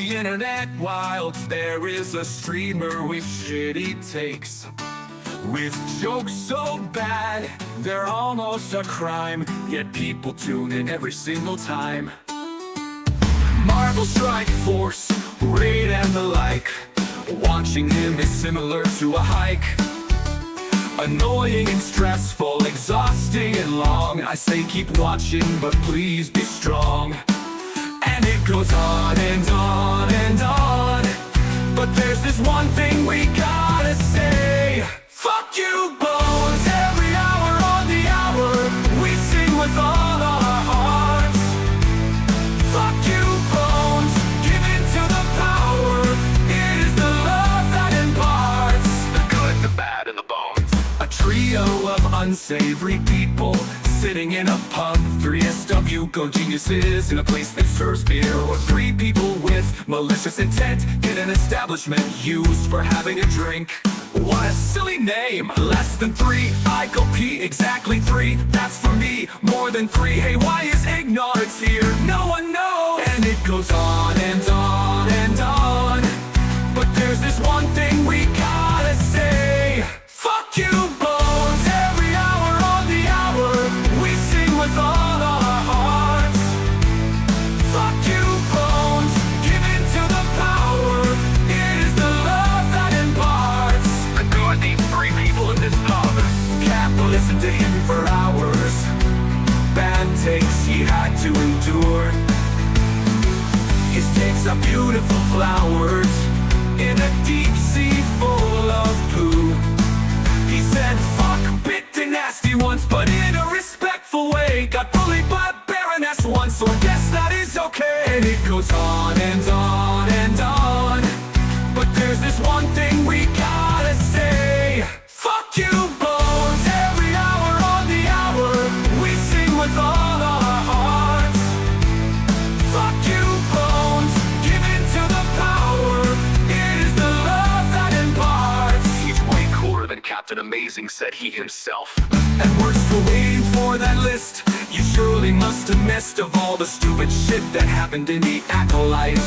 the internet wild. There is a streamer with shitty takes, with jokes so bad they're almost a crime, yet people tune in every single time. Marvel Strike Force, Raid and the like. Watching him is similar to a hike. Annoying and stressful, exhausting and long. I say keep watching, but please be strong. And it goes on and on and on. But there's this one thing we gotta say: fuck you, Bones. Every hour on the hour, we sing with all our hearts. Fuck you, Bones. Give in to the power. It is the love that imparts the good, the bad, and the bones. A trio of unsavory people sitting in a pub. 3SW go geniuses in a place that serves beer. Or three people with malicious intent in an establishment used for having a drink. What a silly name. Less than three, I go pee. Exactly three, that's for me. More than three, hey, why is ignorance here? No one knows. And it goes on and on and on. But there's this one thing we gotta say: fuck you, Bones. Every hour on the hour, we sing with all our hearts. Fuck you, Bones. Give in to the power. It is the love that imparts the good. These three people in this pub can't listen to him for hours. Bad takes he had to endure. His takes are beautiful flowers in a deep sea full of poo. He said fuck bit and nasty once, but in a respectful way. Got bullied by Baroness once, so I guess that is okay. And it goes on and on and on. But there's this one thing we gotta say: fuck you, Bones. Every hour on the hour, we sing with all our hearts. Fuck you, Bones. Give in to the power. It is the love that imparts. He's way cooler than Captain Amazing, said he himself. And we're still waiting for that list. You surely must have missed of all the stupid shit that happened in the Acolyte.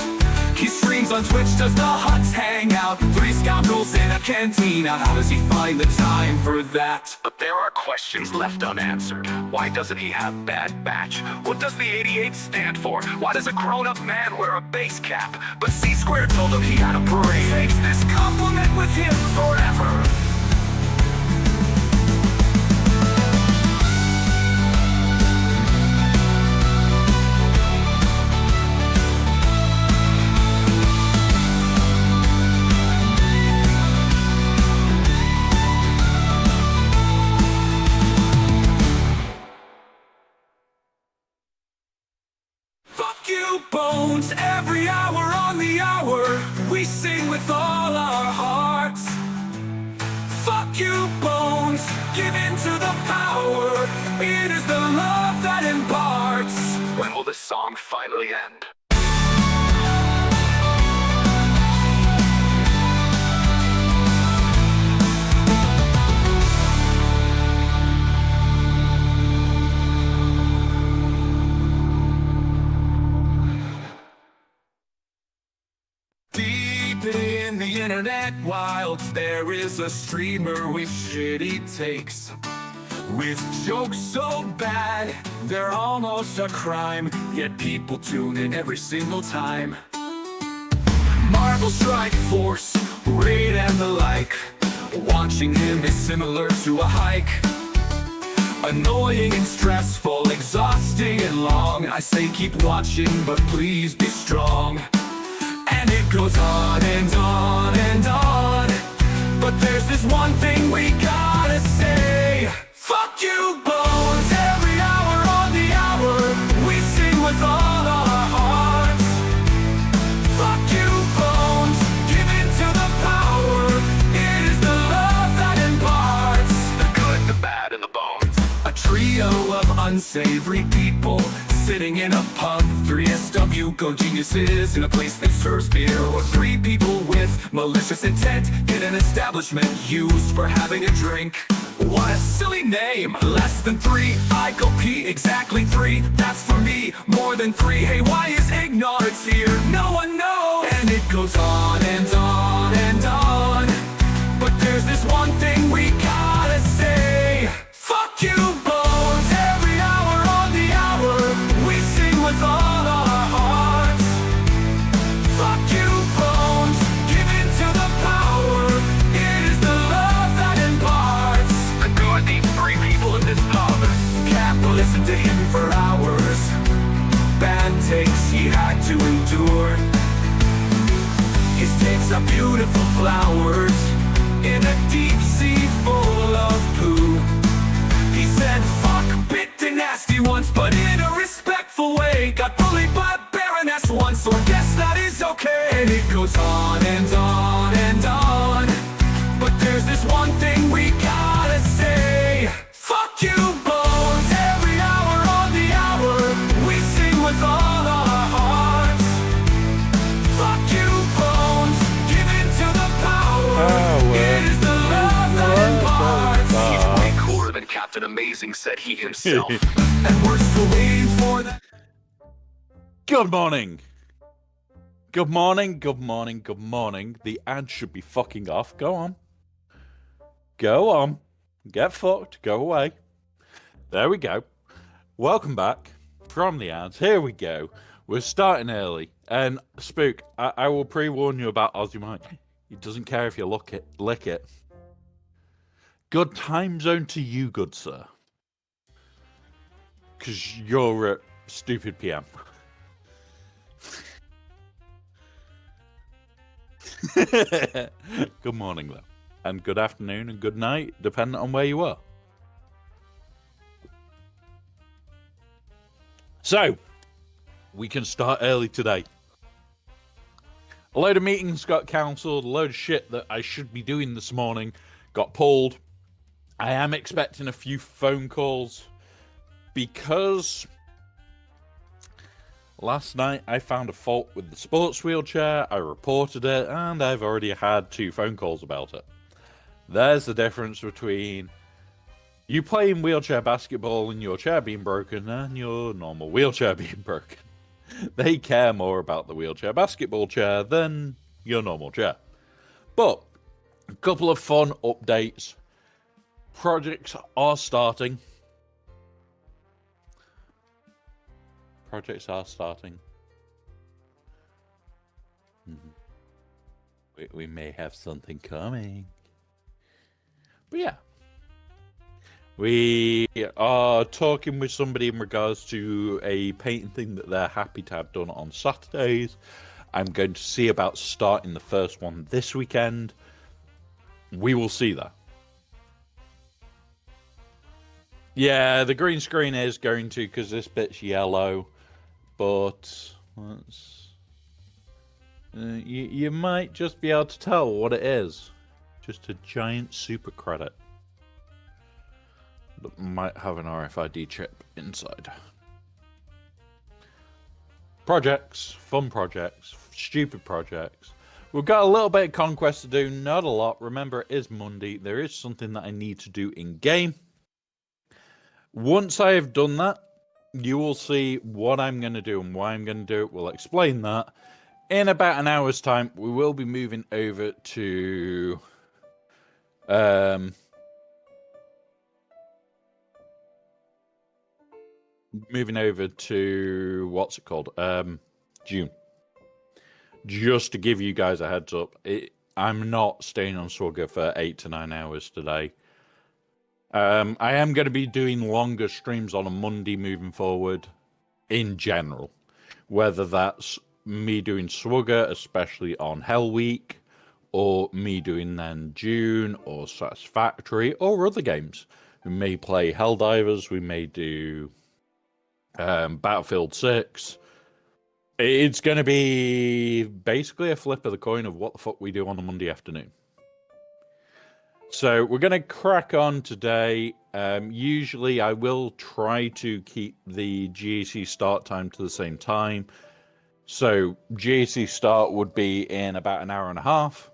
He streams on Twitch, does the Huts hang out? Three scoundrels in a cantina. How does he find the time for that? But there are questions left unanswered. Why doesn't he have Bad Batch? What does the 88 stand for? Why does a grown-up man wear a base cap? But C-Square told him he had a parade. Takes this compliment with him forever. Bones, every hour on the hour, we sing with all our hearts. Fuck you, Bones, give in to the power. It is the love that imparts. When will this song finally end? In the internet wild, there is a streamer with shitty takes, with jokes so bad they're almost a crime, yet people tune in every single time. Marvel Strike Force, Raid and the like. Watching him is similar to a hike. Annoying and stressful, exhausting and long. I say keep watching, but please be strong. And it goes on and on and on. But there's this one thing we gotta say: fuck you, Bones. Every hour on the hour, we sing with all our hearts. Fuck you, Bones. Give in to the power. It is the love that imparts the good, the bad, and the bones. A trio of unsavory people sitting in a pub. 3SW go geniuses in a place that serves beer. Or three people with malicious intent in an establishment used for having a drink. What a silly name. Less than three, I go pee. Exactly three, that's for me. More than three, hey, why is ignorance here? No one knows. goes on and on and on. But there's this one thing we gotta say. Fuck you, Bones. Every hour on the hour, we sing with all our hearts. Fuck you, Bones. Give in to the power. It is the love that imparts. Who are these three people in this pub? Can't listen to him for hours. Bad takes he had to endure. His takes are beautiful flowers in a deep sea full of poo. He said fuck bit the nasty once, but in a respectful way. Got bullied by Baroness once, so I guess that is okay. And it goes on and on and on. But there's this one thing we gotta say. Fuck you, Bones. Every hour on the hour, we sing with all our hearts. Fuck you, Bones. Give in to the power. It is the love that imparts. He's way cooler than Captain Amazing, said he himself. And we're still waiting for that. Good morning. Good morning, good morning, good morning. The ad should be fucking off. Go on. Go on. Get fucked. Go away. There we go. Welcome back from the ads. Here we go. We're starting early. And Spook, I will pre-warn you about Aussie Mike. He doesn't care if you lick it. Good time zone to you, good sir. Because you're at stupid PM. Good morning, though. And good afternoon and good night, depending on where you are. So, we can start early today. A load of meetings got cancelled, a load of shit that I should be doing this morning got pulled. I am expecting a few phone calls because last night I found a fault with the sports wheelchair, I reported it, and I've already had 2 phone calls about it. There's the difference between you playing wheelchair basketball and your chair being broken and your normal wheelchair being broken. They care more about the wheelchair basketball chair than your normal chair. But a couple of fun updates. Projects are starting. We may have something coming. But yeah. We are talking with somebody in regards to a painting thing that they're happy to have done on Saturdays. I'm going to see about starting the first one this weekend. We will see that. Yeah, the green screen is going to, because this bit's yellow. But you might just be able to tell what it is. Just a giant super credit that might have an RFID chip inside. Projects, fun projects, stupid projects. We've got a little bit of Conquest to do, not a lot. Remember, it is Monday. There is something that I need to do in-game. Once I have done that, you will see what I'm going to do and why I'm going to do it. We'll explain that. In about an hour's time, we will be moving over to what's it called? June. Just to give you guys a heads up, I'm not staying on Swugger for 8 to 9 hours today. I am going to be doing longer streams on a Monday moving forward in general. Whether that's me doing Swugger, especially on Hell Week, or me doing then June, or Satisfactory, or other games. We may play Helldivers, we may do Battlefield 6. It's going to be basically a flip of the coin of what the fuck we do on a Monday afternoon. So we're going to crack on today. Usually I will try to keep the GAC start time to the same time. So GAC start would be in about an hour and a half.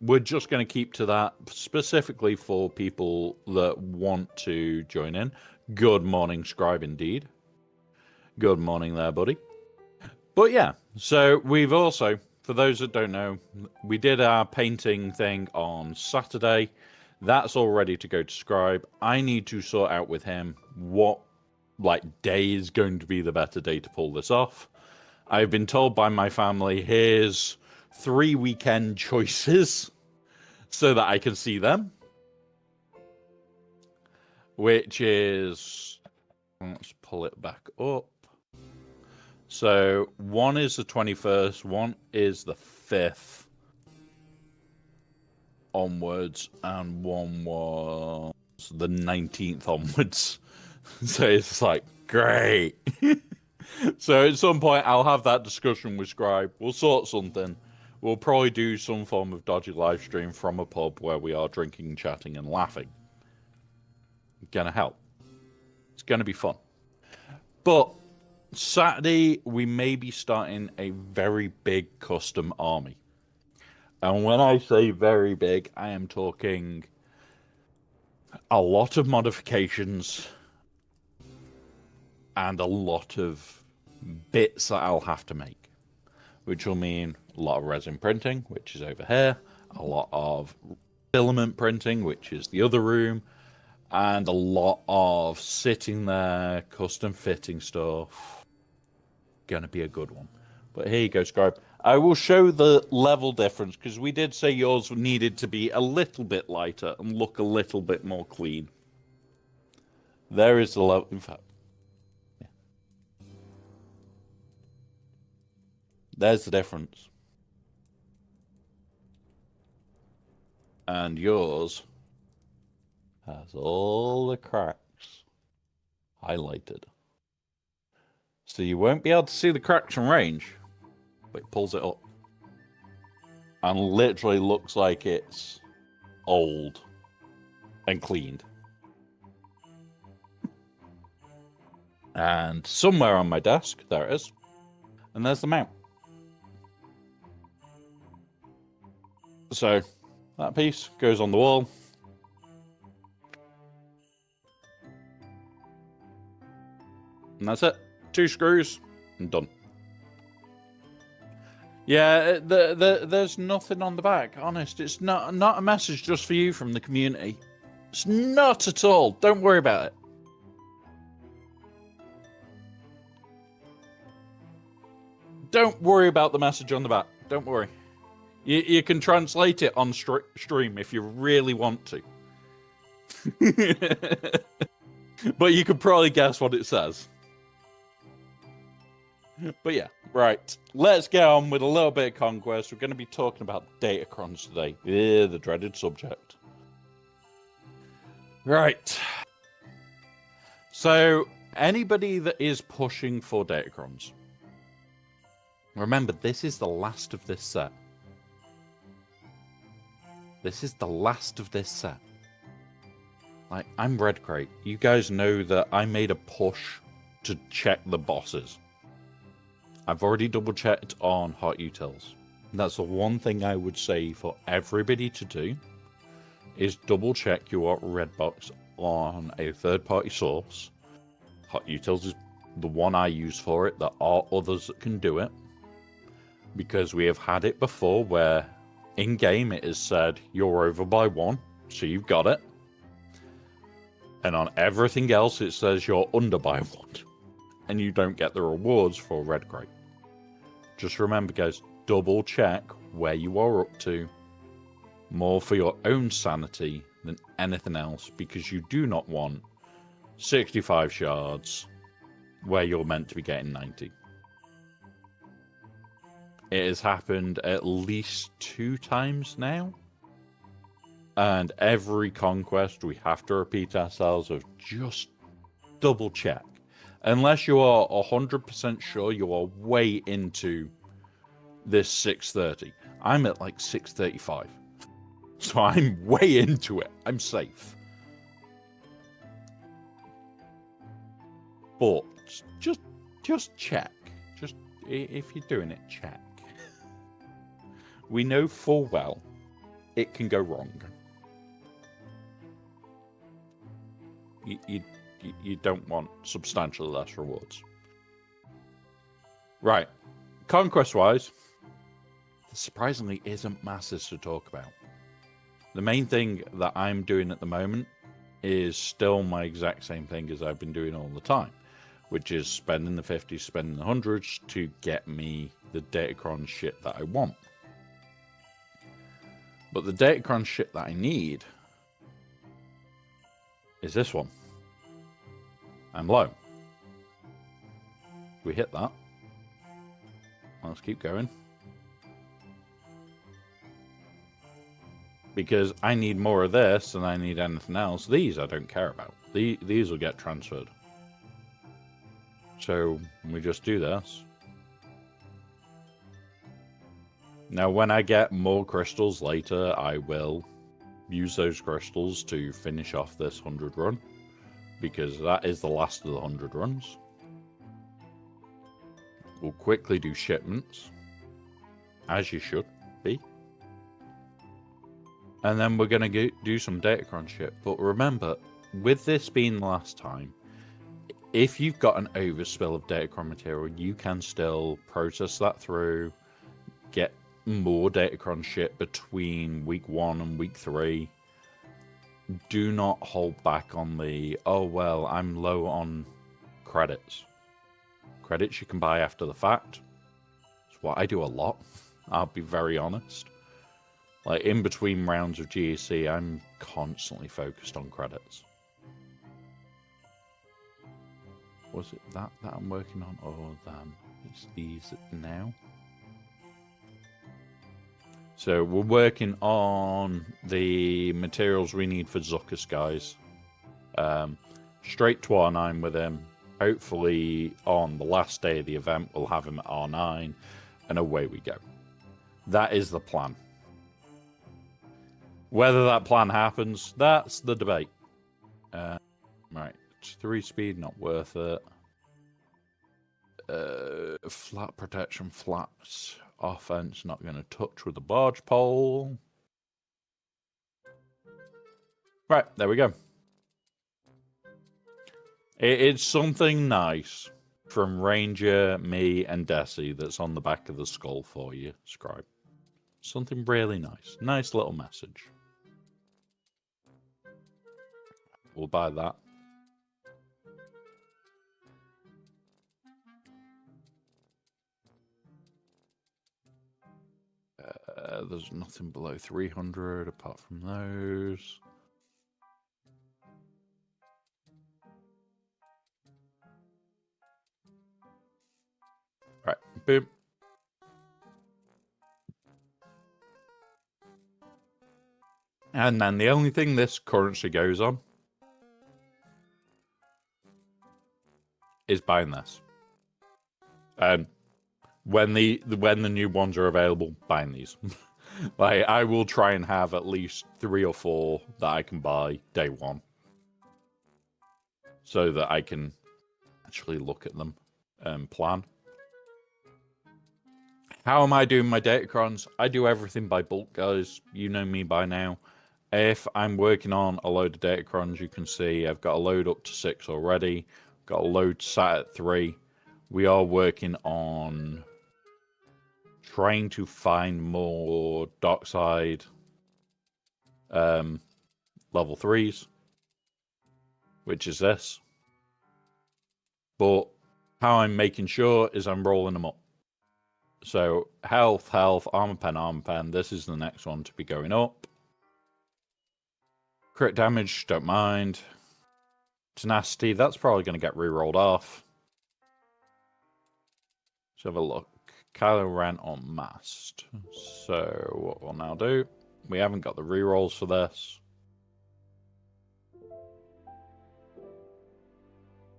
We're just going to keep to that specifically for people that want to join in. Good morning, Scribe, indeed. Good morning there, buddy. But yeah, so we've also for those that don't know, we did our painting thing on Saturday. That's all ready to go to Scribe. I need to sort out with him what day is going to be the better day to pull this off. I've been told by my family, here's 3 weekend choices so that I can see them. Which is, let's pull it back up. So one is the 21st, one is the 5th onwards, and one was the 19th onwards. So it's like, great. So at some point I'll have that discussion with Scribe. We'll sort something. We'll probably do some form of dodgy live stream from a pub where we are drinking, chatting, and laughing. Gonna help. It's gonna be fun. But Saturday, we may be starting a very big custom army. And when I say very big, I am talking a lot of modifications and a lot of bits that I'll have to make. Which will mean a lot of resin printing, which is over here, a lot of filament printing, which is the other room, and a lot of sitting there, custom fitting stuff. Gonna be a good one. But here you go, Scribe. I will show the level difference, because we did say yours needed to be a little bit lighter and look a little bit more clean. There is the level. In fact, yeah. There's the difference. And yours has all the cracks highlighted. So you won't be able to see the cracks from range, but it pulls it up. And literally looks like it's old and cleaned. And somewhere on my desk, there it is. And there's the mount. So that piece goes on the wall. And that's it. 2 screws and done. Yeah, there's nothing on the back. Honest, it's not a message just for you from the community. It's not at all. Don't worry about it. Don't worry about the message on the back. Don't worry. You can translate it on stream if you really want to. But you could probably guess what it says. But yeah, right. Let's get on with a little bit of Conquest. We're going to be talking about Datacrons today. Yeah, the dreaded subject. Right. So, anybody that is pushing for Datacrons, remember, this is the last of this set. This is the last of this set. Like, I'm Red Crate. You guys know that I made a push to check the bosses. I've already double-checked on Hot Utils. That's the one thing I would say for everybody to do, is double-check your red box on a third-party source. Hot Utils is the one I use for it. There are others that can do it. Because we have had it before where in-game it is said, you're over by 1, so you've got it. And on everything else it says you're under by 1. And you don't get the rewards for Red Crate. Just remember, guys, double check where you are up to, more for your own sanity than anything else, because you do not want 65 shards where you're meant to be getting 90. It has happened at least 2 times now. And every conquest we have to repeat ourselves of just double check. Unless you are 100% sure you are way into this 630. I'm at like 635. So I'm way into it. I'm safe. But just check. Just, if you're doing it, check. We know full well it can go wrong. You don't want substantially less rewards. Right. Conquest-wise, surprisingly isn't masses to talk about. The main thing that I'm doing at the moment is still my exact same thing as I've been doing all the time, which is spending the 50s, spending the 100s to get me the Datacron shit that I want. But the Datacron shit that I need is this one. I'm low. We hit that. Let's keep going. Because I need more of this than I need anything else. These I don't care about. These will get transferred. So we just do this. Now when I get more crystals later, I will use those crystals to finish off this 100 run. Because that is the last of the 100 runs. We'll quickly do shipments. As you should be. And then we're going to do some Datacron shit. But remember, with this being the last time, if you've got an overspill of Datacron material, you can still process that through, get more Datacron shit between week 1 and week 3. Do not hold back on the, oh well, I'm low on credits. Credits you can buy after the fact. It's what I do a lot. I'll be very honest. Like, in between rounds of GEC, I'm constantly focused on credits. Was it that I'm working on, or them? It's these now. So we're working on the materials we need for Zuckus, guys. Straight to R9 with him. Hopefully on the last day of the event, we'll have him at R9, and away we go. That is the plan. Whether that plan happens, that's the debate. Right, 3 speed, not worth it. Flat protection, flats, offense, not going to touch with the barge pole. Right, there we go. It's something nice from Ranger, me, and Desi that's on the back of the skull for you, Scribe. Something really nice. Nice little message. We'll buy that. There's nothing below 300 apart from those. Right, boom. And then the only thing this currency goes on is buying this. When the new ones are available, buying these. Like, I will try and have at least 3 or 4 that I can buy day 1. So that I can actually look at them and plan. How am I doing my Datacrons? I do everything by bulk, guys. You know me by now. If I'm working on a load of Datacrons, you can see I've got a load up to 6 already. Got a load sat at 3. We are working on trying to find more dockside level 3s, which is this. But how I'm making sure is I'm rolling them up. So health, armor pen. This is the next one to be going up. Crit damage, don't mind. Tenacity, that's probably going to get re-rolled off. Let's have a look. Kylo Ren on mast. So what we'll now do, we haven't got the re-rolls for this.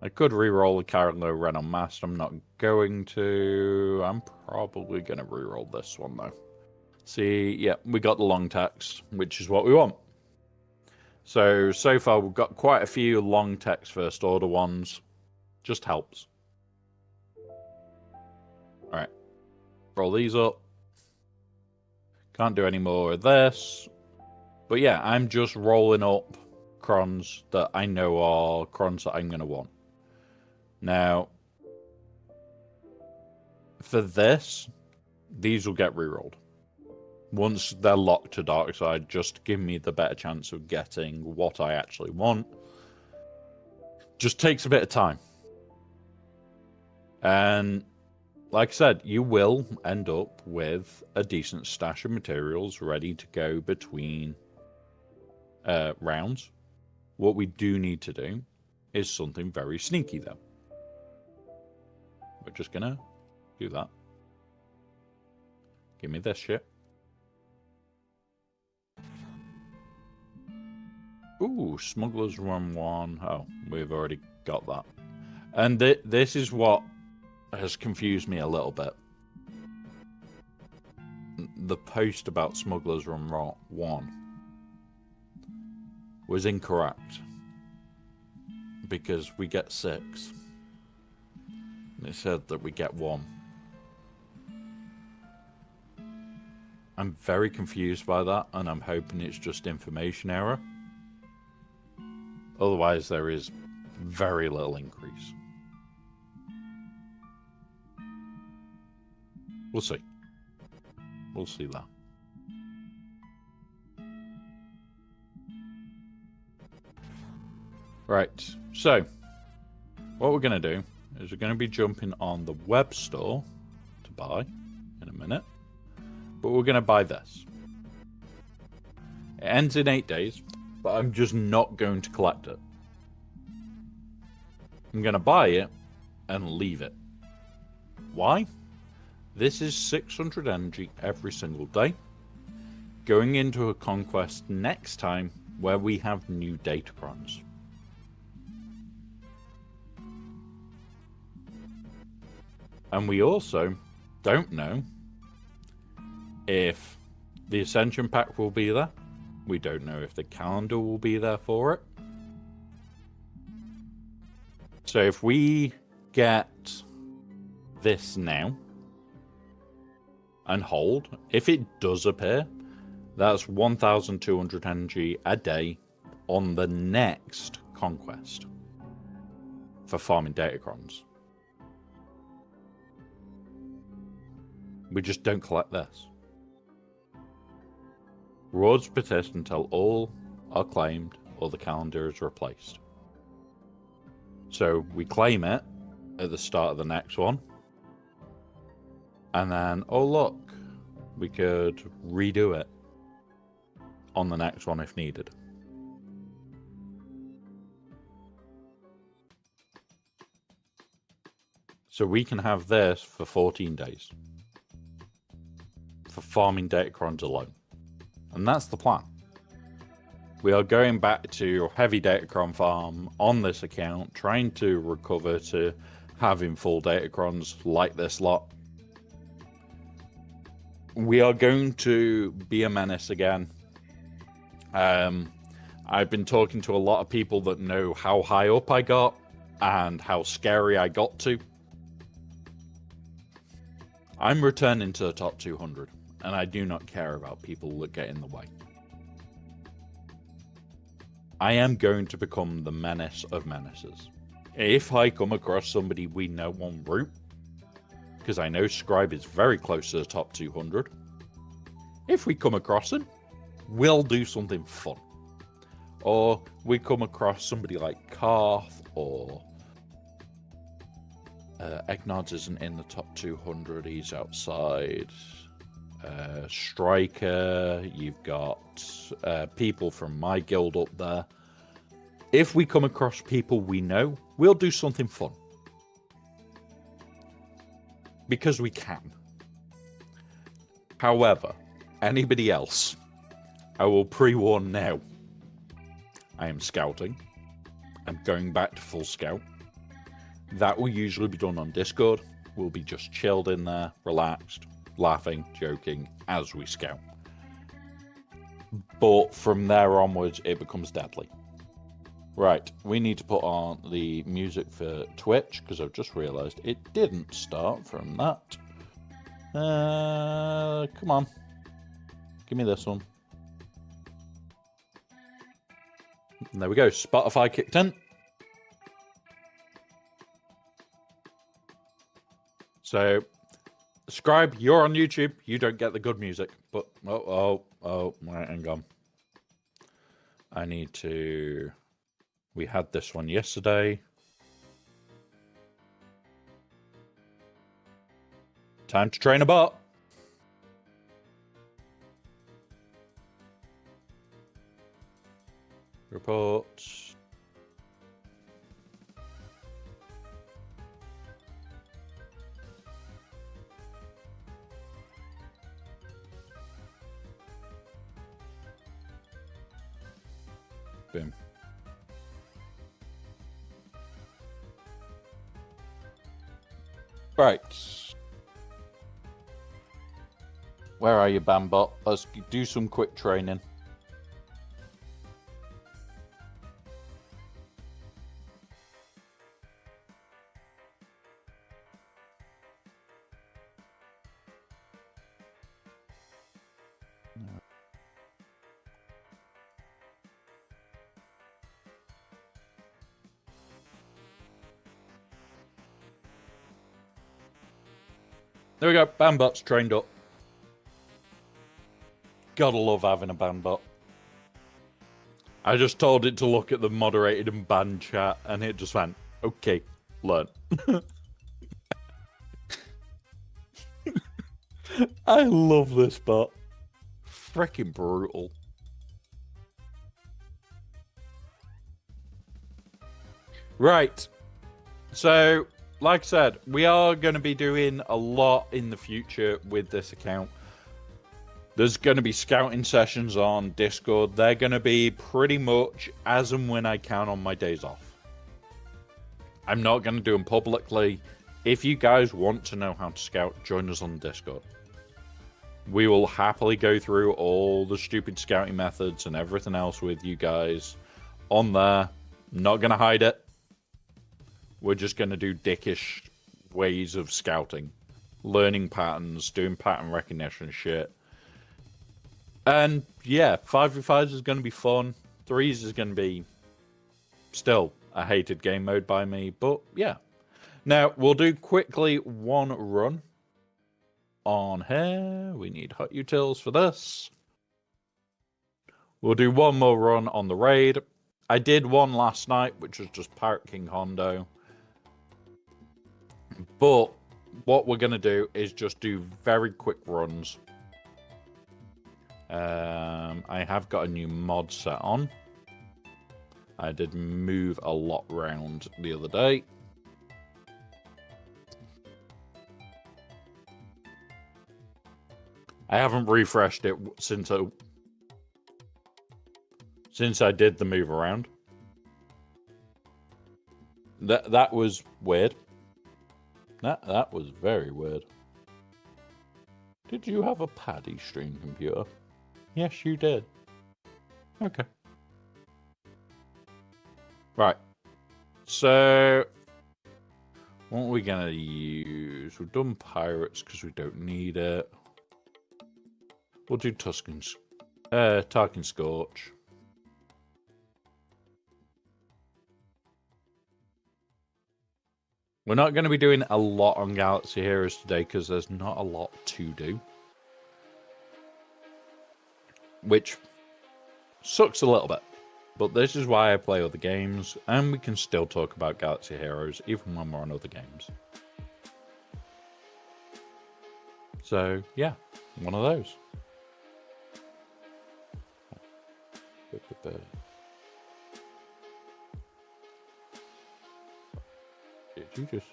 I could re-roll the Kylo Ren on mast. I'm not going to. I'm probably going to re-roll this one though. See, yeah, we got the long text, which is what we want. So far we've got quite a few long text first order ones. Just helps. Alright. Roll these up. Can't do any more of this. But yeah, I'm just rolling up crons that I know are crons that I'm going to want. Now, for this, these will get rerolled. Once they're locked to dark side, just give me the better chance of getting what I actually want. Just takes a bit of time. And like I said, you will end up with a decent stash of materials ready to go between rounds. What we do need to do is something very sneaky, though. We're just gonna do that. Give me this shit. Ooh, Smuggler's Run 1. Oh, we've already got that. And this is what has confused me a little bit. The post about Smuggler's Run 1 was incorrect. Because we get 6. And it said that we get 1. I'm very confused by that, and I'm hoping it's just information error. Otherwise, there is very little increase. We'll see. We'll see that. Right, so what we're going to do is we're going to be jumping on the web store to buy in a minute. But we're going to buy this. It ends in 8 days, but I'm just not going to collect it. I'm going to buy it and leave it. Why? This is 600 energy every single day. Going into a conquest next time where we have new datacrons. And we also don't know if the Ascension Pack will be there. We don't know if the calendar will be there for it. So if we get this now and hold, if it does appear, that's 1,200 energy a day on the next conquest for farming datacrons. We just don't collect this. Rewards persist until all are claimed or the calendar is replaced. So we claim it at the start of the next one. And then, oh look, we could redo it on the next one if needed. So we can have this for 14 days. For farming datacrons alone. And that's the plan. We are going back to heavy datacron farm on this account, trying to recover to having full datacrons like this lot. We are going to be a menace again. I've been talking to a lot of people that know how high up I got and how scary I got to. I'm returning to the top 200, and I do not care about people that get in the way. I am going to become the menace of menaces. If I come across somebody we know en route, because I know Scribe is very close to the top 200, if we come across him, we'll do something fun. Or we come across somebody like Karth, or Eggnods isn't in the top 200, he's outside. Striker, you've got people from my guild up there. If we come across people we know, we'll do something fun. Because we can. However, anybody else, I will pre-warn now. I am scouting. I'm going back to full scout. That will usually be done on Discord. We'll be just chilled in there, relaxed, laughing, joking as we scout. But from there onwards, it becomes deadly. Right, we need to put on the music for Twitch, because I've just realised it didn't start from that. Come on. Give me this one. And there we go, Spotify kicked in. So, Scribe, you're on YouTube. You don't get the good music. But, right, hang on. I need to... We had this one yesterday. Time to train a bot. Reports. Boom. Right. Where are you, Bambot? Let's do some quick training. There we go. Bambot's trained up. Gotta love having a Bambot. I just told it to look at the moderated and banned chat, and it just went, okay, learn. I love this bot. Freaking brutal. Right. So, like I said, we are going to be doing a lot in the future with this account. There's going to be scouting sessions on Discord. They're going to be pretty much as and when I can on my days off. I'm not going to do them publicly. If you guys want to know how to scout, join us on Discord. We will happily go through all the stupid scouting methods and everything else with you guys on there. Not going to hide it. We're just going to do dickish ways of scouting. Learning patterns, doing pattern recognition shit. And yeah, 5v5s is going to be fun. 3s is going to be still a hated game mode by me. But yeah. Now, we'll do quickly one run on here. We need hot utils for this. We'll do one more run on the raid. I did one last night, which was just Pirate King Hondo. But what we're going to do is just do very quick runs. I have got a new mod set on. I did move a lot around the other day. I haven't refreshed it since I did the move around. That was weird. That was very weird. Did you have a Paddy stream computer? Yes, you did. Okay. Right. So, what are we going to use? We've done pirates because we don't need it. We'll do Tarkin Scorch. We're not going to be doing a lot on Galaxy Heroes today because there's not a lot to do. Which sucks a little bit. But this is why I play other games, and we can still talk about Galaxy Heroes even when we're on other games. So, yeah, one of those. Did you just...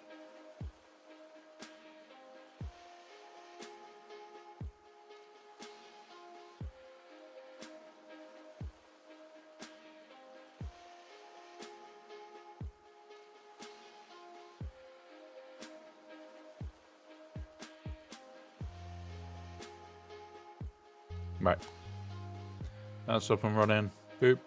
Right. That's up and running. Boop.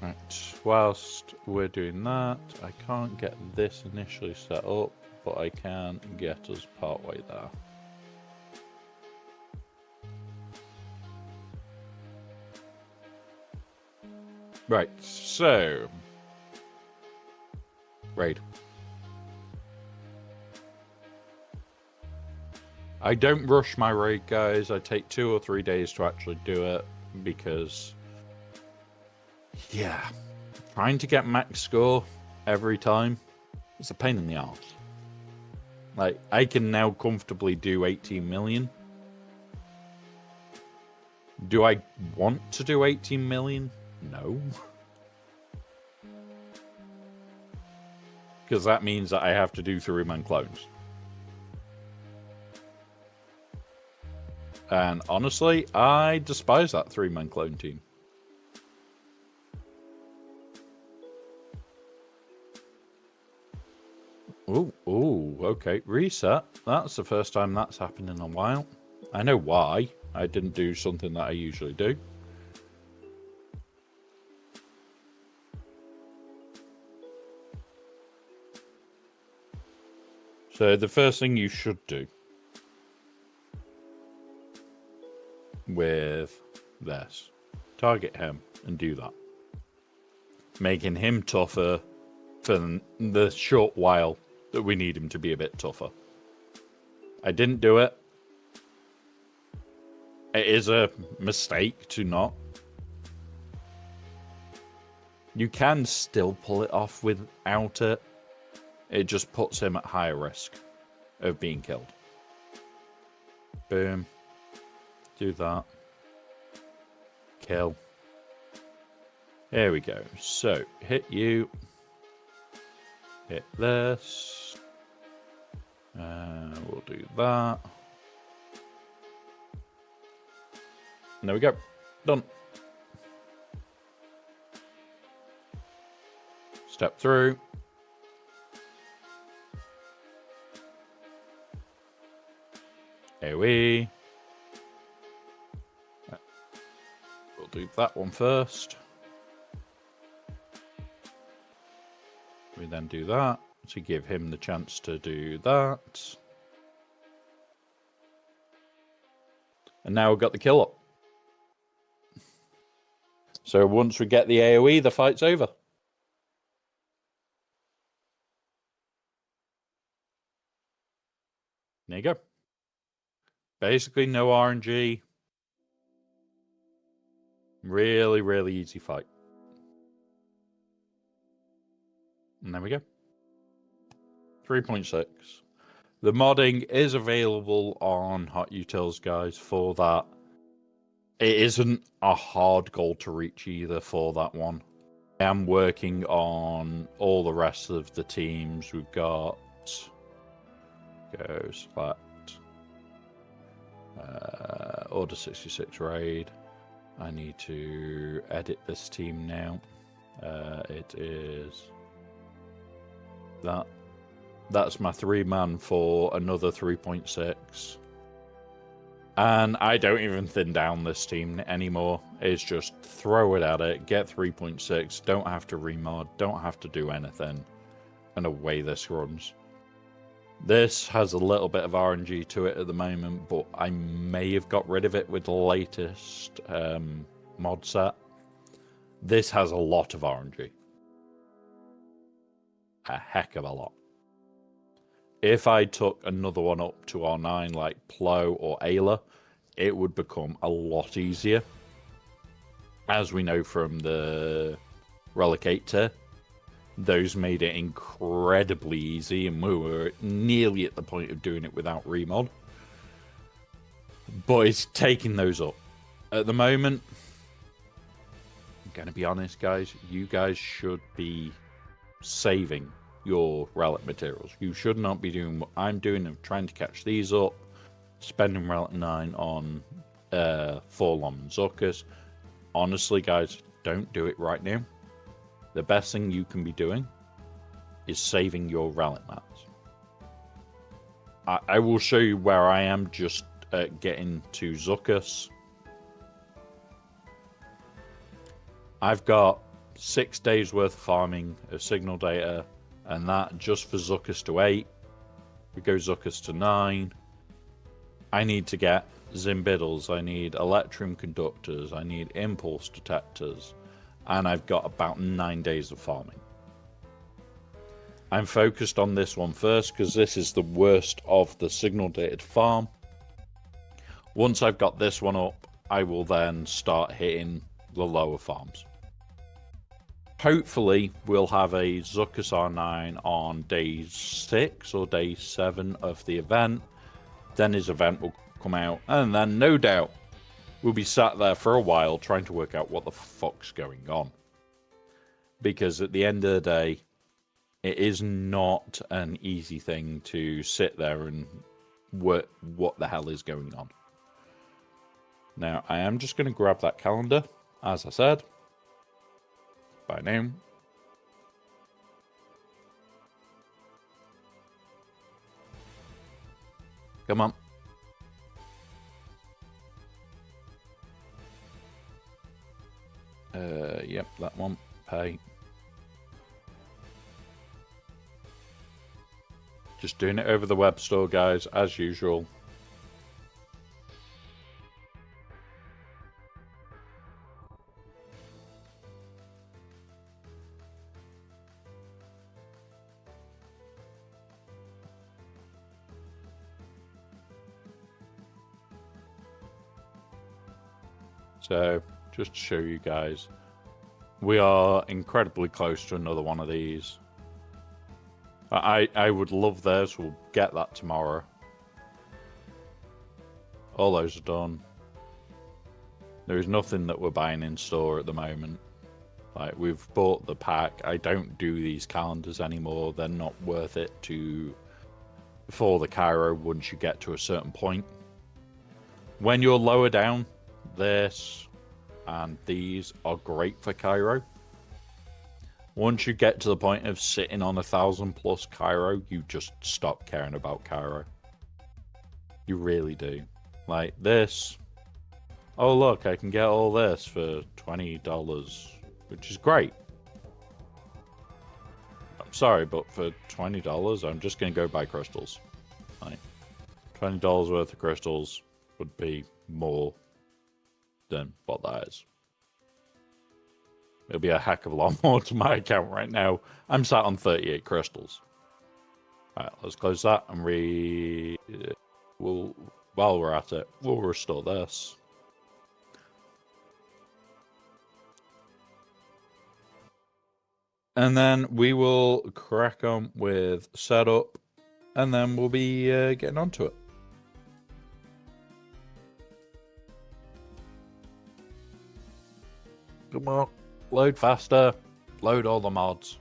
Right. Whilst we're doing that, I can't get this initially set up, but I can get us partway there. Right. So. I don't rush my raid, guys. I take 2 or 3 days to actually do it because, yeah, trying to get max score every time is a pain in the arse. Like, I can now comfortably do 18 million. Do I want to do 18 million? No. Because that means that I have to do 3-man clones. And honestly, I despise that 3-man clone team. Ooh, okay. Reset. That's the first time that's happened in a while. I know why. I didn't do something that I usually do. So the first thing you should do with this, target him and do that. Making him tougher for the short while that we need him to be a bit tougher. I didn't do it. It is a mistake to not. You can still pull it off without it. It just puts him at higher risk of being killed. Boom. Do that. Kill. There we go. So, hit you. Hit this. We'll do that. And there we go. Done. Step through. AoE. We'll do that one first. We then do that to give him the chance to do that. And now we've got the kill up. So once we get the AoE, the fight's over. There you go. Basically no RNG. Really, really easy fight. And there we go. 3.6. The modding is available on Hot Utils, guys, for that. It isn't a hard goal to reach either for that one. I am working on all the rest of the teams. We've got... Go select. Order 66 raid. I need to edit this team now. It is... That's my 3-man for another 3.6. And I don't even thin down this team anymore. It's just throw it at it, get 3.6, don't have to remod, don't have to do anything. And away this runs. This has a little bit of RNG to it at the moment, but I may have got rid of it with the latest mod set. This has a lot of RNG. A heck of a lot. If I took another one up to R9 like Plo or Ayla, it would become a lot easier. As we know from the Relic 8 tier, those made it incredibly easy, and we were nearly at the point of doing it without remod. But it's taking those up. At the moment, I'm going to be honest, guys, you guys should be saving your relic materials. You should not be doing what I'm doing of trying to catch these up, spending relic 9 on Forlom and Zuckus. Honestly, guys, don't do it right now. The best thing you can be doing is saving your relic mats. I will show you where I am just getting to Zuckus. I've got 6 days worth of farming of signal data, and that just for Zuckus to 8. We go Zuckus to 9. I need to get Zimbiddles, I need Electrum conductors, I need impulse detectors, and I've got about 9 days of farming. I'm focused on this one first because this is the worst of the signal dated farm. Once I've got this one up, I will then start hitting the lower farms. Hopefully, we'll have a Zuckus R9 on day 6 or day 7 of the event. Then his event will come out, and then no doubt we'll be sat there for a while trying to work out what the fuck's going on. Because at the end of the day, it is not an easy thing to sit there and work what the hell is going on. Now, I am just going to grab that calendar, as I said, by name. Come on. Yep, that one. Pay. Just doing it over the web store, guys, as usual. So, just to show you guys, we are incredibly close to another one of these. I would love this. We'll get that tomorrow. All those are done. There is nothing that we're buying in store at the moment. Like, we've bought the pack. I don't do these calendars anymore. They're not worth it for the Cairo once you get to a certain point. When you're lower down, this and these are great for Cairo. Once you get to the point of sitting on 1,000+ Cairo, you just stop caring about Cairo. You really do. Like this. Oh look, I can get all this for $20, which is great. I'm sorry, but for $20, I'm just going to go buy crystals. Like, $20 worth of crystals would be more than what that is. It'll be a heck of a lot more to my account right now. I'm sat on 38 crystals. Alright, let's close that and while we're at it, we'll restore this. And then we will crack on with setup, and then we'll be getting onto it. Come on, load faster. Load all the mods.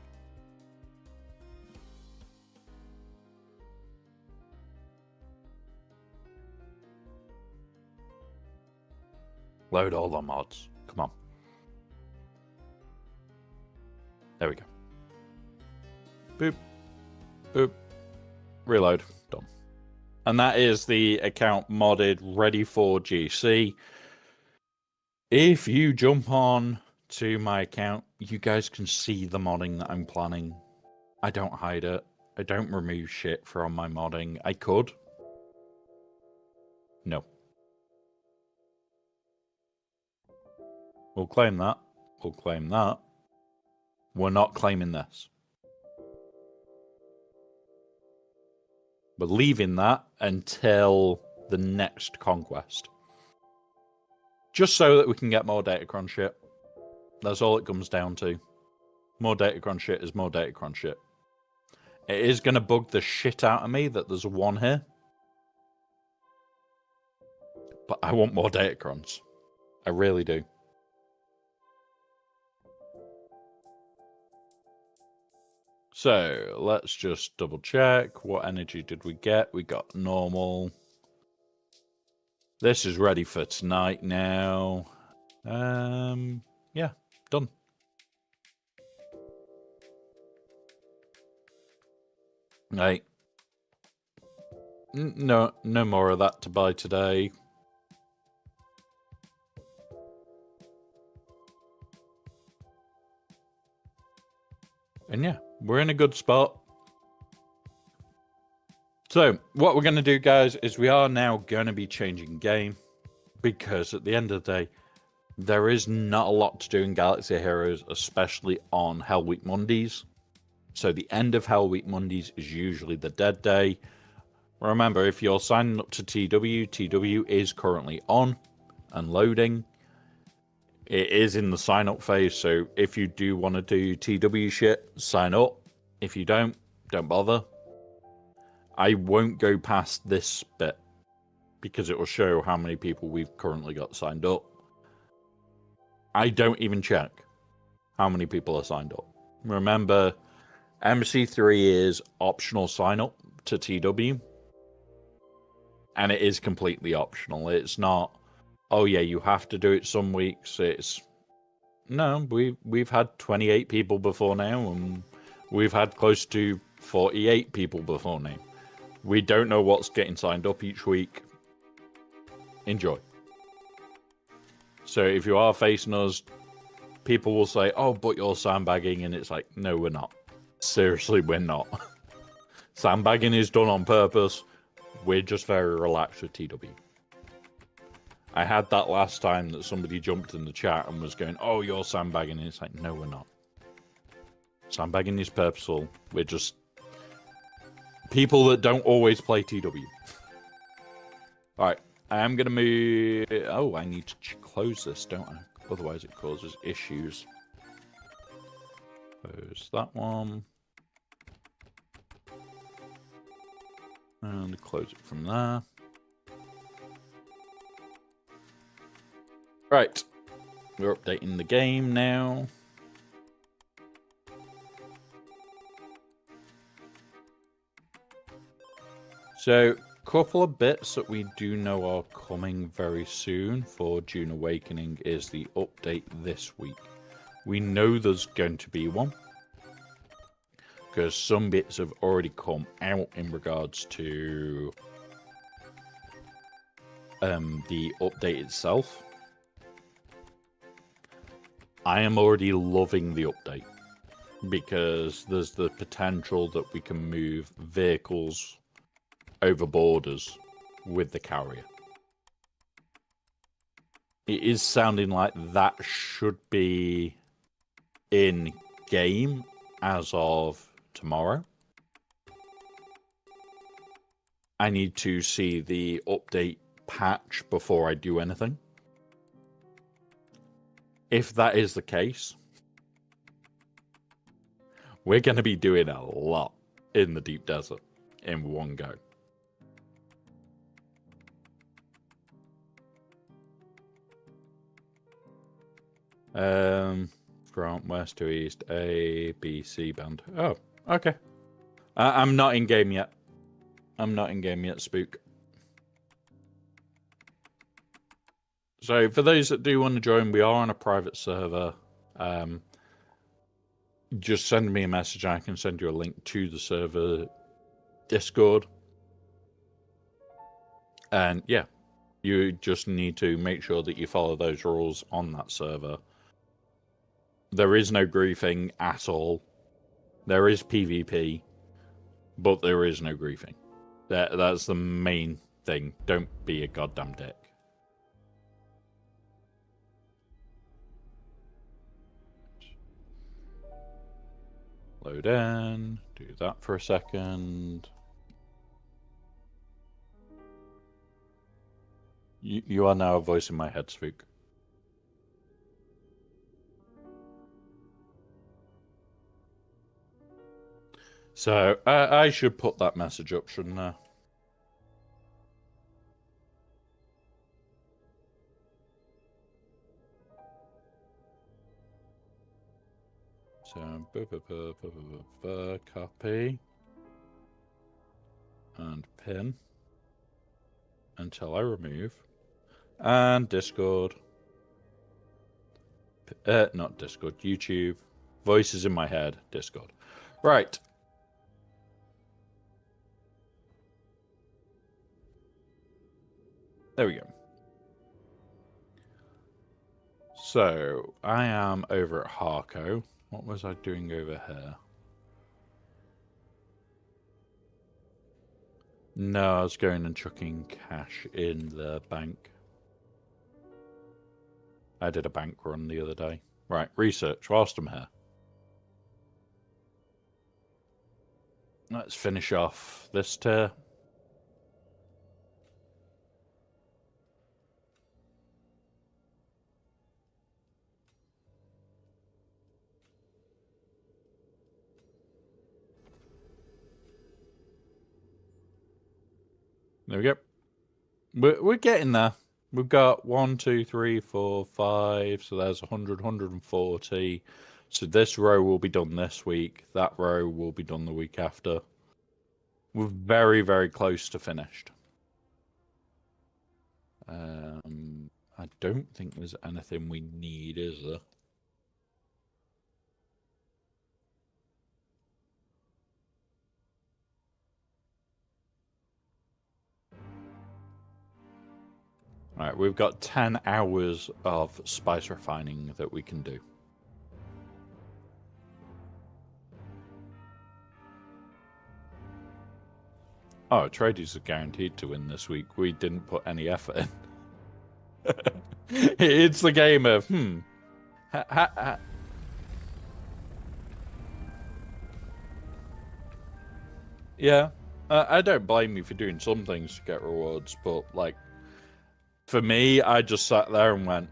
Load all the mods. Come on. There we go. Boop. Boop. Reload. Done. And that is the account modded, ready for GC. If you jump on to my account, you guys can see the modding that I'm planning. I don't hide it. I don't remove shit from my modding. I could. No. We'll claim that. We'll claim that. We're not claiming this. We're leaving that until the next Conquest. Just so that we can get more Datacron shit. That's all it comes down to. More Datacron shit is more Datacron shit. It is going to bug the shit out of me that there's one here. But I want more Datacrons. I really do. So, let's just double check. What energy did we get? We got normal. This is ready for tonight now. Yeah, done. Right. No more of that to buy today. And yeah, we're in a good spot. So, what we're going to do, guys, is we are now going to be changing game. Because at the end of the day, there is not a lot to do in Galaxy Heroes, especially on Hell Week Mondays. So the end of Hell Week Mondays is usually the dead day. Remember, if you're signing up to TW is currently on and loading. It is in the sign up phase, so if you do want to do TW shit, sign up. If you don't bother. I won't go past this bit because it will show how many people we've currently got signed up. I don't even check how many people are signed up. Remember, MC3 is optional sign up to TW, and it is completely optional. It's not, oh yeah, you have to do it some weeks. It's no, we've had 28 people before now, and we've had close to 48 people before now. We don't know what's getting signed up each week. Enjoy. So if you are facing us, people will say, oh, but you're sandbagging, and it's like, no, we're not. Seriously, we're not. Sandbagging is done on purpose. We're just very relaxed with TW. I had that last time that somebody jumped in the chat and was going, oh, you're sandbagging, and it's like, no, we're not. Sandbagging is purposeful. We're just people that don't always play TW. Alright, I am going to move... Oh, I need to close this, don't I? Otherwise it causes issues. Close that one. And close it from there. Right, we're updating the game now. So, couple of bits that we do know are coming very soon for June Awakening is the update this week. We know there's going to be one, because some bits have already come out in regards to the update itself. I am already loving the update, because there's the potential that we can move vehicles over borders with the carrier. It is sounding like that should be in game as of tomorrow. I need to see the update patch before I do anything. If that is the case, we're going to be doing a lot in the deep desert in one go. From west to east, A, B, C band. Oh, okay. I'm not in game yet. I'm not in game yet, Spook. So for those that do want to join, we are on a private server. Just send me a message. I can send you a link to the server Discord. And yeah, you just need to make sure that you follow those rules on that server. There is no griefing at all. There is PvP, but there is no griefing. That's the main thing. Don't be a goddamn dick. Load in. Do that for a second. You are now a voice in my head, Spook. So, I should put that message up, shouldn't I? So, copy. And pin. Until I remove. And Discord. Not Discord, YouTube. Voices in my head, Discord. Right. There we go. So, I am over at Harco. What was I doing over here? No, I was going and chucking cash in the bank. I did a bank run the other day. Right, research whilst I'm here. Let's finish off this tier. There we go. We're getting there. We've got 1, 2, 3, 4, 5. So there's 100, 140. So this row will be done this week. That row will be done the week after. We're very, very close to finished. I don't think there's anything we need, is there? Alright, we've got 10 hours of spice refining that we can do. Oh, tradies are guaranteed to win this week. We didn't put any effort in. It's the game of, Yeah, I don't blame you for doing some things to get rewards, but, like, for me, I just sat there and went.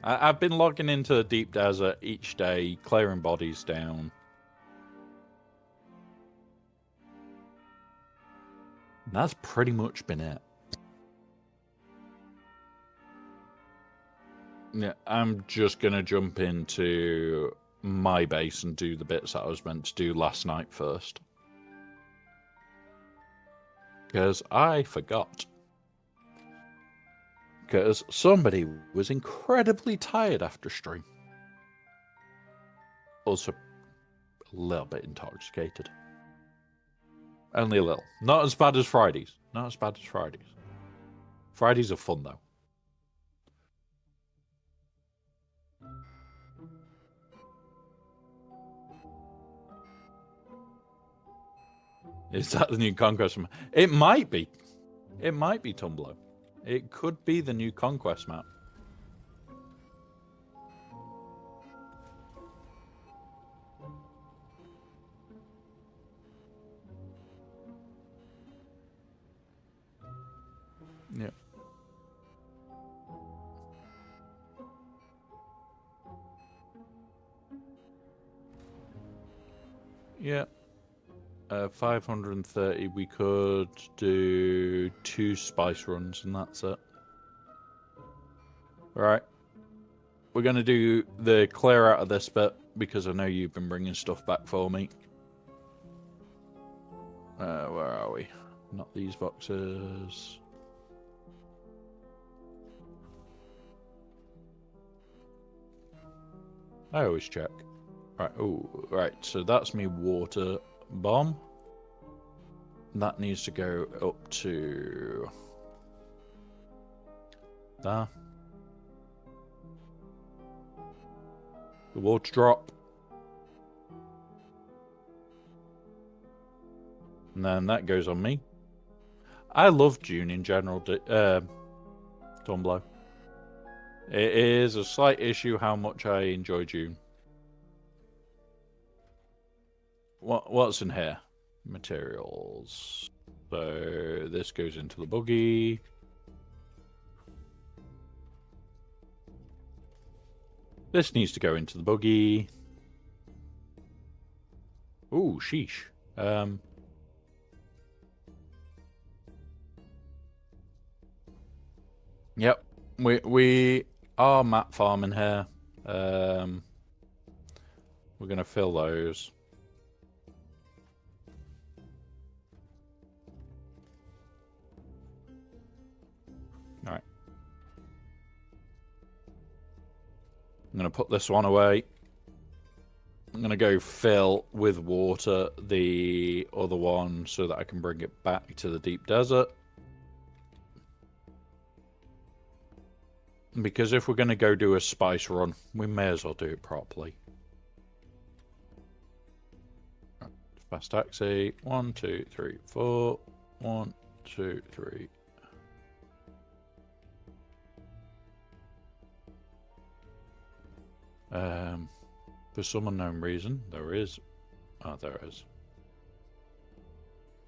I've been logging into the deep desert each day, clearing bodies down. And that's pretty much been it. Yeah, I'm just going to jump into my base and do the bits that I was meant to do last night first. Because I forgot. Because somebody was incredibly tired after stream. Also, a little bit intoxicated. Only a little. Not as bad as Fridays. Not as bad as Fridays. Fridays are fun, though. Is that the new Conquest map? It might be. It might be Tumblr. It could be the new Conquest map. Yeah. Yeah. 530, we could do 2 spice runs and that's it. Right. We're going to do the clear out of this bit because I know you've been bringing stuff back for me. Where are we? Not these boxes. I always check. Right, oh, right, so that's me water bomb. That needs to go up to there. The water drop. And then that goes on me. I love June in general, Tumblr. It is a slight issue how much I enjoy June. What's in here? Materials. So this goes into the buggy. This needs to go into the buggy. Ooh, sheesh. Yep. We are map farming here. We're gonna fill those. Alright. I'm gonna put this one away. I'm gonna go fill with water the other one so that I can bring it back to the deep desert. Because if we're gonna go do a spice run, we may as well do it properly. Right. Fast taxi. 1, 2, 3, 4. 1, 2, 3. For some unknown reason, there is. Oh, there is.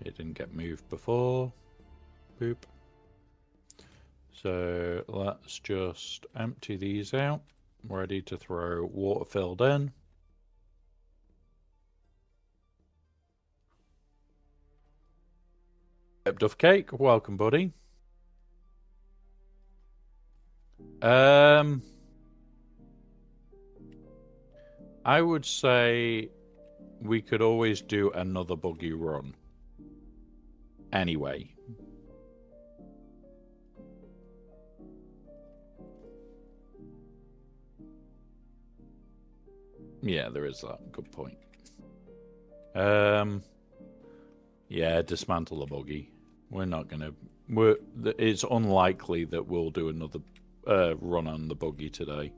It didn't get moved before. Boop. So let's just empty these out. Ready to throw water filled in. Duff Cake, welcome, buddy. I would say we could always do another buggy run. Anyway. Yeah, there is that. Good point. Yeah, dismantle the buggy. We're not gonna. It's unlikely that we'll do another run on the buggy today.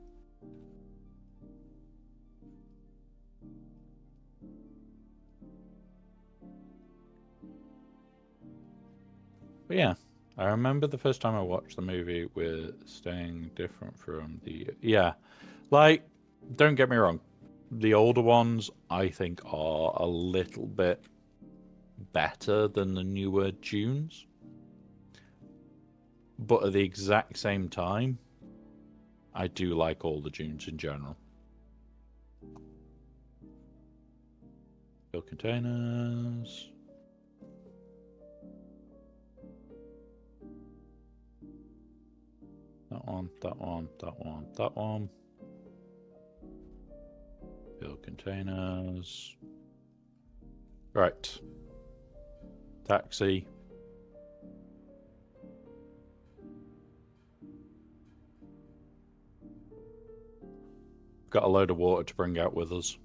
But yeah, I remember the first time I watched the movie with staying different from the. Yeah, like, don't get me wrong, the older ones I think are a little bit better than the newer Dunes. But at the exact same time, I do like all the Dunes in general. Fill containers. That one, that one, that one, that one. Fill containers. Right. Taxi. Got a load of water to bring out with us.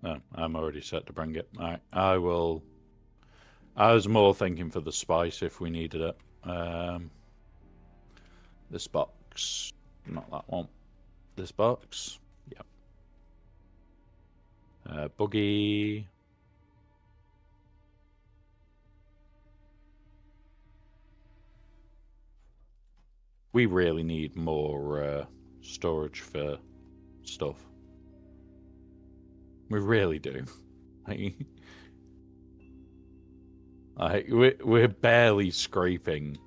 No, I'm already set to bring it. Alright, I will. I was more thinking for the spice if we needed it. This box. Not that one. This box. Yep. Buggy. We really need more storage for stuff. We really do. We're barely scraping.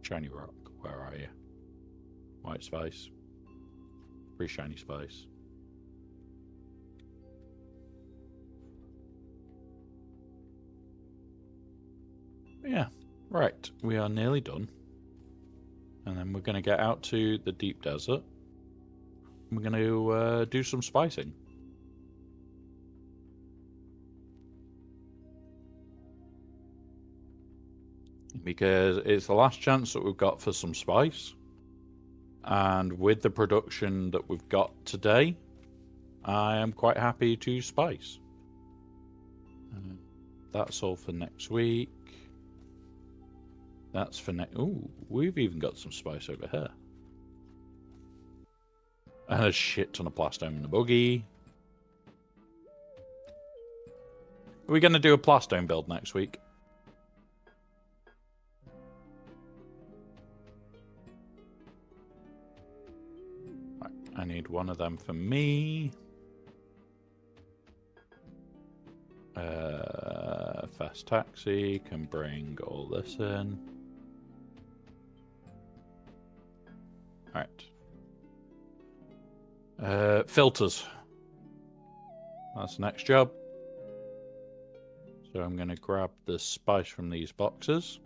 Shiny rock. Where are you? White spice. Free shiny spice. Yeah, right. We are nearly done. And then we're going to get out to the deep desert. We're going to do some spicing. Because it's the last chance that we've got for some spice. And with the production that we've got today, I am quite happy to spice. That's all for next week. That's for next. Ooh, we've even got some spice over here. And a shit ton of plastone in the buggy. Are we going to do a plastone build next week? Right, I need one of them for me. Fast taxi can bring all this in. Alright. Filters. That's the next job. So I'm going to grab the spice from these boxes.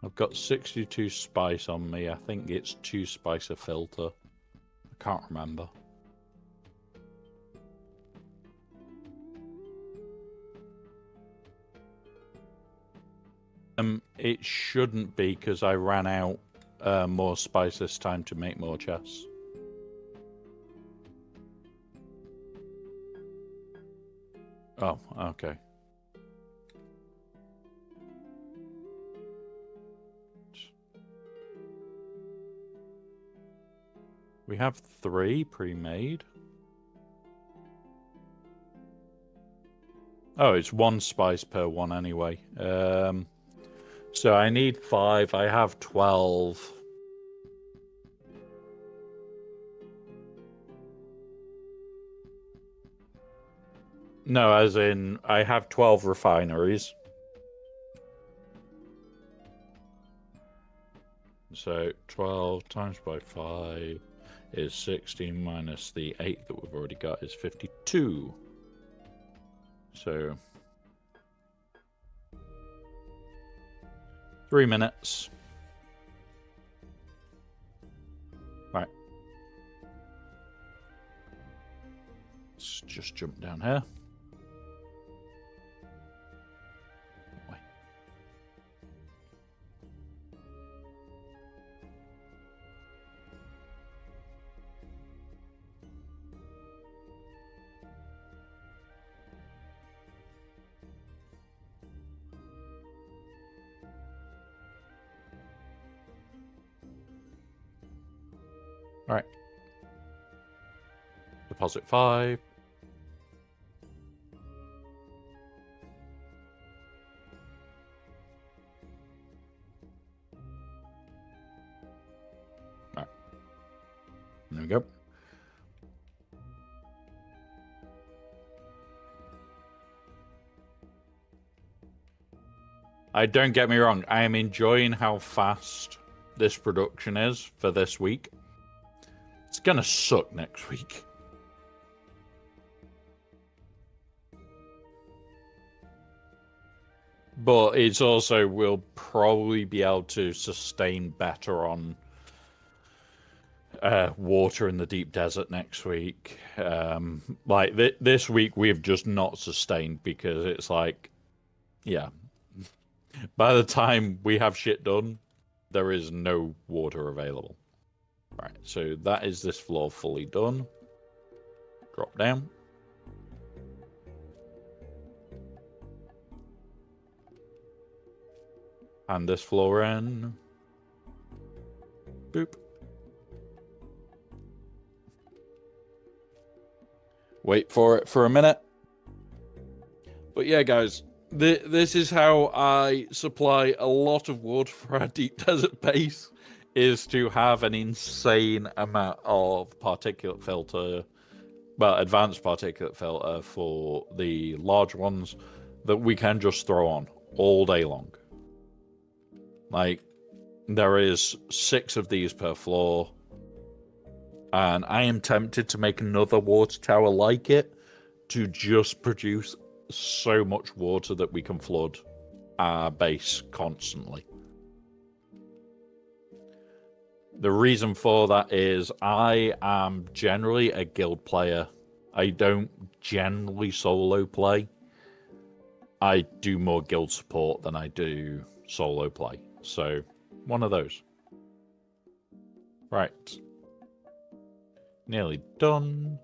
I've got 62 spice on me. I think it's 2 spice a filter. I can't remember. It shouldn't be because I ran out more spice this time to make more chests. Oh, okay. We have 3 pre-made. Oh, it's 1 spice per one anyway. So I need 5. I have 12. No, as in I have 12 refineries. So 12 times by 5 is 16 minus the 8 that we've already got is 52. So 3 minutes. Right. Let's just jump down here. All right. Deposit 5. All right. There we go. Don't get me wrong, I am enjoying how fast this production is for this week. It's gonna suck next week. But it's also, we'll probably be able to sustain better on water in the deep desert next week. Like this week, we've just not sustained because it's like, yeah. By the time we have shit done, there is no water available. Right, so that is this floor fully done. Drop down. And this floor in. Boop. Wait for it for a minute. But yeah, guys, this is how I supply a lot of wood for our deep desert base, is to have an insane amount of particulate filter, well, advanced particulate filter for the large ones that we can just throw on all day long. Like, there is 6 of these per floor, and I am tempted to make another water tower like it to just produce so much water that we can flood our base constantly. The reason for that is I am generally a guild player. I don't generally solo play. I do more guild support than I do solo play. So, one of those. Right. Nearly done.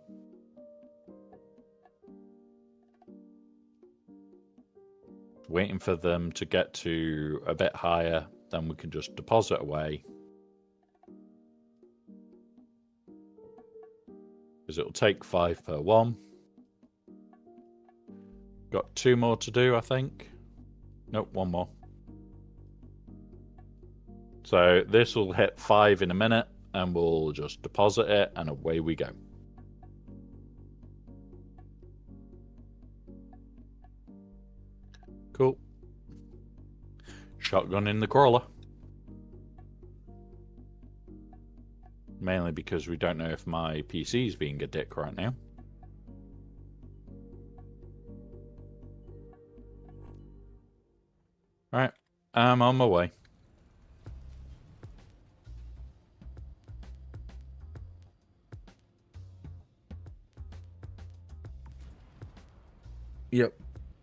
Waiting for them to get to a bit higher, then we can just deposit away. Because it'll take 5 per one. Got 2 more to do, I think. Nope, 1 more. So this will hit 5 in a minute, and we'll just deposit it, and away we go. Cool. Shotgun in the crawler. Mainly because we don't know if my PC is being a dick right now. Alright, I'm on my way. Yep.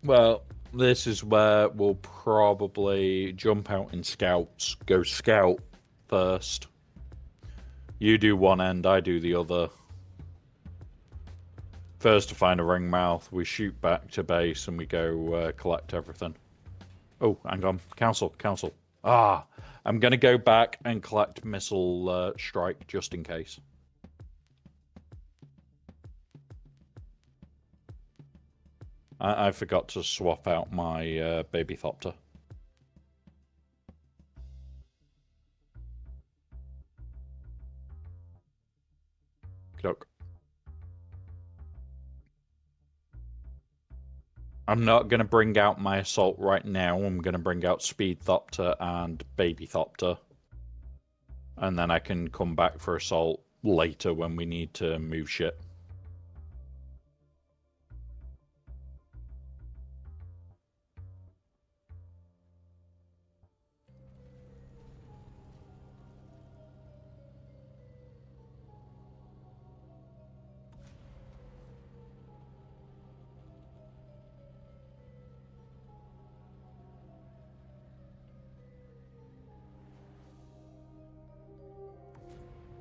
Well, this is where we'll probably jump out in scouts. Go scout first. You do one end, I do the other. First to find a ring mouth, we shoot back to base and we go collect everything. Oh, hang on. Council. Ah, I'm going to go back and collect missile strike just in case. I forgot to swap out my baby thopter. Look. I'm not going to bring out my assault right now. I'm going to bring out speed thopter and baby thopter. And then I can come back for assault later when we need to move shit.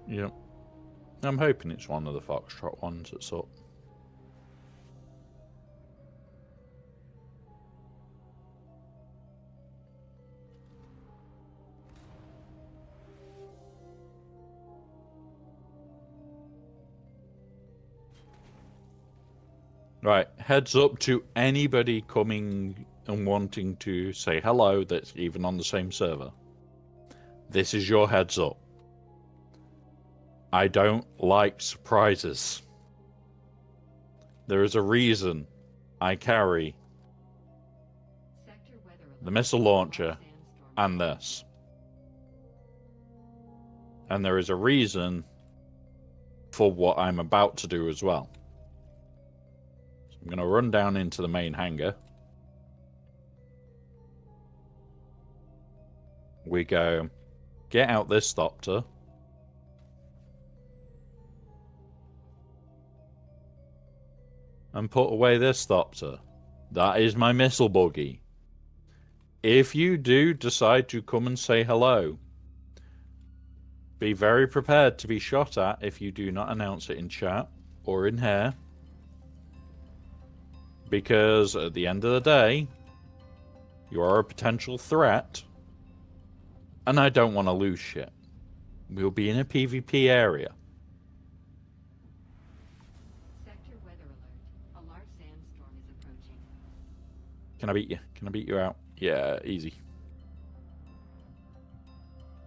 Yep. I'm hoping it's one of the Foxtrot ones that's up. Right, heads up to anybody coming and wanting to say hello that's even on the same server. This is your heads up. I don't like surprises. There is a reason I carry the missile launcher and this. And there is a reason for what I'm about to do as well. So I'm going to run down into the main hangar. We go, get out this thopter. And put away this thopter. That is my missile buggy. If you do decide to come and say hello, be very prepared to be shot at if you do not announce it in chat or in here. Because at the end of the day, you are a potential threat. And I don't want to lose shit. We'll be in a PvP area. Sector weather alert. A large sandstorm is approaching. Can I beat you? Can I beat you out? Yeah, easy.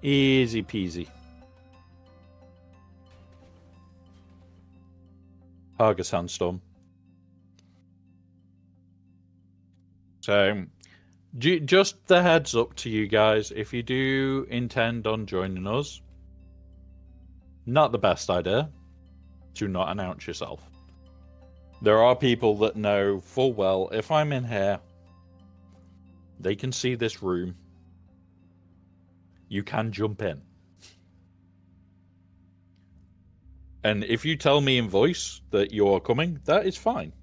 Easy peasy. Haga sandstorm. So, just the heads up to you guys, if you do intend on joining us, not the best idea to not announce yourself. There are people that know full well, if I'm in here, they can see this room. You can jump in. And if you tell me in voice that you are coming, that is fine.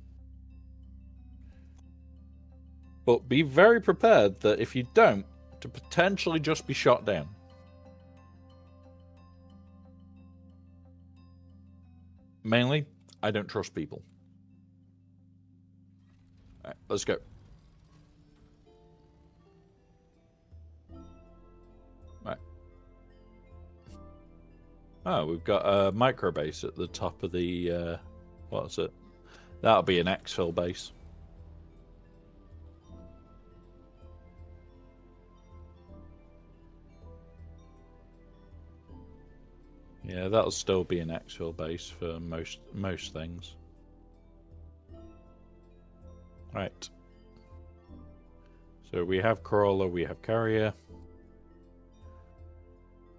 But be very prepared that if you don't, to potentially just be shot down. Mainly, I don't trust people. All right, let's go. Right. Oh, we've got a micro base at the top of the, what is it? That'll be an exfil base. Yeah, that'll still be an exfil base for most things. Right. So we have crawler, we have carrier.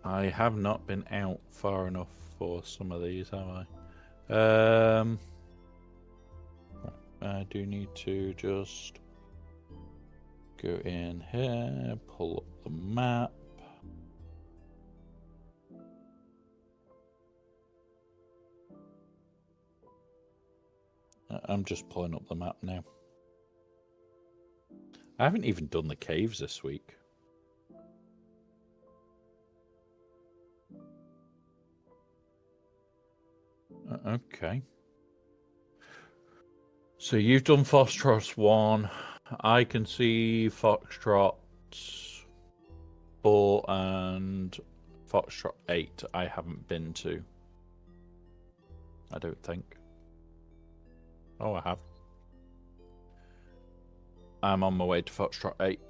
I have not been out far enough for some of these, have I? I do need to just go in here, pull up the map. I'm just pulling up the map now. I haven't even done the caves this week. Okay. So you've done Foxtrot 1. I can see Foxtrot 4 and Foxtrot 8 I haven't been to. I don't think. Oh, I have. I'm on my way to Foxtrot 8.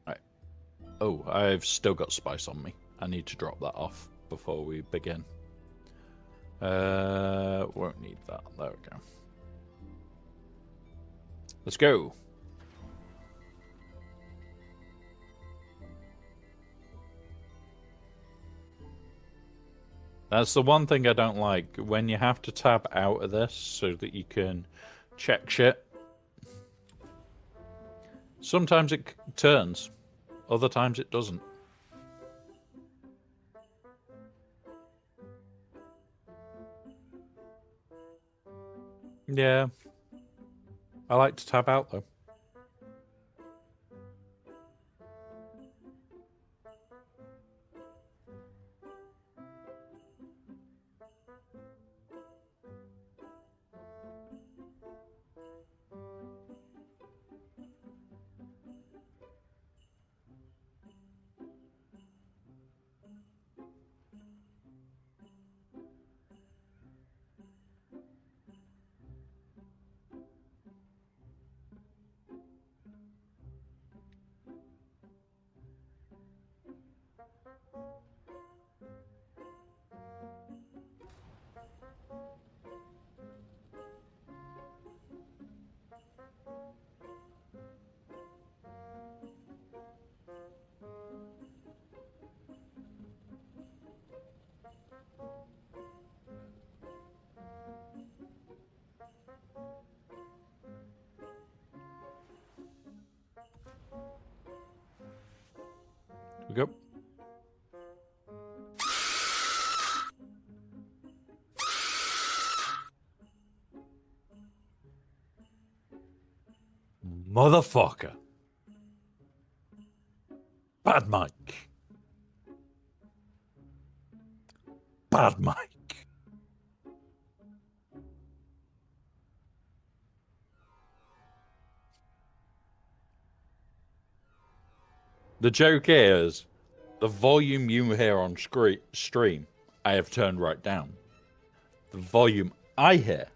Right. Oh, I've still got spice on me. I need to drop that off before we begin. Won't need that. There we go. Let's go. That's the one thing I don't like, when you have to tab out of this so that you can check shit. Sometimes it turns, other times it doesn't. Yeah. I like to tab out though. We go. Motherfucker. Bad Mike. Bad Mike. The joke is, the volume you hear on stream, I have turned right down. The volume I hear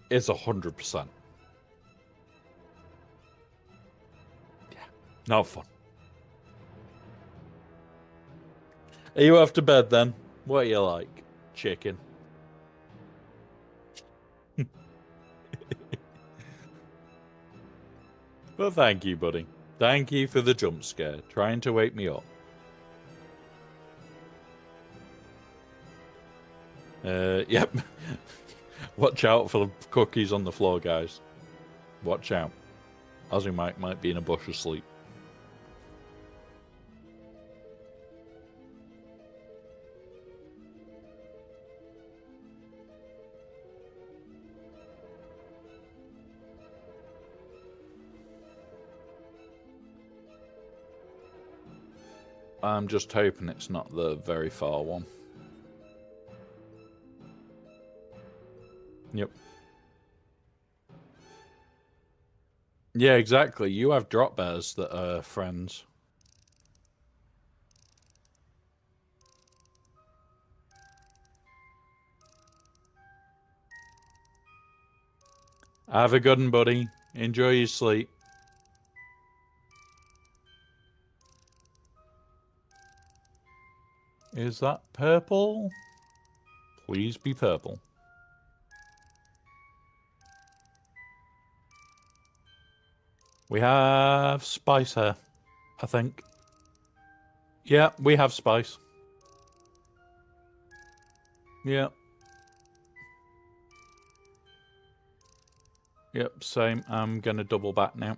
is 100%. Yeah, not fun. Are you off to bed then? What are you like? Chicken. Well, thank you, buddy. Thank you for the jump scare, trying to wake me up. Yep. Watch out for the cookies on the floor, guys. Watch out. Ozzy Mike might be in a bush asleep. I'm just hoping it's not the very far one. Yep. Yeah, exactly. You have drop bears that are friends. Have a good one, buddy. Enjoy your sleep. Is that purple? Please be purple. We have spice here, I think. Yeah, we have spice. Yeah. Yep, same. I'm gonna double back now.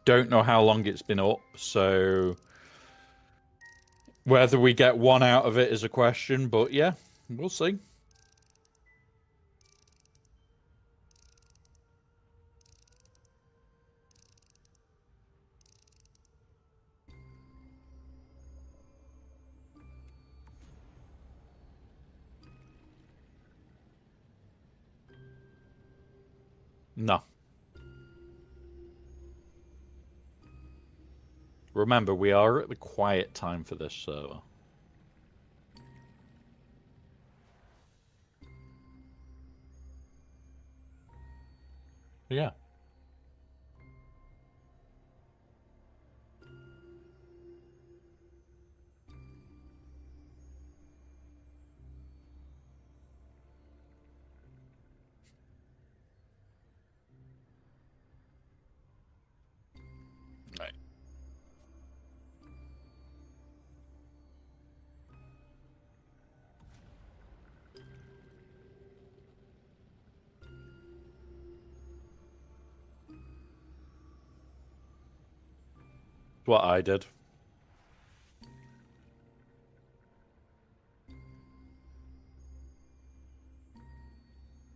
Don't know how long it's been up, so whether we get one out of it is a question, but yeah, we'll see. No. Remember, we are at the quiet time for this server. Yeah. Right. What I did.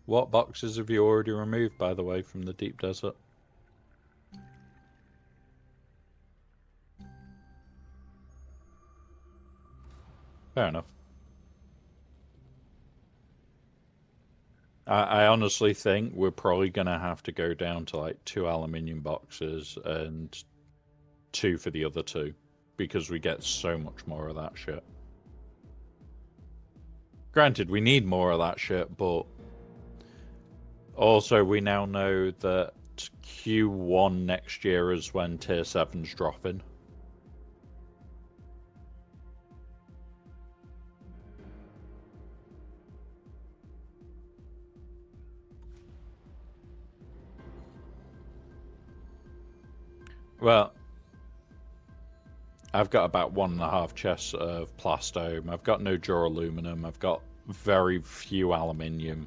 What boxes have you already removed, by the way, from the deep desert? Fair enough. I honestly think we're probably going to have to go down to like 2 aluminium boxes and 2 for the other 2, because we get so much more of that shit. Granted, we need more of that shit, but also we now know that Q1 next year is when tier 7's dropping. Well, I've got about 1.5 chests of plastone. I've got no duraluminum. I've got very few aluminium.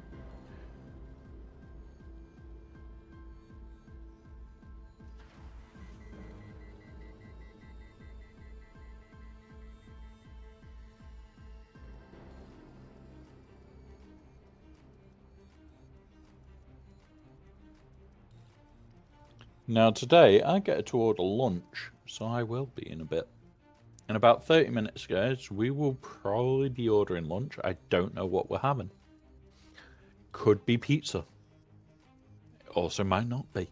Now today I get to order lunch, so I will be in a bit. In about 30 minutes, guys, we will probably be ordering lunch. I don't know what we're having. Could be pizza. Also might not be.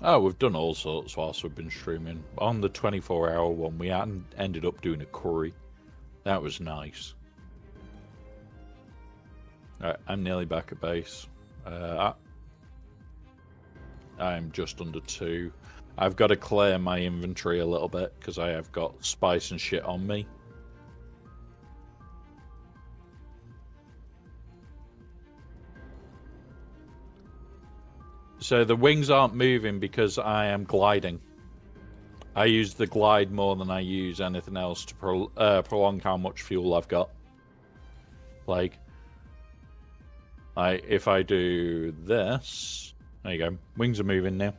Oh, we've done all sorts whilst we've been streaming. On the 24-hour one, we ended up doing a curry. That was nice. Alright, I'm nearly back at base. I'm just under 2. I've got to clear my inventory a little bit because I have got spice and shit on me. So the wings aren't moving because I am gliding. I use the glide more than I use anything else to prolong how much fuel I've got. Like, if I do this, there you go. Wings are moving now.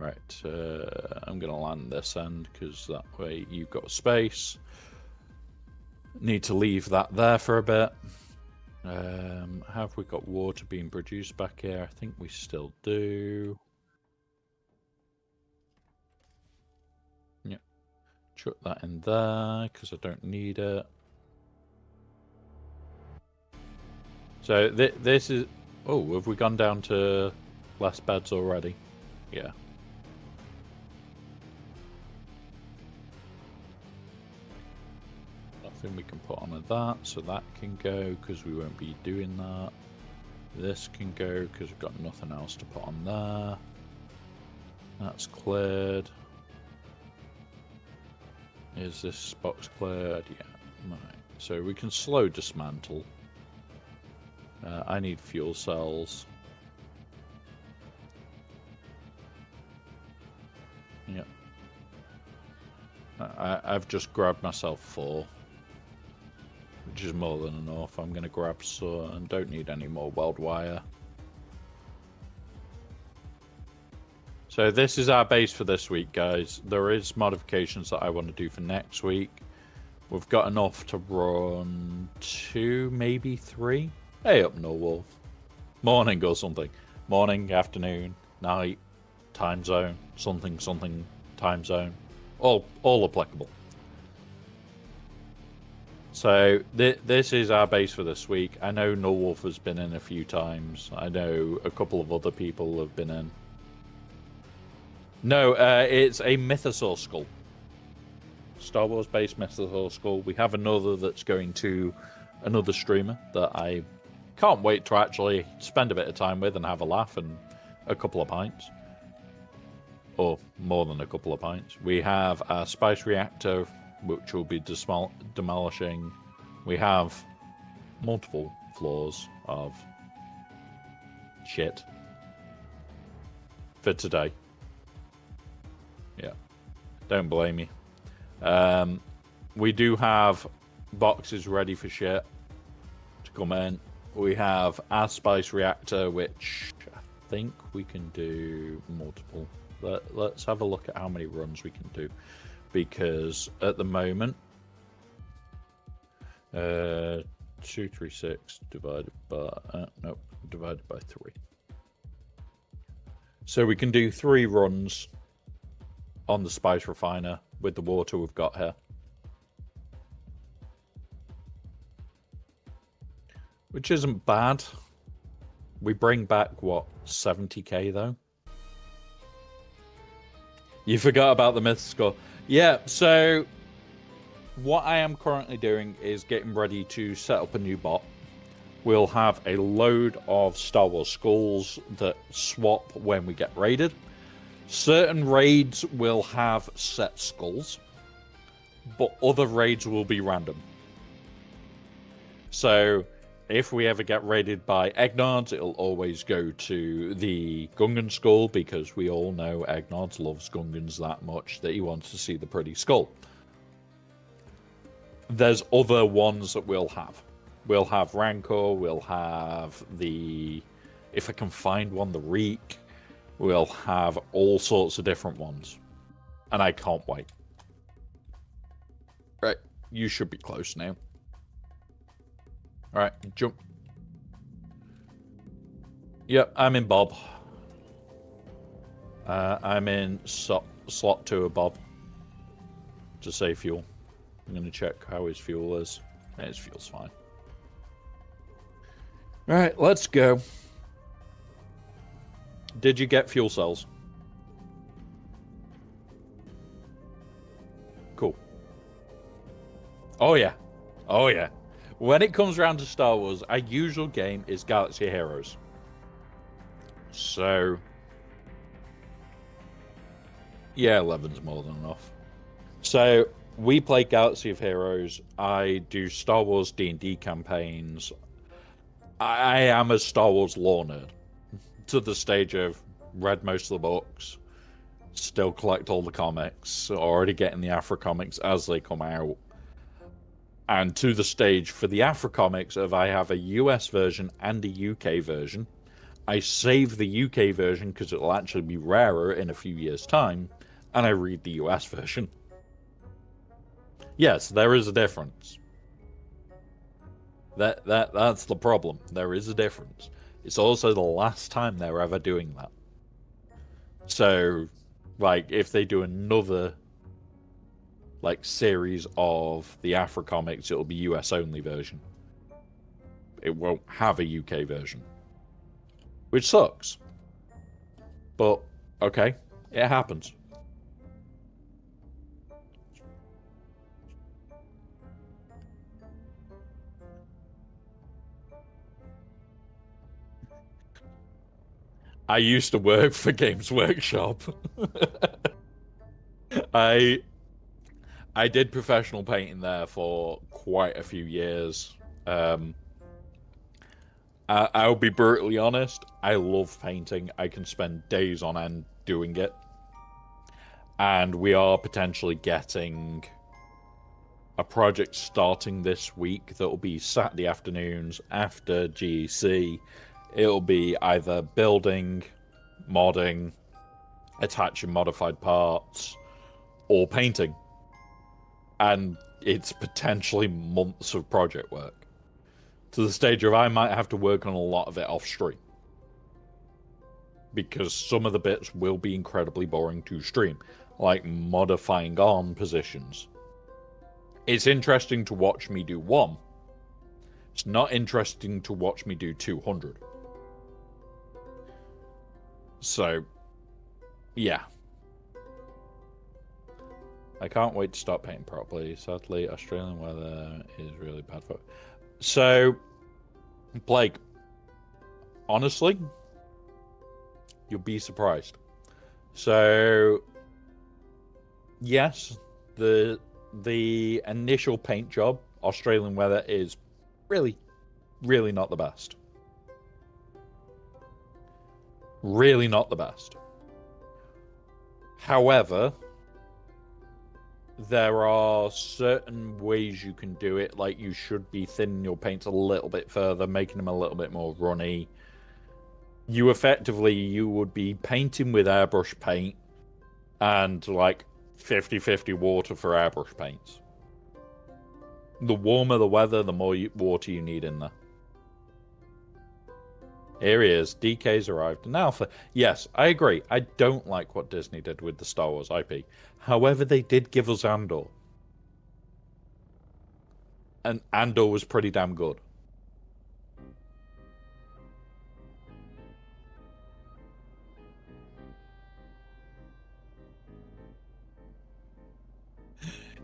Right, I'm gonna land this end because that way you've got space. Need to leave that there for a bit. Have we got water being produced back here? I think we still do. Yeah, chuck that in there because I don't need it. So this is... Oh, have we gone down to less beds already? Yeah. Nothing we can put on that, so that can go because we won't be doing that. This can go because we've got nothing else to put on there. That's cleared. Is this box cleared? Yeah. Right. So we can slow dismantle. I need fuel cells. Yep. I've just grabbed myself 4. Which is more than enough. I'm going to grab some and don't need any more weld wire. So this is our base for this week, guys. There is modifications that I want to do for next week. We've got enough to run 2, maybe 3. Hey up, No Wolf. Morning or something. morning, afternoon, night, time zone, something, something, time zone, all applicable. So this is our base for this week. I know Nullwolf has been in a few times. I know a couple of other people have been in. No, it's a Mythosaur skull. Star Wars based Mythosaur skull. We have another that's going to another streamer that I can't wait to actually spend a bit of time with and have a laugh and a couple of pints. Or more than a couple of pints. We have a spice reactor, which will be demolishing. We have multiple floors of shit for today. Yeah, don't blame me. We do have boxes ready for shit to come in. We have our spice reactor, which I think we can do multiple. Let's have a look at how many runs we can do, because at the moment, 236 divided by divided by 3. So we can do 3 runs on the spice refiner with the water we've got here, which isn't bad. We bring back what, 70k though. You forgot about the myth score. Yeah, so what I am currently doing is getting ready to set up a new bot. We'll have a load of Star Wars skulls that swap when we get raided. Certain raids will have set skulls, but other raids will be random. So if we ever get raided by Eggnods, it'll always go to the Gungan skull, because we all know Eggnods loves Gungans that much that he wants to see the pretty skull. There's other ones that we'll have. We'll have Rancor, we'll have the, if I can find one, the Reek. We'll have all sorts of different ones. And I can't wait. Right, you should be close now. Alright, jump. Yep, I'm in Bob. I'm in slot 2 of Bob. To save fuel. I'm going to check how his fuel is. His fuel's fine. Alright, let's go. Did you get fuel cells? Cool. Oh yeah. Oh yeah. When it comes around to Star Wars, our usual game is Galaxy of Heroes. So, yeah, 11's more than enough. So, we play Galaxy of Heroes. I do Star Wars D&D campaigns. I am a Star Wars lore nerd. To the stage of read most of the books, still collect all the comics, already getting the Afro comics as they come out. And to the stage for the Afro comics of I have a US version and a UK version. I save the UK version because it'll actually be rarer in a few years' time, and I read the US version. Yes, there is a difference. That's the problem. There is a difference. It's also the last time they're ever doing that. So, like, if they do another series of the Afro comics, it'll be US only version. It won't have a UK version, which sucks. But okay, it happens. I used to work for Games Workshop. I did professional painting there for quite a few years. I'll be brutally honest, I love painting. I can spend days on end doing it. And we are potentially getting a project starting this week that will be Saturday afternoons after GEC. It'll be either building, modding, attaching modified parts, or painting. And it's potentially months of project work. To the stage of I might have to work on a lot of it off stream. because some of the bits will be incredibly boring to stream, like modifying arm positions. It's interesting to watch me do 1. It's not interesting to watch me do 200. So, yeah. I can't wait to start painting properly. Sadly, Australian weather is really bad for it. So, Blake, honestly, you'll be surprised. So, yes, the initial paint job, Australian weather, is really, really not the best. Really not the best. However, there are certain ways you can do it. Like, you should be thinning your paints a little bit further, making them a little bit more runny. You would be painting with airbrush paint and like 50-50 water for airbrush paints. The warmer the weather, the more water you need in there. Here he is. DK's arrived. An alpha. Yes, I agree. I don't like what Disney did with the Star Wars IP. However, they did give us Andor. And Andor was pretty damn good.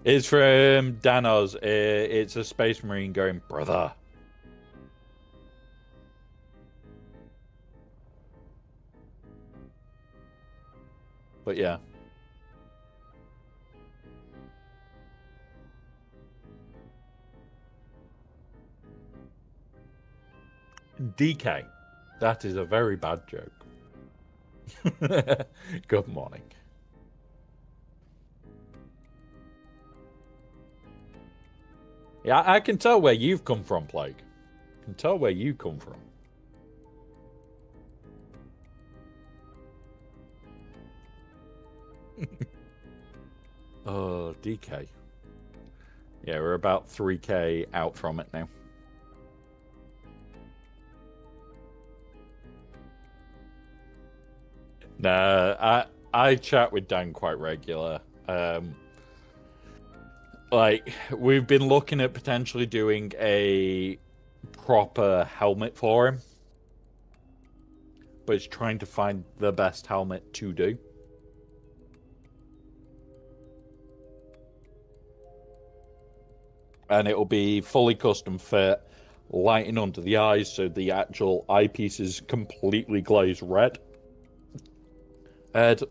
It's from Danos. It's a space marine going, brother. But yeah. DK. That is a very bad joke. Good morning. Yeah, I can tell where you've come from, Plague. I can tell where you come from. Oh, DK. Yeah, we're about 3k out from it now. Nah, I chat with Dan quite regular. Like, we've been looking at potentially doing a proper helmet for him. But it's trying to find the best helmet to do. And it'll be fully custom fit, lighting under the eyes, so the actual eyepiece is completely glazed red. And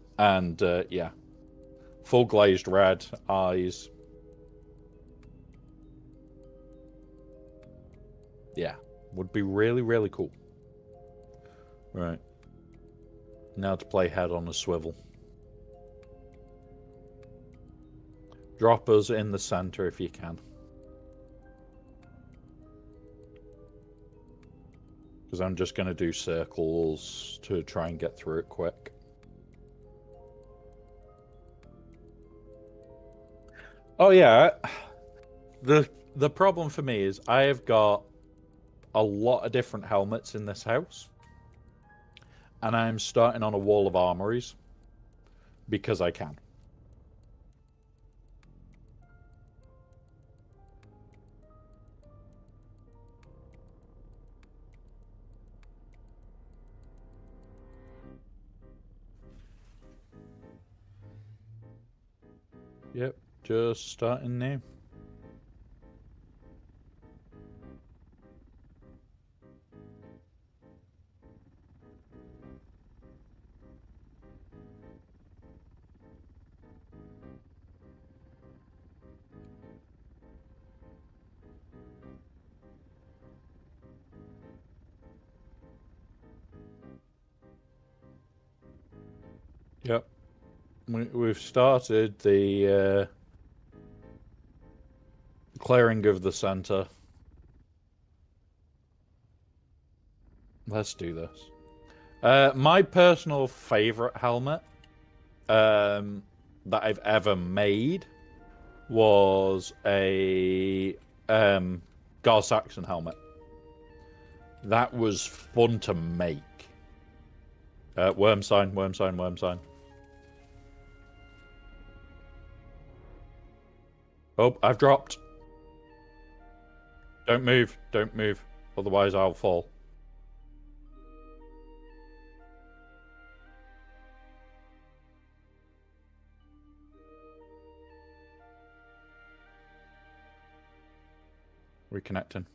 yeah, full glazed red eyes. Yeah, would be really, really cool. Right. Now to play head on a swivel. Drop us in the center if you can. Because I'm just going to do circles to try and get through it quick. Oh yeah, the problem for me is I have got a lot of different helmets in this house. And I'm starting on a wall of armories. Because I can. Yep, just starting now. Yep. We've started the clearing of the center. Let's do this. My personal favorite helmet that I've ever made was a Gar Saxon helmet. That was fun to make. Worm sign, worm sign, worm sign. Oh, I've dropped. Don't move, don't move. Otherwise I'll fall. Reconnecting.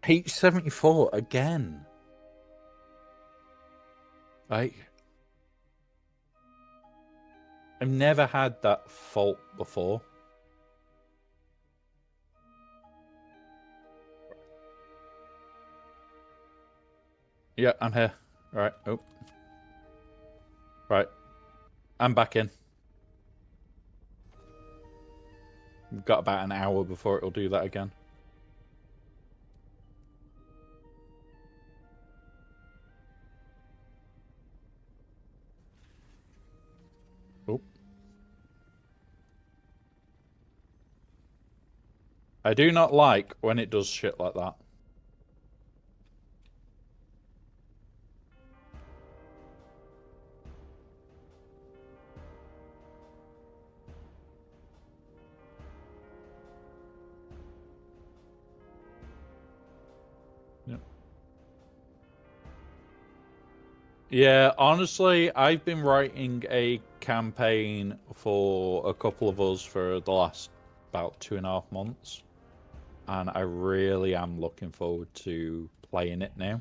H74 again. Like, I've never had that fault before. Yeah, I'm here. Right. Oh. Right. I'm back in. We've got about an hour before it'll do that again. Oh. I do not like when it does shit like that. Yeah, honestly, I've been writing a campaign for a couple of us for the last about 2.5 months, and I really am looking forward to playing it now.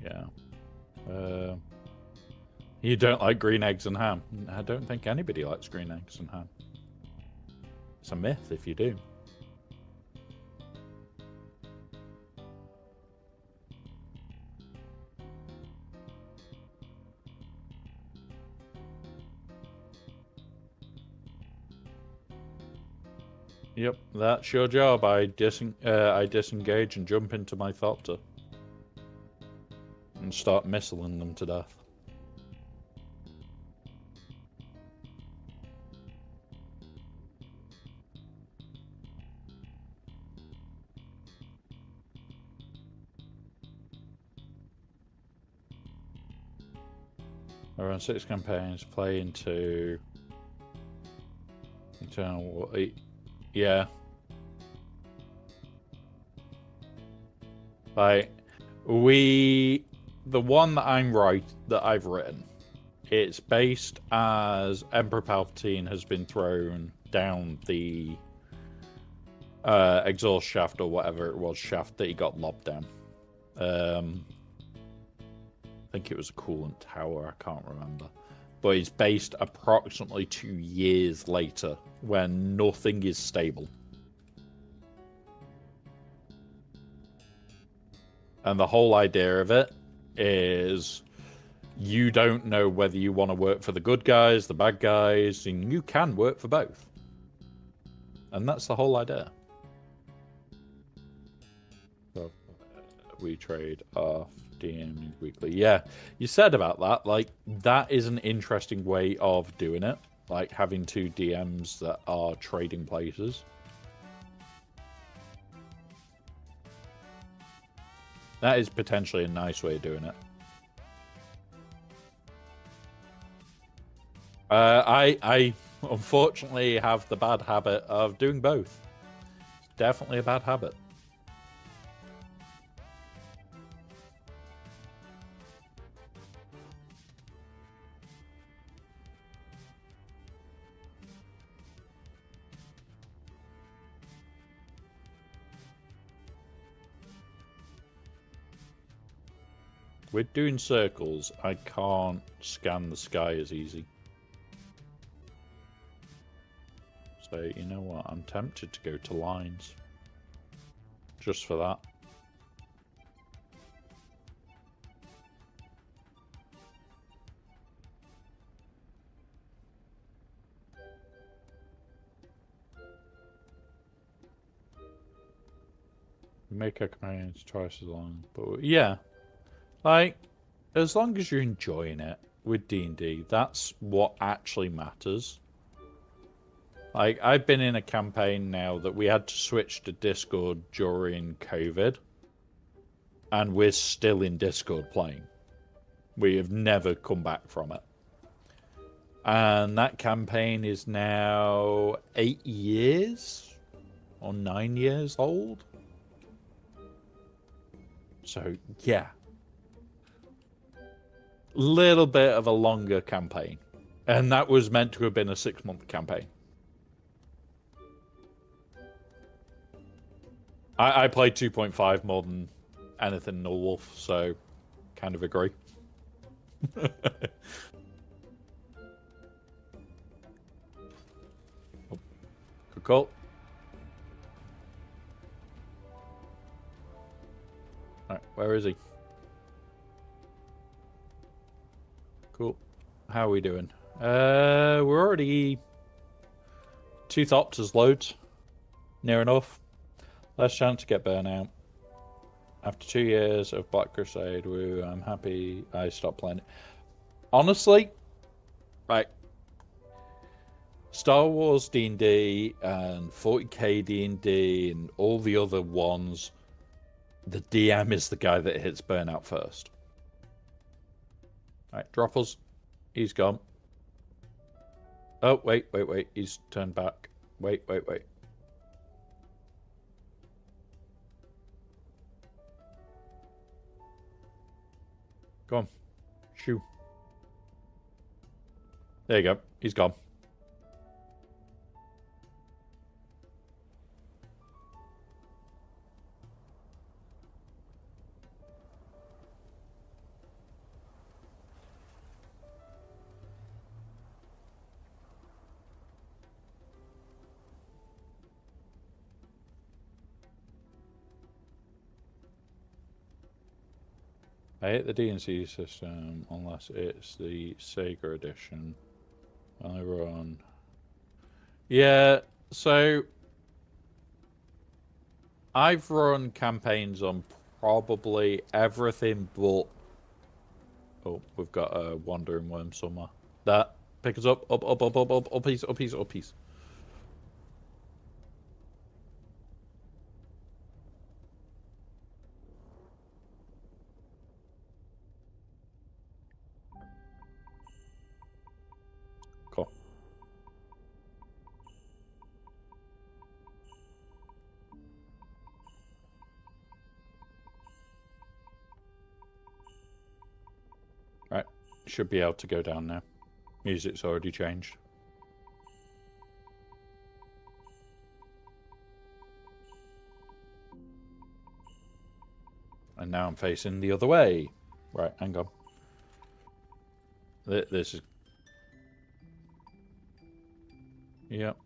Yeah. You don't like green eggs and ham? I don't think anybody likes green eggs and ham. It's a myth if you do. Yep, that's your job. I disengage and jump into my thopter and start missiling them to death. Around 6 campaigns, play into internal. Yeah. Like, the one that I've written, it's based as Emperor Palpatine has been thrown down the exhaust shaft or whatever it was, shaft that he got lobbed down. I think it was a coolant tower, I can't remember. But it's based approximately 2 years later when nothing is stable. And the whole idea of it is you don't know whether you want to work for the good guys, the bad guys, and you can work for both. And that's the whole idea. So, we trade off DM weekly. Yeah, you said about that. Like, that is an interesting way of doing it. Like, having 2 DMs that are trading places. That is potentially a nice way of doing it. I unfortunately have the bad habit of doing both. It's definitely a bad habit. With doing circles, I can't scan the sky as easy. So, you know what? I'm tempted to go to lines. Just for that. We make our campaigns twice as long, but yeah, like as long as you're enjoying it with D&D, that's what actually matters. Like I've been in a campaign now that we had to switch to Discord during COVID, and we're still in Discord playing. We have never come back from it. And that campaign is now 8 years or 9 years old. So, yeah. Little bit of a longer campaign. And that was meant to have been a 6-month campaign. I played 2.5 more than anything in Null Wolf, so kind of agree. Good call. Alright, where is he? Cool. How are we doing? We're already 2 Thopters loads. Near enough. Less chance to get burnout. After 2 years of Black Crusade, woo, I'm happy I stopped playing it. Honestly, right. Star Wars D&D and 40k D&D and all the other ones, the DM is the guy that hits burnout first. Right, Droppers. He's gone. Oh, wait. He's turned back. Wait. Go on. Shoo. There you go. He's gone. I hate the D&C system unless it's the Sega edition. I run. Yeah, so I've run campaigns on probably everything but. Oh, we've got a wandering worm somewhere. That pick us up, up, piece. Cool. Right, should be able to go down now. Music's already changed. And now I'm facing the other way. Right, hang on. This is... Yep.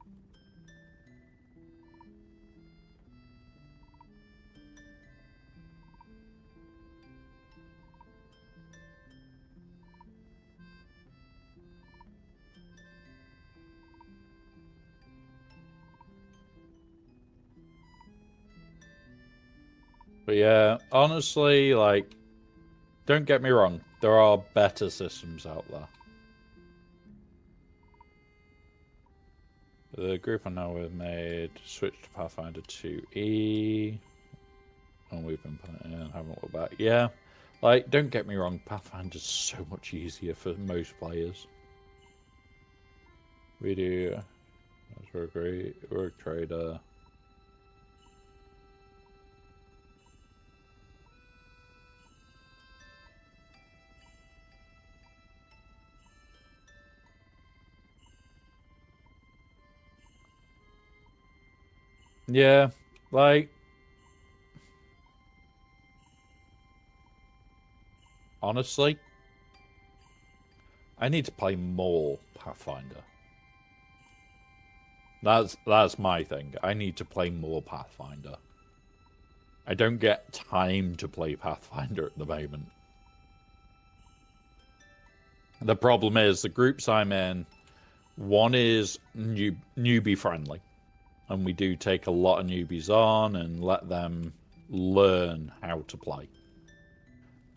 But yeah, honestly, like, don't get me wrong. There are better systems out there. The group I know we've made switch to Pathfinder 2E. And we've been playing and haven't looked back. Yeah, like, don't get me wrong. Pathfinder's so much easier for most players. We do. We're a great work trader. Yeah, like, honestly, I need to play more Pathfinder. That's my thing. I need to play more Pathfinder. I don't get time to play Pathfinder at the moment. The problem is the groups I'm in, one is newbie friendly. And we do take a lot of newbies on and let them learn how to play.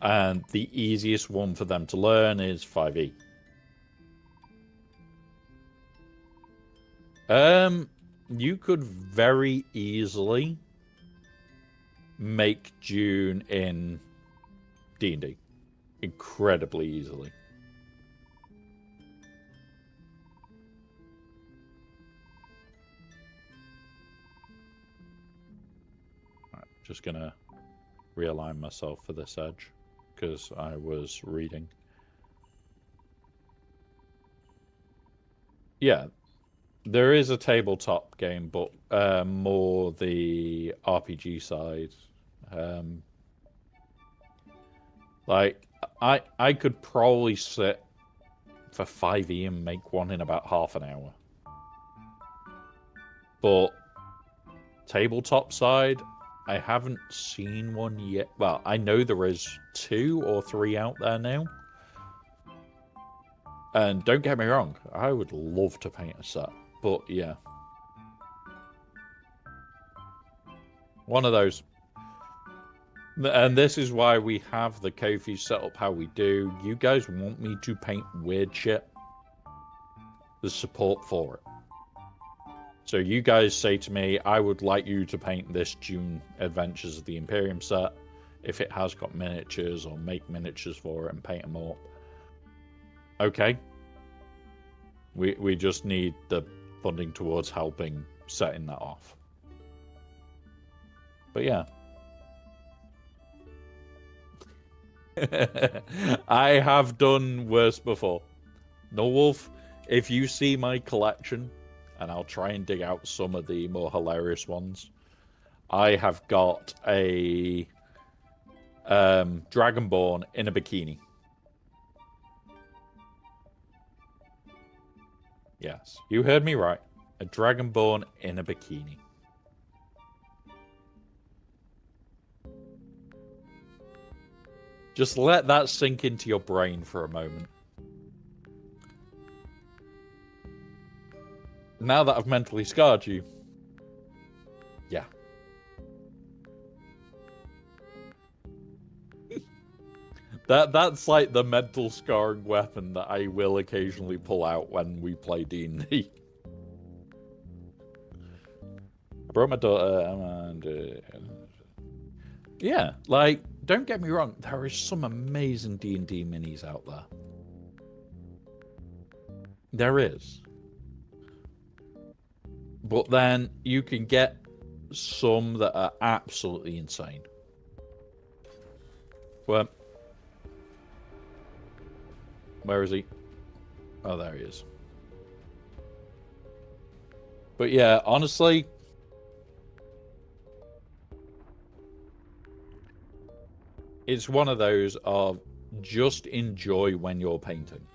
And the easiest one for them to learn is 5e. You could very easily make June in D&D. Incredibly easily. Right, just gonna realign myself for this edge because I was reading. Yeah, there is a tabletop game, but more the RPG side. Like, I could probably sit for 5e and make one in about half an hour. But tabletop side, I haven't seen one yet. Well, I know there is 2 or 3 out there now. And don't get me wrong, I would love to paint a set. But yeah. One of those. And this is why we have the Ko-fi set up how we do. You guys want me to paint weird shit? There's support for it. So you guys say to me, I would like you to paint this June Adventures of the Imperium set. If it has got miniatures, or make miniatures for it and paint them up. Okay. We just need the funding towards helping setting that off. But yeah. I have done worse before. No Wolf, if you see my collection, and I'll try and dig out some of the more hilarious ones, I have got a Dragonborn in a bikini. Yes, you heard me right. A Dragonborn in a bikini. Just let that sink into your brain for a moment. Now that I've mentally scarred you. Yeah. That's like the mental scarring weapon that I will occasionally pull out when we play D&D. I brought my daughter and yeah, like, don't get me wrong, there is some amazing D&D minis out there. There is. But then you can get some that are absolutely insane. Well, where is he? Oh, there he is. But yeah, honestly, it's one of those of just enjoy when you're painting.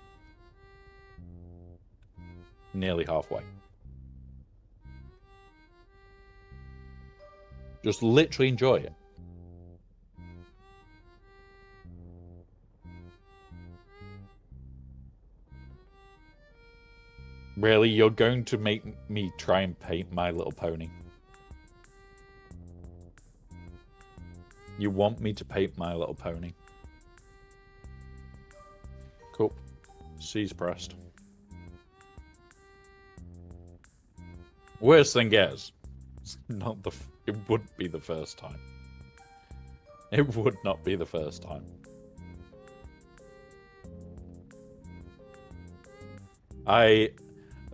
Nearly halfway. Just literally enjoy it. Really, you're going to make me try and paint My Little Pony? You want me to paint My Little Pony? Cool. C's pressed. Worst thing is, it's not the. It wouldn't be the first time. It would not be the first time.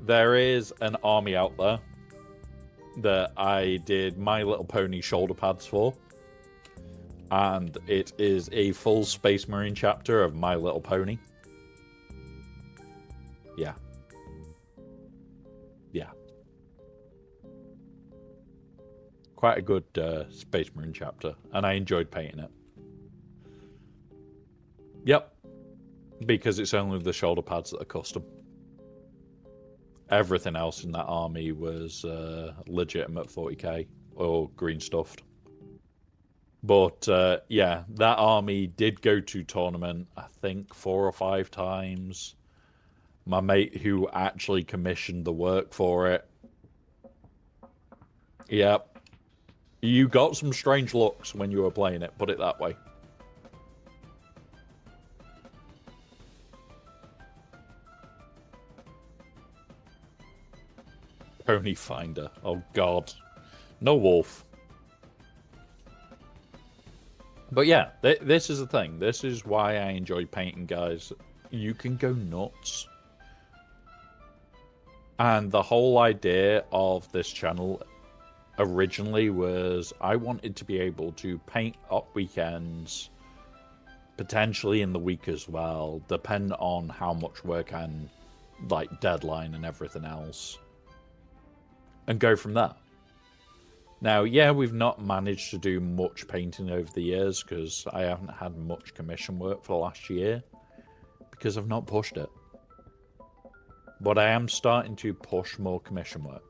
There is an army out there that I did My Little Pony shoulder pads for. And it is a full Space Marine chapter of My Little Pony. Yeah. Yeah. Quite a good Space Marine chapter. And I enjoyed painting it. Yep. Because it's only the shoulder pads that are custom. Everything else in that army was legitimate 40k or green stuffed. But yeah, that army did go to tournament, I think 4 or 5 times. My mate who actually commissioned the work for it. Yep. You got some strange looks when you were playing it, put it that way. Pony Finder. Oh, God. No wolf. But yeah, this is the thing. This is why I enjoy painting, guys. You can go nuts. And the whole idea of this channel originally was I wanted to be able to paint up weekends, potentially in the week as well, depending on how much work and like deadline and everything else, and go from there. Now, yeah, we've not managed to do much painting over the years because I haven't had much commission work for the last year because I've not pushed it. But I am starting to push more commission work.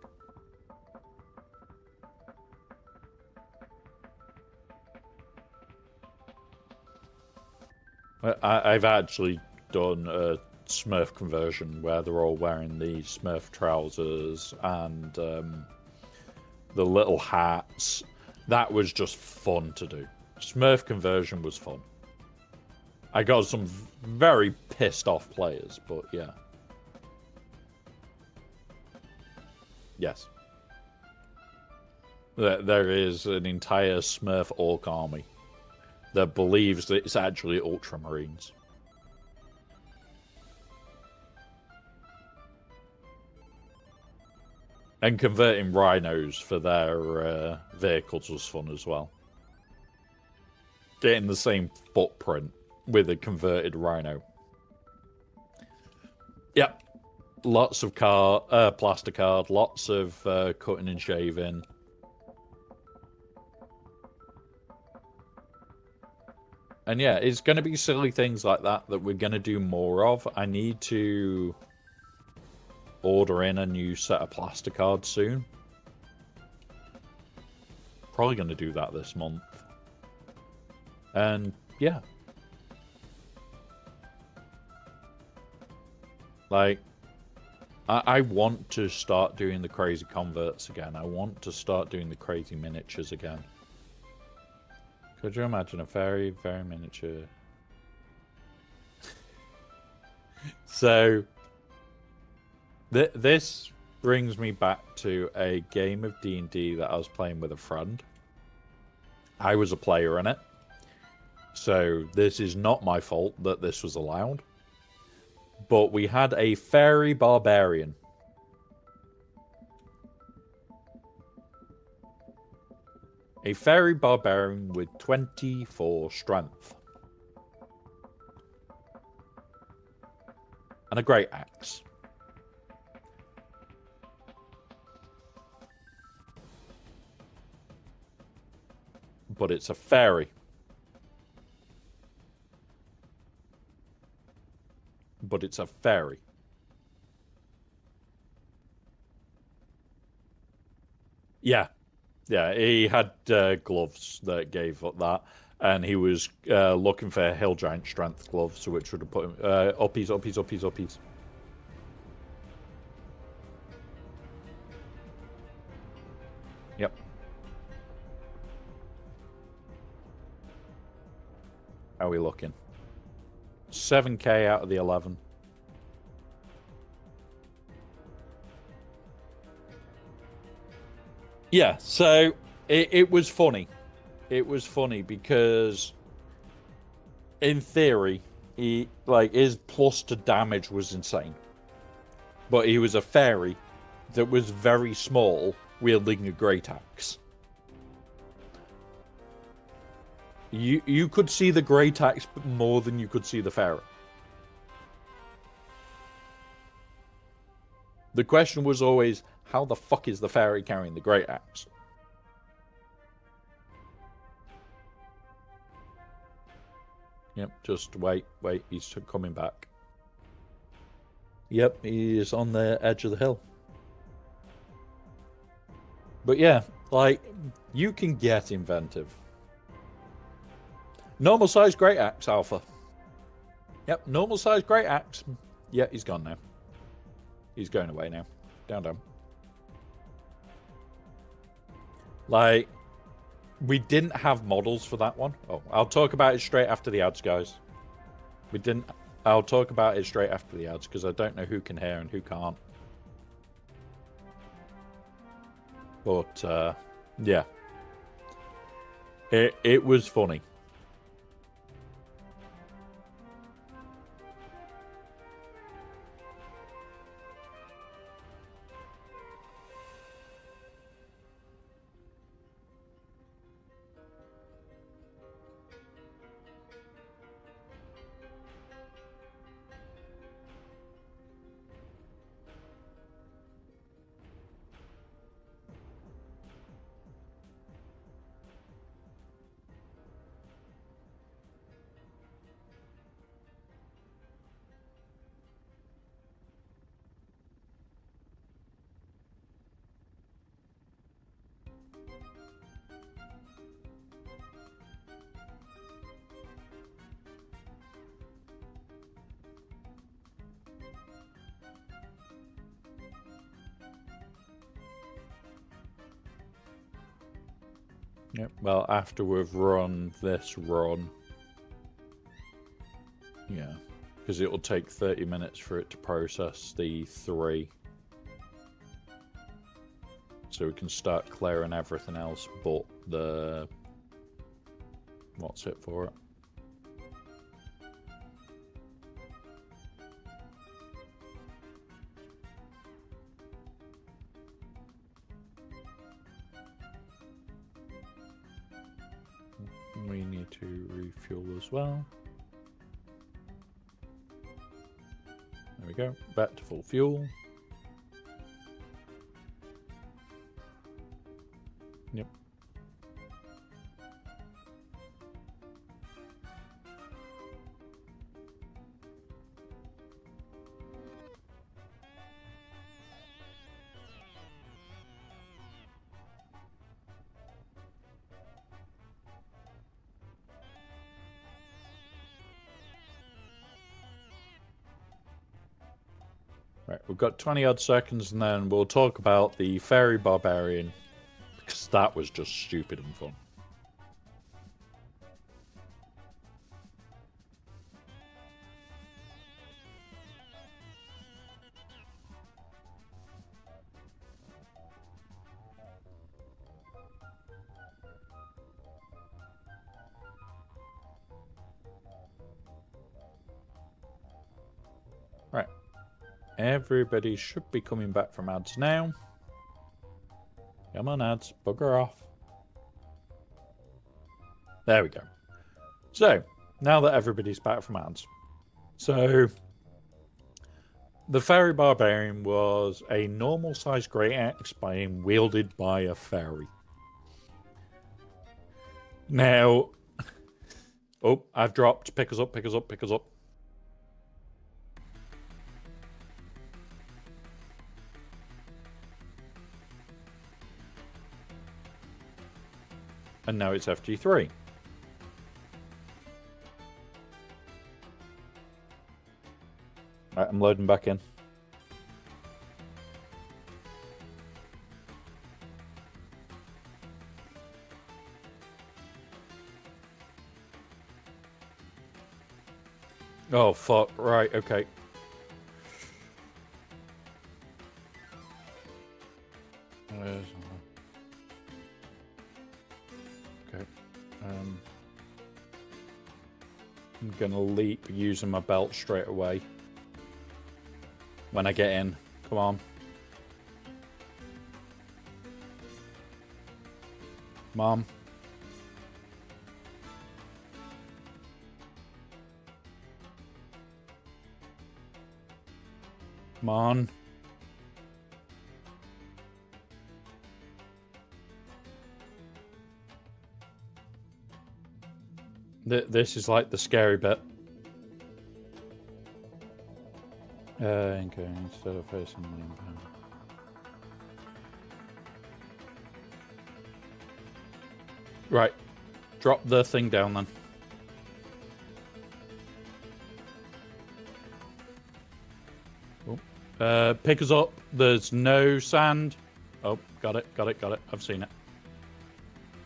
I've actually done a Smurf conversion where they're all wearing the Smurf trousers and the little hats. That was just fun to do. Smurf conversion was fun. I got some very pissed off players, but yeah. Yes. There is an entire Smurf orc army that believes that it's actually Ultramarines. And converting rhinos for their vehicles was fun as well. Getting the same footprint with a converted rhino. Yep. Lots of plasticard, lots of cutting and shaving. And yeah, it's going to be silly things like that we're going to do more of. I need to order in a new set of plasticards soon. Probably going to do that this month. And yeah. Like, I want to start doing the crazy converts again. I want to start doing the crazy miniatures again. Could you imagine a very, very miniature? So, this brings me back to a game of D&D that I was playing with a friend. I was a player in it. So, this is not my fault that this was allowed. But we had a fairy barbarian. A fairy barbarian with 24 strength. And a great axe. But it's a fairy. But it's a fairy. Yeah. Yeah, he had gloves that gave up that. And he was looking for Hill Giant Strength gloves, which would have put him... uppies. Yep. How are we looking? 7k out of the 11. Yeah, so it was funny. It was funny because in theory, his plus to damage was insane. But he was a fairy that was very small, wielding a great axe. You could see the great axe more than you could see the fairy. The question was always, how the fuck is the fairy carrying the great axe? Yep, just wait, he's coming back. Yep, he's on the edge of the hill. But yeah, like, you can get inventive. Normal size great axe, Alpha. Yep, normal size great axe. Yeah, he's gone now. He's going away now. Down. Like, We didn't have models for that one. Oh, I'll talk about it straight after the ads, guys. We didn't. I'll talk about it straight after the ads because I don't know who can hear and who can't. But yeah, it was funny. Yep. Well, after we've run this run, yeah, because it will take 30 minutes for it to process the 3. So we can start clearing everything else but the... What's it for it? We need to refuel as well. There we go. Back to full fuel. Yep. Right, we've got 20 odd seconds and then we'll talk about the Fairy Barbarian because that was just stupid and fun. Right. Everybody should be coming back from ads now. Come on, ads. Bugger off. There we go. So, now that everybody's back from ads. So, the Fairy Barbarian was a normal-sized Great Axe being wielded by a fairy. Now... Oh, I've dropped. Pick us up, pick us up, pick us up. And now it's FG3. Right, I'm loading back in. Oh, fuck. Right, okay. Okay. I'm gonna leap using my belt straight away. When I get in. Come on. Mom. Come on. This is like the scary bit. Okay, instead of facing the impact. Right. Drop the thing down then. Oh. Pick us up. There's no sand. Oh, got it, got it, got it. I've seen it.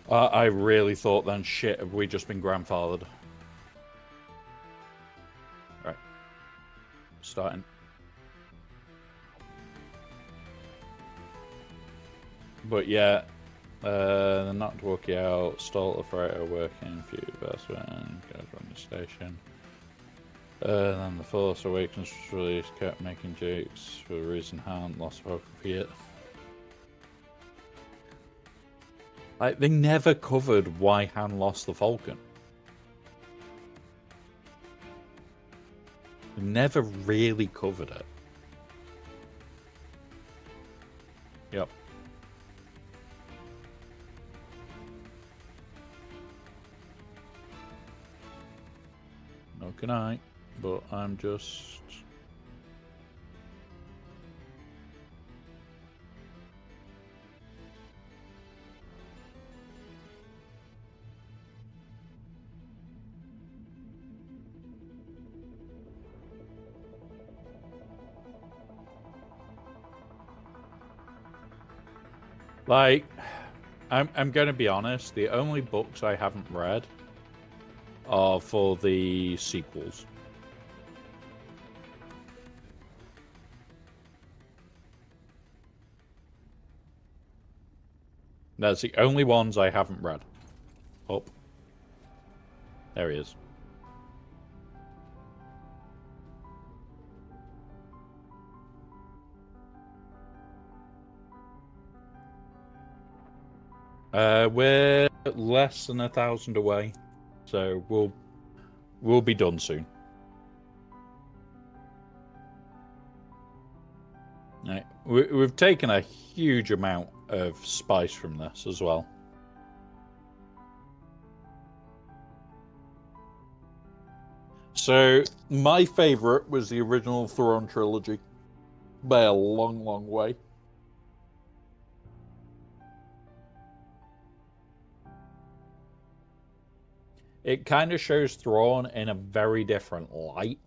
I really thought then, shit, have we just been grandfathered? Right. Starting. But yeah, the knocked walkie out, stole the freighter working, few investment, goes from the station. Then the Force Awakens was released, kept making jokes for a reason Han lost focus of it. Like, they never covered why Han lost the Falcon. They never really covered it. Yep. No, good night. But I'm just... Like, I'm going to be honest, the only books I haven't read are for the sequels. That's the only ones I haven't read. Oh. There he is. We're less than 1,000 away, so we'll be done soon. Right. We've taken a huge amount of spice from this as well. So my favorite was the original Thrawn trilogy by a long, long way. It kind of shows Thrawn in a very different light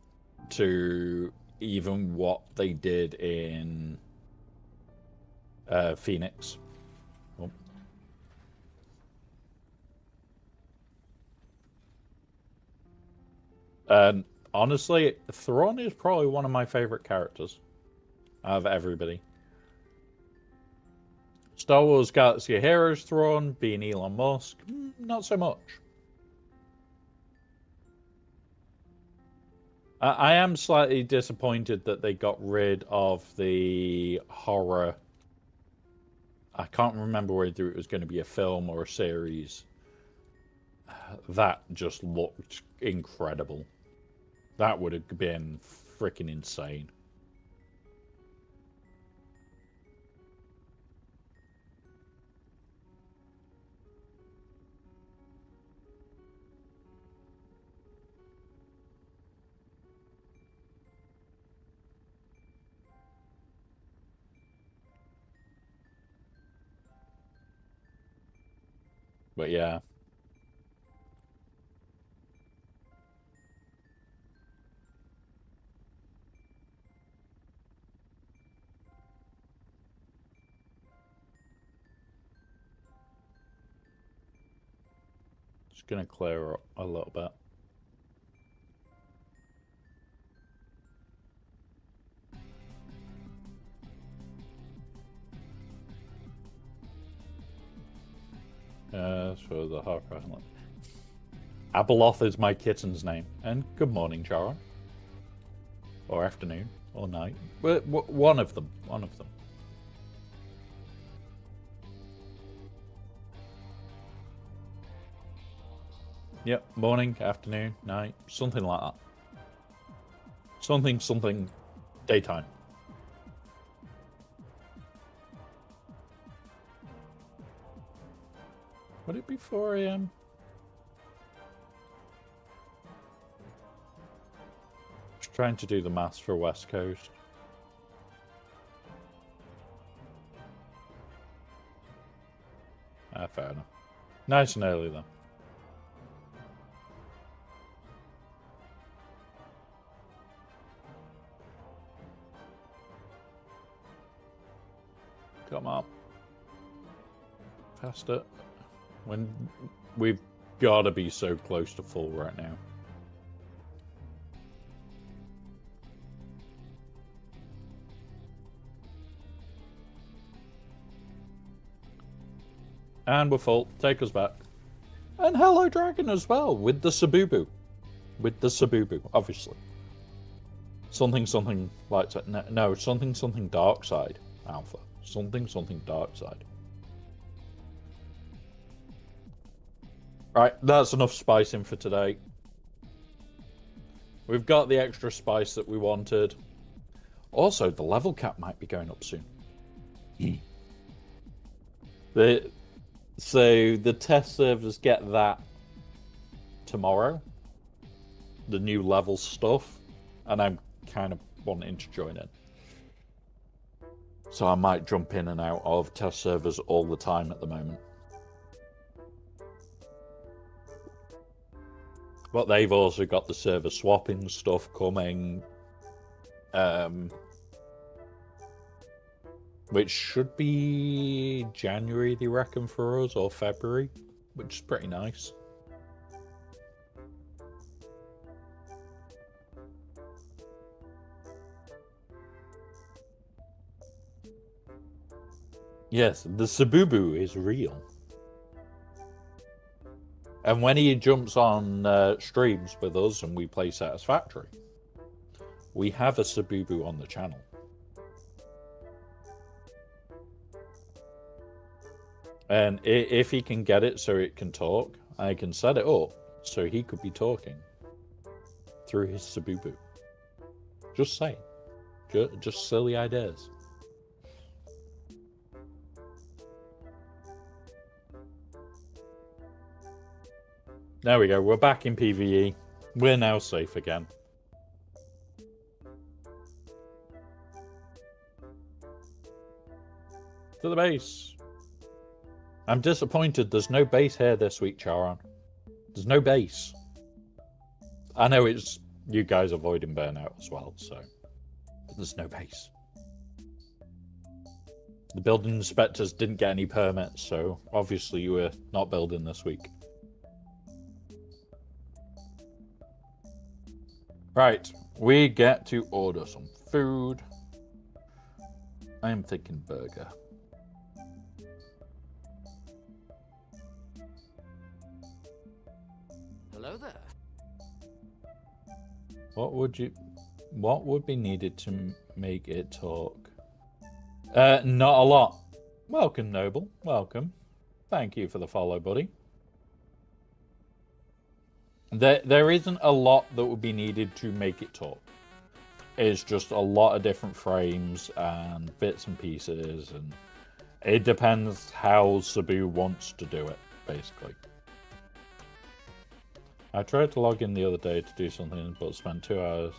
to even what they did in Phoenix. Oh. And honestly, Thrawn is probably one of my favorite characters out of everybody. Star Wars Galaxy of Heroes Thrawn, being Elon Musk, not so much. I am slightly disappointed that they got rid of the horror. I can't remember whether it was going to be a film or a series. That just looked incredible. That would have been freaking insane. But yeah. Just going to clear up a little bit. For the half present. Abeloth is my kitten's name. And good morning, Chara. Or afternoon, or night. One of them. One of them. Yep, morning, afternoon, night, something like that. Something, daytime. Would it be 4 a.m.? Just trying to do the maths for West Coast. Fair enough. Nice and early, then. Come on. Faster. When we've got to be so close to full right now. And we're full. Take us back. And hello, Dragon, as well, with the Sabubu. With the Sabubu, obviously. Something light side. No, something dark side, Alpha. Something dark side. Right, that's enough spicing for today. We've got the extra spice that we wanted. Also, the level cap might be going up soon. So the test servers get that tomorrow. The new level stuff. And I'm kind of wanting to join in. So I might jump in and out of test servers all the time at the moment. But they've also got the server swapping stuff coming. Which should be January, they reckon, for us, or February, which is pretty nice. Yes, the Sabubu is real. And when he jumps on streams with us and we play Satisfactory, we have a Sabubu on the channel. And if he can get it so it can talk, I can set it up so he could be talking through his Sabubu. Just saying. Just silly ideas. There we go. We're back in PvE. We're now safe again. To the base. I'm disappointed there's no base here this week, Charon. There's no base. I know it's you guys avoiding burnout as well, so... But there's no base. The building inspectors didn't get any permits, so obviously you were not building this week. Right, we get to order some food. I'm thinking burger. Hello there. What would be needed to make it talk? Not a lot. Welcome, Noble. Welcome. Thank you for the follow, buddy. There isn't a lot that would be needed to make it talk. It's just a lot of different frames and bits and pieces, and it depends how Sabu wants to do it, basically. I tried to log in the other day to do something, but spent 2 hours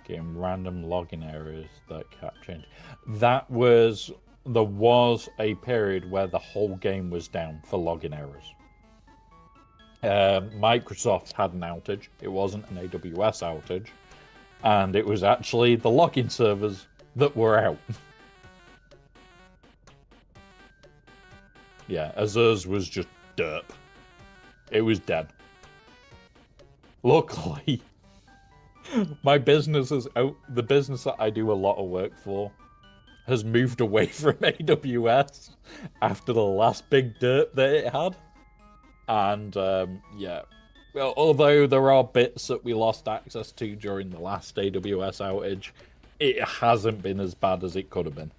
getting random login errors that kept changing. There was a period where the whole game was down for login errors. Microsoft had an outage. It wasn't an AWS outage. And it was actually the login servers that were out. Yeah, Azure's was just derp. It was dead. Luckily, my business is out. The business that I do a lot of work for has moved away from AWS after the last big derp that it had. And, yeah. Well, although there are bits that we lost access to during the last AWS outage, it hasn't been as bad as it could have been.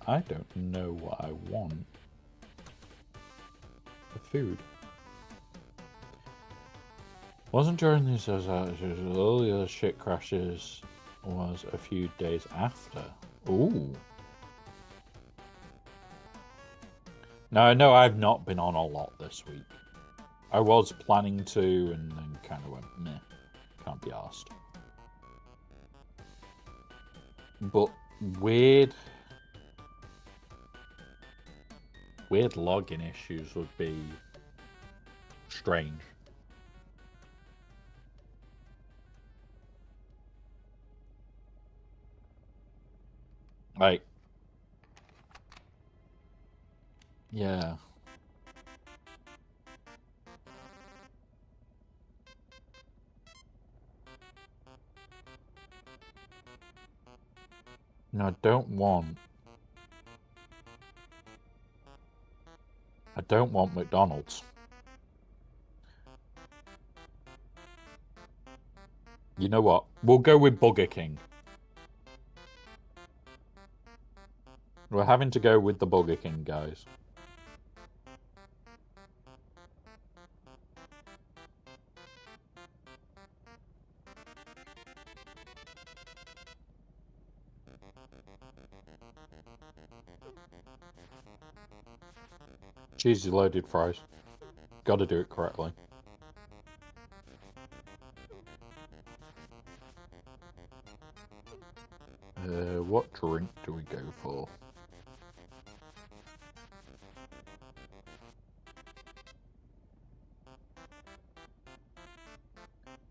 I don't know what I want. The food. Wasn't during these outages, all the other shit crashes was a few days after. Ooh. Now, I know I've not been on a lot this week. I was planning to, and then kind of went, meh, can't be arsed. But weird login issues would be strange. Like, yeah. No, I don't want McDonald's. You know what? We'll go with Burger King. We're having to go with the Burger King, guys. Cheesy loaded fries. Gotta do it correctly. What drink do we go for?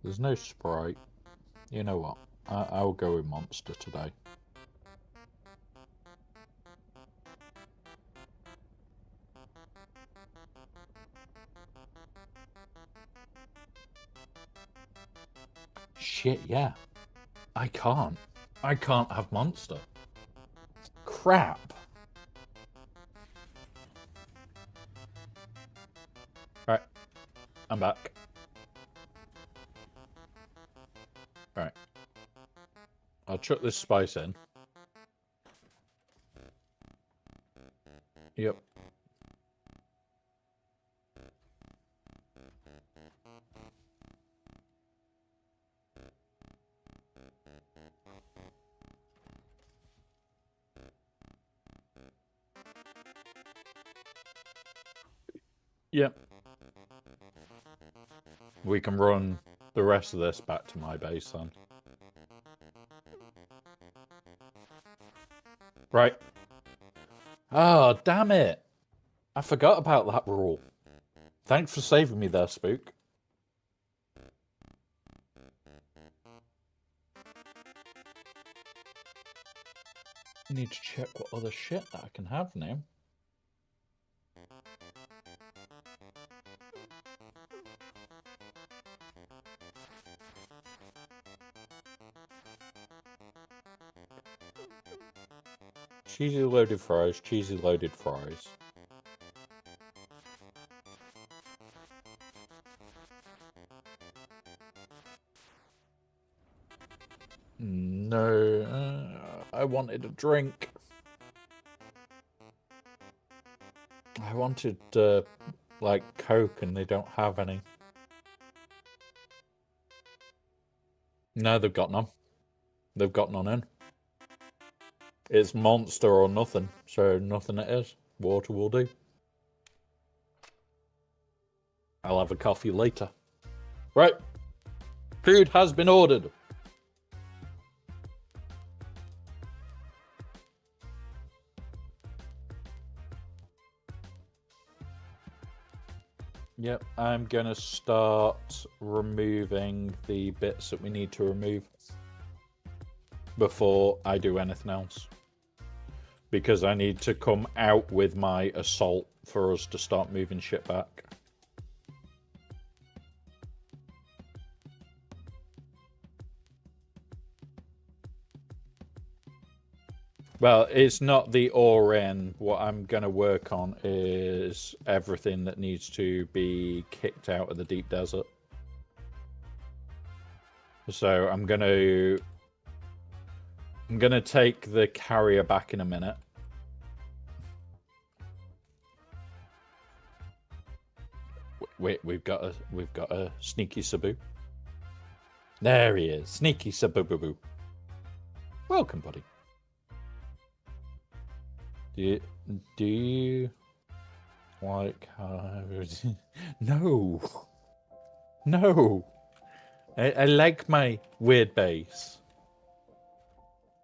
There's no Sprite. You know what? I'll go with Monster today. Shit, yeah. I can't have Monster. Crap. Right. I'm back. Right. I'll chuck this spice in. Yep. Yep. We can run the rest of this back to my base then. Right. Oh, damn it. I forgot about that rule. Thanks for saving me there, Spook. I need to check what other shit that I can have now. Cheesy loaded fries, cheesy loaded fries. No, I wanted a drink. I wanted, like, Coke, and they don't have any. No, they've got none. They've got none in. It's Monster or nothing, so nothing it is. Water will do. I'll have a coffee later. Right. Food has been ordered. Yep, I'm gonna start removing the bits that we need to remove before I do anything else. Because I need to come out with my assault for us to start moving shit back. Well, it's not the ore in. What I'm going to work on is everything that needs to be kicked out of the deep desert. So I'm going to take the carrier back in a minute. Wait, we've got a sneaky Sabu. There he is, sneaky Sabu. Welcome, buddy. Do you like no. I like my weird base.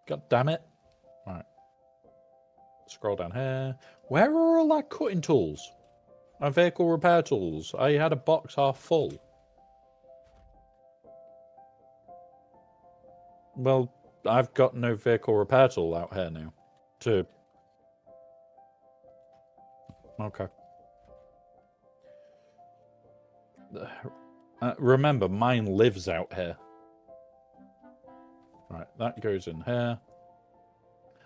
God damn it. Right. Scroll down here. Where are all our cutting tools? My vehicle repair tools. I had a box half full. Well, I've got no vehicle repair tool out here now. to... Okay. Remember, mine lives out here. Right, that goes in here.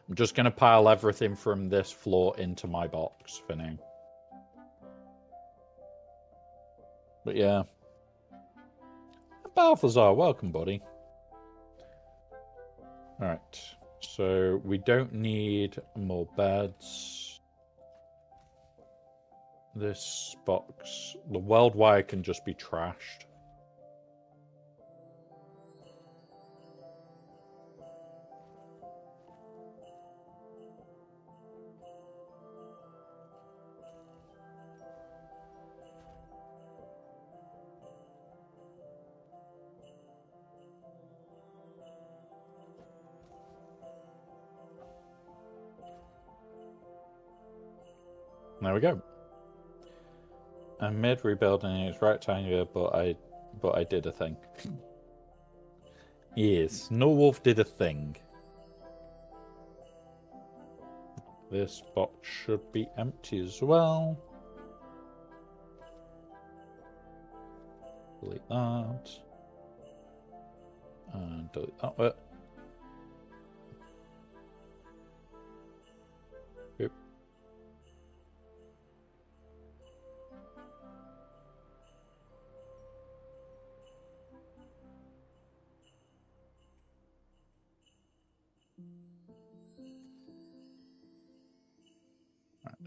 I'm just going to pile everything from this floor into my box for now. But yeah. Balthazar, welcome, buddy. Alright, so we don't need more beds. This box, the weld wire can just be trashed. There we go. I'm mid rebuilding. It's rectangular, but I did a thing. Yes, No Wolf did a thing. This box should be empty as well. Delete that. And delete that bit. Yep.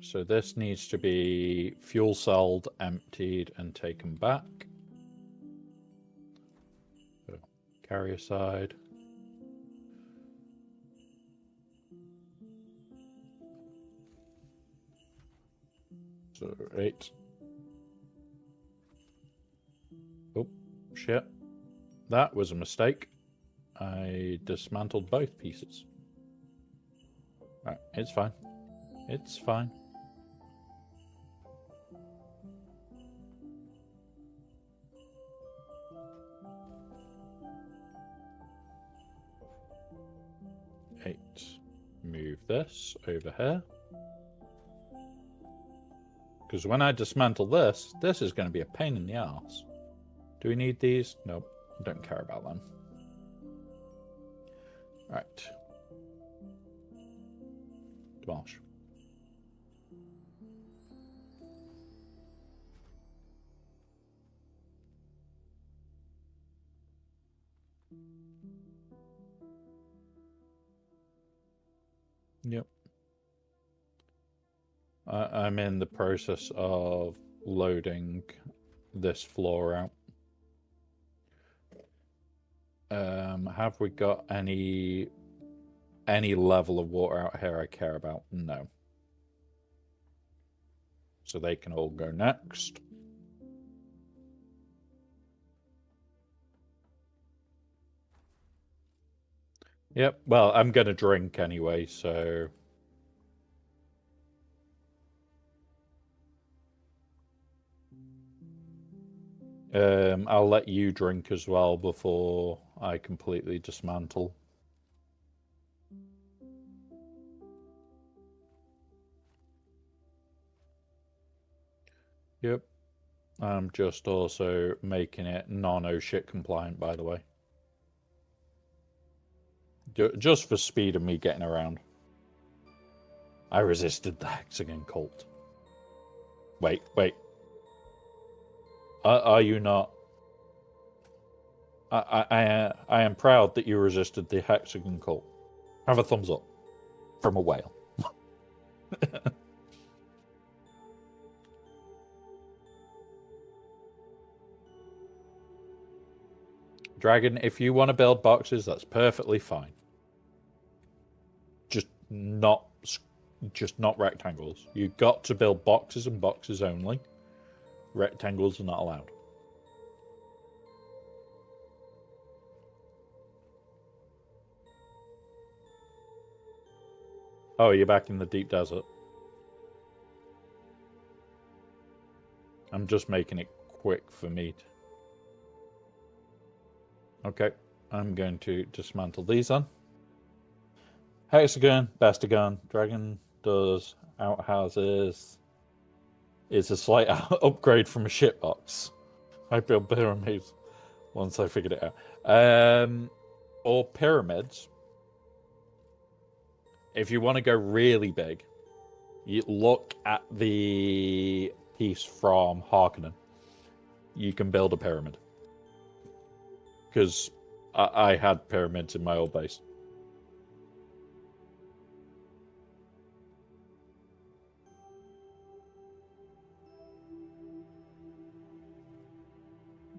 So this needs to be fuel celled, emptied, and taken back. So, carrier side. So 8. Oh, shit. That was a mistake. I dismantled both pieces. Right, it's fine. It's fine. Move this over here. Because when I dismantle this, this is going to be a pain in the ass. Do we need these? Nope. Don't care about them. Right. Demolish. Yep. I'm in the process of loading this floor out. Have we got any level of water out here I care about? No. So they can all go next. Yep, well, I'm going to drink anyway, so... I'll let you drink as well before I completely dismantle. Yep. I'm just also making it non-oh-shit compliant, by the way. Just for speed of me getting around. I resisted the hexagon cult. Wait. Are you not? I am proud that you resisted the hexagon cult. Have a thumbs up from a whale. Dragon, if you want to build boxes, that's perfectly fine. Just not rectangles. You've got to build boxes and boxes only. Rectangles are not allowed. Oh, you're back in the deep desert. I'm just making it quick for me. Okay, I'm going to dismantle these on. Hexagon, Bestagon, Dragon does outhouses. It's a slight upgrade from a shitbox. I build pyramids once I figured it out. Or pyramids. If you want to go really big, you look at the piece from Harkonnen. You can build a pyramid. Because I had pyramids in my old base.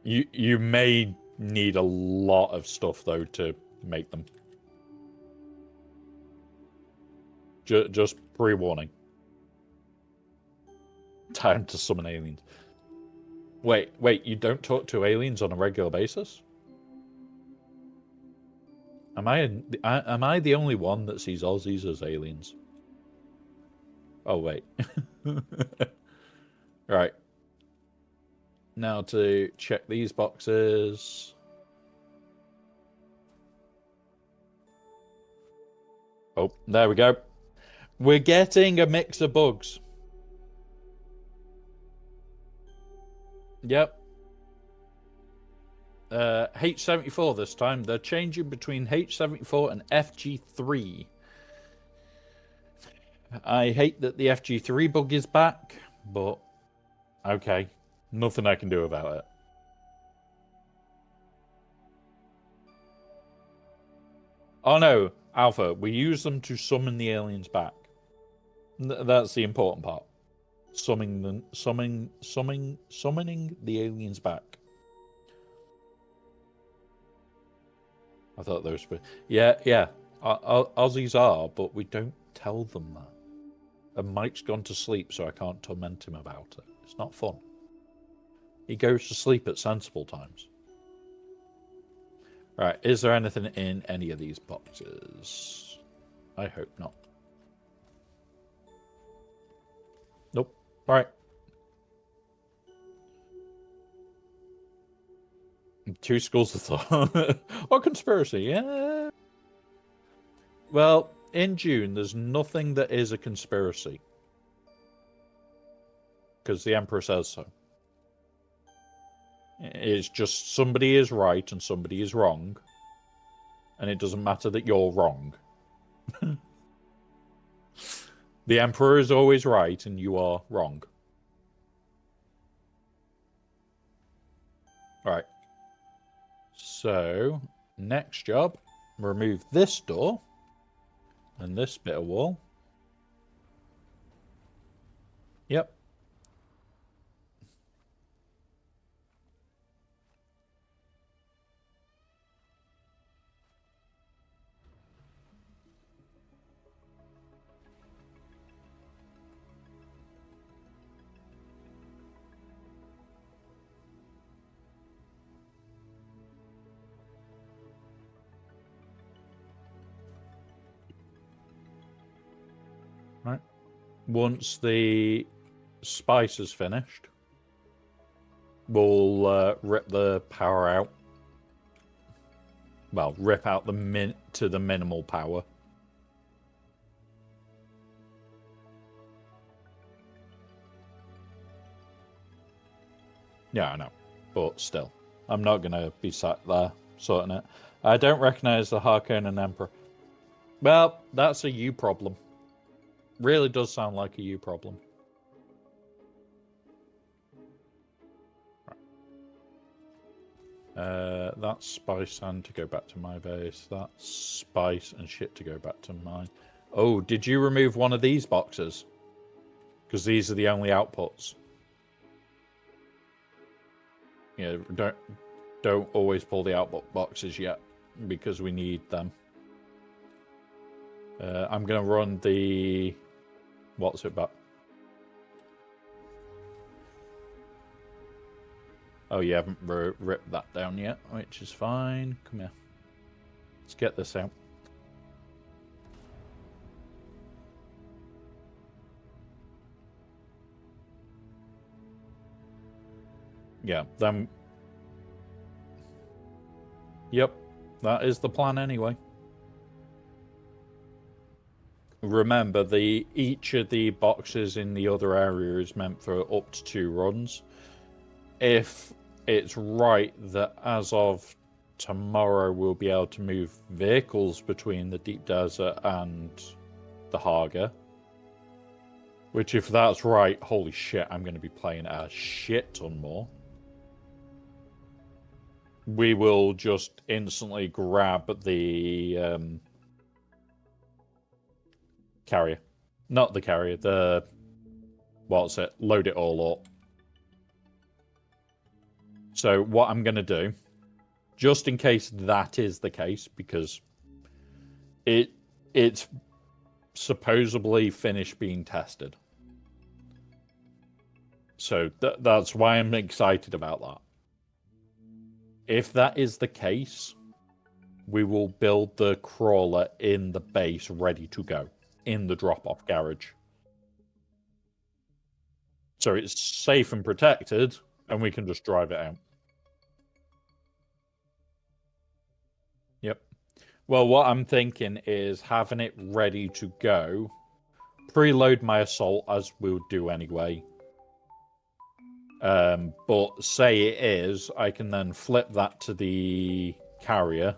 You may need a lot of stuff though to make them. Just pre-warning. Time to summon aliens. Wait, you don't talk to aliens on a regular basis? Am I the only one that sees Aussies as aliens? Oh wait. Right. Now to check these boxes. Oh, there we go. We're getting a mix of bugs. Yep. H74 this time. They're changing between H74 and FG3. I hate that the FG3 bug is back, but okay. Nothing I can do about it. Oh no, Alpha, we use them to summon the aliens back. That's the important part. Summoning the aliens back. I thought those were... Yeah. Aussies are, but we don't tell them that. And Mike's gone to sleep, so I can't torment him about it. It's not fun. He goes to sleep at sensible times. Right, is there anything in any of these boxes? I hope not. Nope. Alright. Two schools of thought. Or conspiracy, yeah. Well, in June, there's nothing that is a conspiracy. Because the Emperor says so. It's just somebody is right and somebody is wrong. And it doesn't matter that you're wrong. The Emperor is always right and you are wrong. Alright. So, next job. Remove this door. And this bit of wall. Yep. Right. Once the spice is finished, we'll rip the power out. Well, rip out to the minimal power. Yeah, I know. But still, I'm not going to be sat there sorting it. I don't recognize the Harkonnen Emperor. Well, that's a you problem. Really does sound like a you problem. Right. That's spice and to go back to my base. That's spice and shit to go back to mine. Oh, did you remove one of these boxes? Because these are the only outputs. Yeah, don't always pull the output boxes yet, because we need them. I'm going to run the... What's it back? Oh, you haven't ripped that down yet, which is fine. Come here. Let's get this out. Yeah, then... Yep, that is the plan anyway. remember, each of the boxes in the other area is meant for up to 2 runs. If it's right that as of tomorrow we'll be able to move vehicles between the deep desert and the Haga, which if that's right, holy shit, I'm going to be playing a shit ton more. We will just instantly grab the carrier. Not the carrier, load it all up. So what I'm going to do, just in case that is the case, because it's supposedly finished being tested. So that's why I'm excited about that. If that is the case, we will build the crawler in the base ready to go in the drop-off garage. So it's safe and protected, and we can just drive it out. Yep. Well, what I'm thinking is having it ready to go, preload my assault as we'll do anyway. But say it is, I can then flip that to the carrier,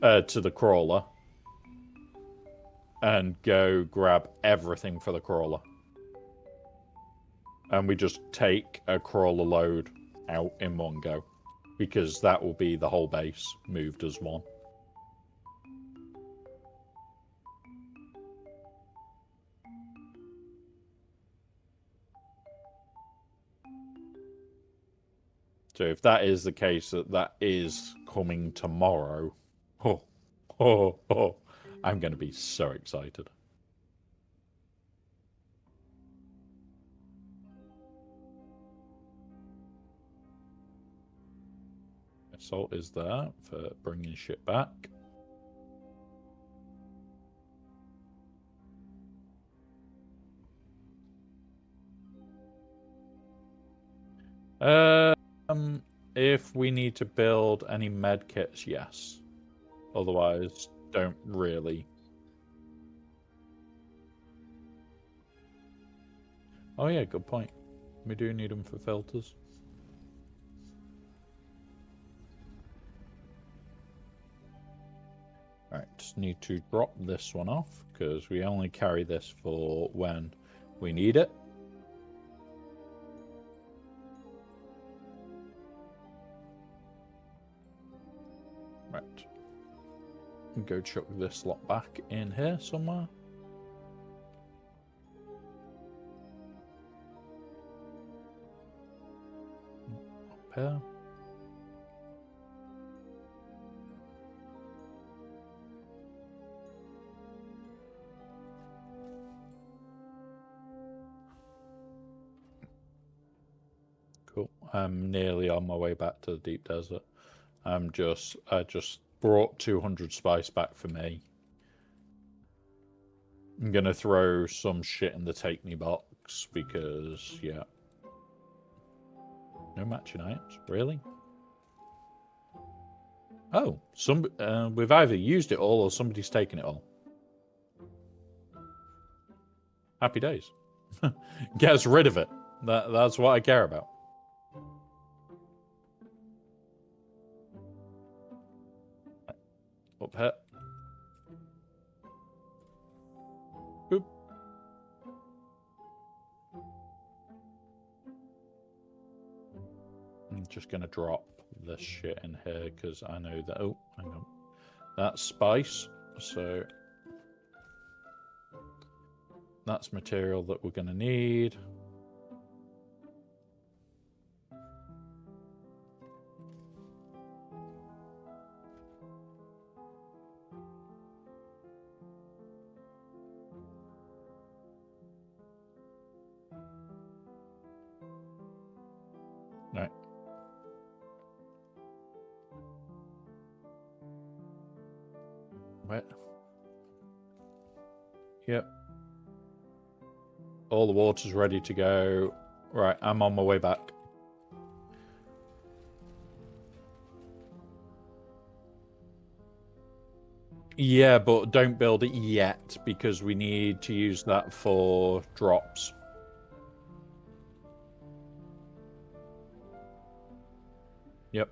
to the crawler, and go grab everything for the crawler. And we just take a crawler load out in one go, because that will be the whole base moved as one. So if that is the case, that is coming tomorrow, I'm going to be so excited. Assault is there for bringing shit back. If we need to build any med kits, yes. Otherwise, don't really. Oh yeah, good point. We do need them for filters. Right, just need to drop this one off, because we only carry this for when we need it. Right. Go chuck this lot back in here somewhere. Up here. Cool. I'm nearly on my way back to the deep desert. I just brought 200 spice back for me. I'm gonna throw some shit in the take me box because, yeah. No matching items, really? Oh, we've either used it all or somebody's taken it all. Happy days. Get us rid of it. That's what I care about. Up here. Boop. I'm just going to drop this shit in here because I know that... Oh, hang on. That's spice, so... That's material that we're going to need. Right. Right. Yep. All the water's ready to go. Right, I'm on my way back. Yeah, but don't build it yet because we need to use that for drops. Yep.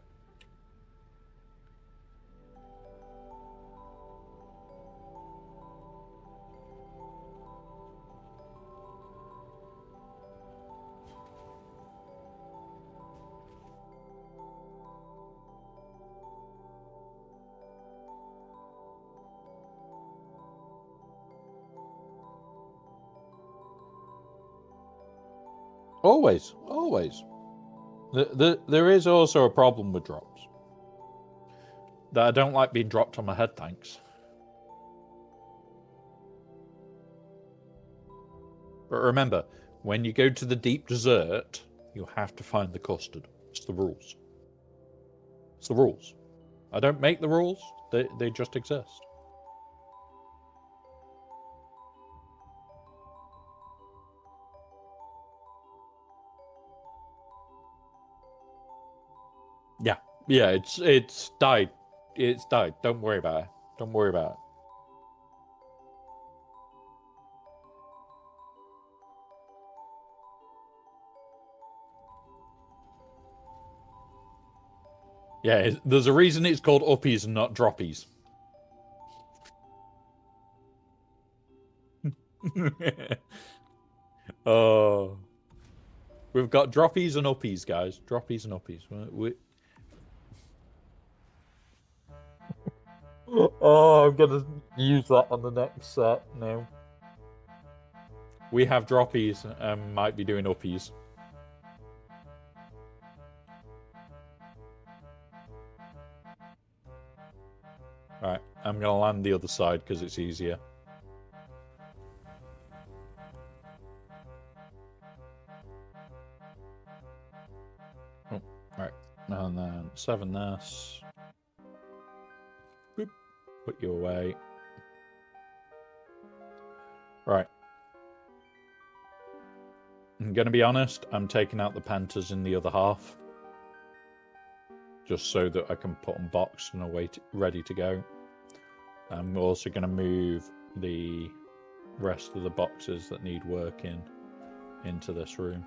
Always, always. There is also a problem with drops. That I don't like being dropped on my head, thanks. But remember, when you go to the deep desert, you have to find the custard. It's the rules. It's the rules. I don't make the rules, they just exist. Yeah. Yeah, it's died. It's died. Don't worry about it. Don't worry about it. Yeah, there's a reason it's called uppies and not droppies. Oh. We've got droppies and uppies, guys. Droppies and uppies. Oh, I'm gonna use that on the next set now. We have droppies and might be doing uppies. Alright, I'm gonna land the other side because it's easier. Oh, right. And then 7 this. Boop. Put you away. Right. I'm gonna be honest, I'm taking out the pentas in the other half. Just so that I can put them boxed and away ready to go. I'm also going to move the rest of the boxes that need working into this room.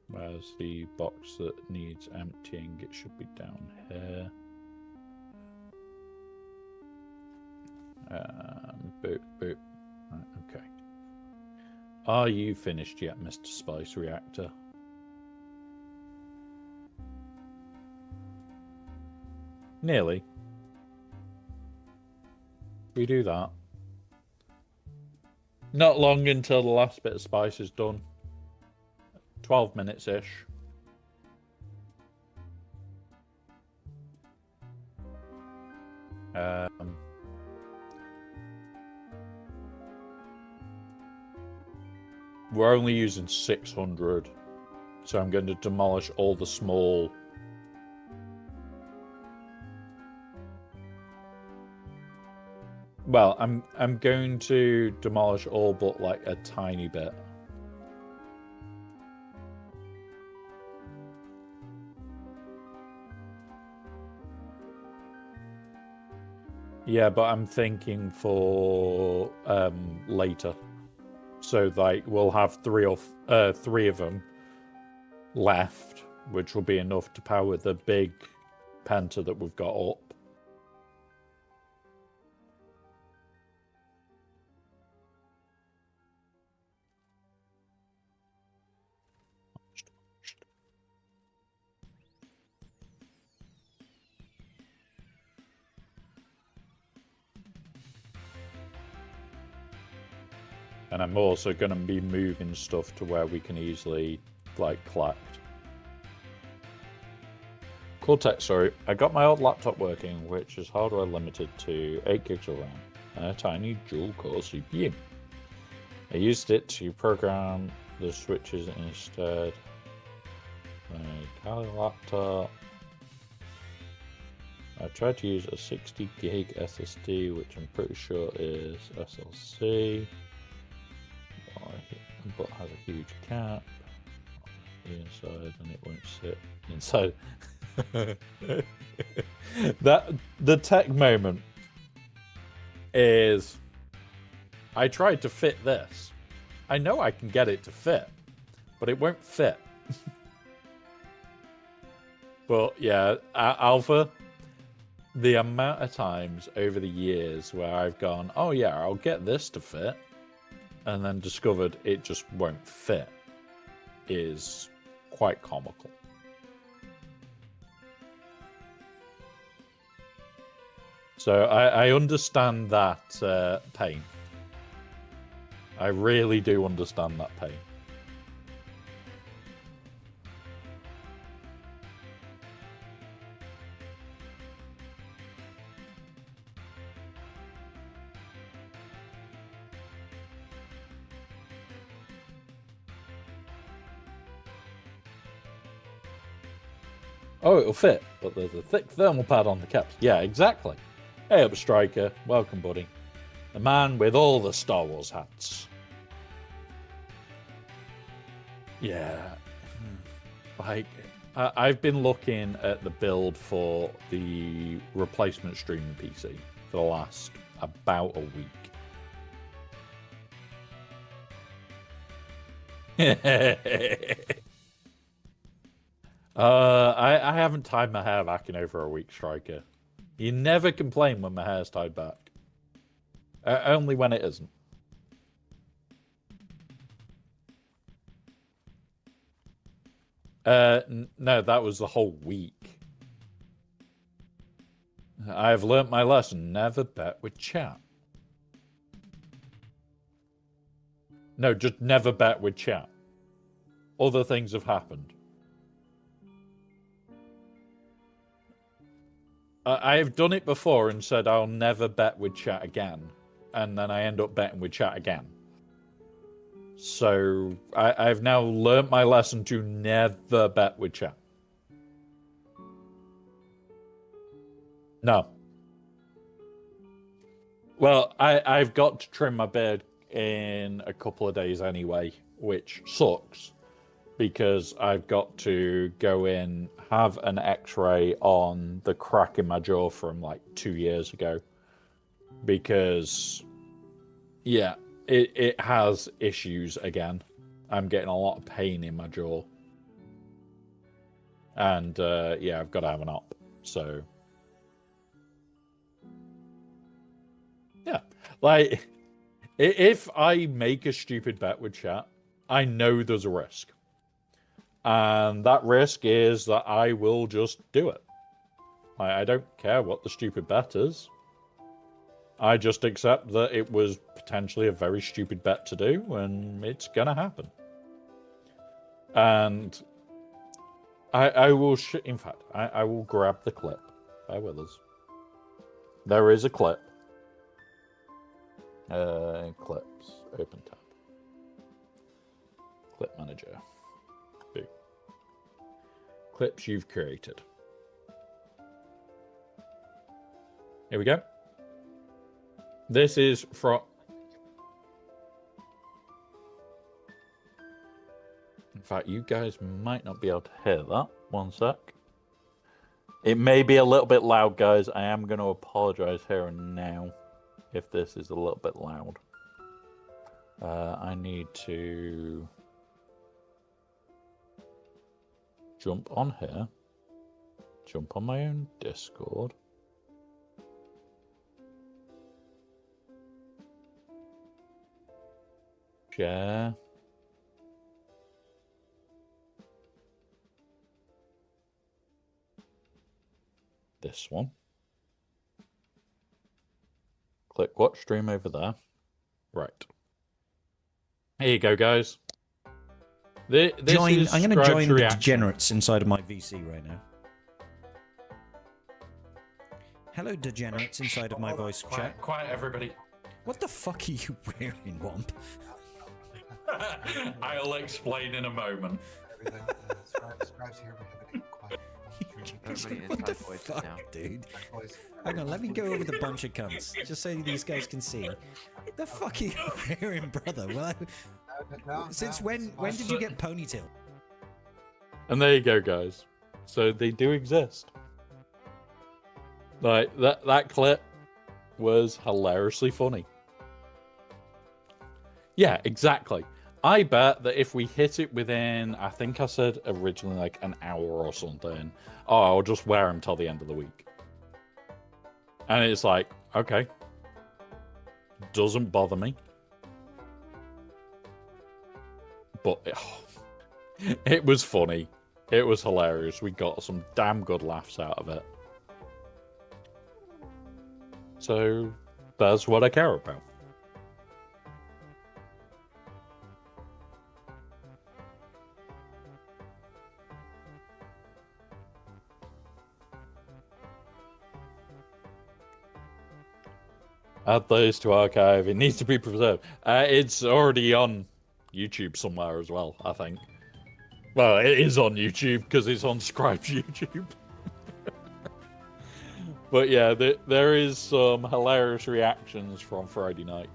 Where's the box that needs emptying? It should be down here. Boop, boop. Right, okay. Are you finished yet, Mr. Spice Reactor? Nearly. We do that. Not long until the last bit of spice is done. 12 minutes-ish. We're only using 600, so I'm going to demolish all the small. Well, I'm going to demolish all but like a tiny bit. Yeah, but I'm thinking for later. So like we'll have three of them left, which will be enough to power the big penta that we've got up. And I'm also going to be moving stuff to where we can easily, like, collect. Cool tech, sorry. I got my old laptop working, which is hardware limited to 8 gigs of RAM and a tiny dual-core CPU. I used it to program the switches instead. My Kali laptop. I tried to use a 60 gig SSD, which I'm pretty sure is SLC. but has a huge cap. Inside, and it won't sit inside. That the tech moment is I tried to fit this. I know I can get it to fit, but it won't fit. But yeah, Alpha, the amount of times over the years where I've gone, oh yeah, I'll get this to fit, and then discovered it just won't fit is quite comical. So I understand that pain. I really do understand that pain. Oh, it'll fit, but there's a thick thermal pad on the caps. Yeah, exactly. Hey up, Striker. Welcome, buddy. The man with all the Star Wars hats. Yeah. Like, I've been looking at the build for the replacement streaming PC for the last about a week. I haven't tied my hair back in over a week, Striker. You never complain when my hair's tied back. Only when it isn't. No, that was the whole week. I have learnt my lesson. Never bet with chat. No, just never bet with chat. Other things have happened. I've done it before and said I'll never bet with chat again. And then I end up betting with chat again. So I've now learnt my lesson to never bet with chat. No. Well, I've got to trim my beard in a couple of days anyway, which sucks. Because I've got to go in, have an x-ray on the crack in my jaw from like 2 years ago. Because, yeah, it has issues again. I'm getting a lot of pain in my jaw. And, yeah, I've got to have an op. So, yeah. Like, if I make a stupid bet with chat, I know there's a risk. And that risk is that I will just do it. I don't care what the stupid bet is. I just accept that it was potentially a very stupid bet to do, and it's gonna happen. And I will, in fact, I will grab the clip. Bear with us. There is a clip. Clips, open tab. Clip manager. Clips you've created. Here we go. This is from... In fact, you guys might not be able to hear that. One sec. It may be a little bit loud, guys. I am going to apologize here and now if this is a little bit loud. I need to... jump on here, jump on my own Discord, share, this one, click watch stream over there, right, here you go guys. I'm going to join the degenerates inside of my VC right now. Hello, degenerates inside of my voice chat. Quiet, everybody. What the fuck are you wearing, Womp? I'll explain in a moment. Scribes here, quiet. What the fuck, dude? Hang on, let me go over the bunch of cunts, just so these guys can see. The fuck are you wearing, brother? Well, No, Since no, when? it's When fine. did you get ponytail? And there you go, guys. So they do exist. Like that clip was hilariously funny. Yeah, exactly. I bet that if we hit it within, I think I said originally like an hour or something, oh, I'll just wear them till the end of the week. And it's like, okay, doesn't bother me. But it was funny. It was hilarious. We got some damn good laughs out of it. So that's what I care about. Add those to archive. It needs to be preserved. It's already on YouTube somewhere as well, I think. Well, it is on YouTube because it's on Scribe's YouTube. But yeah, there is some hilarious reactions from Friday nights.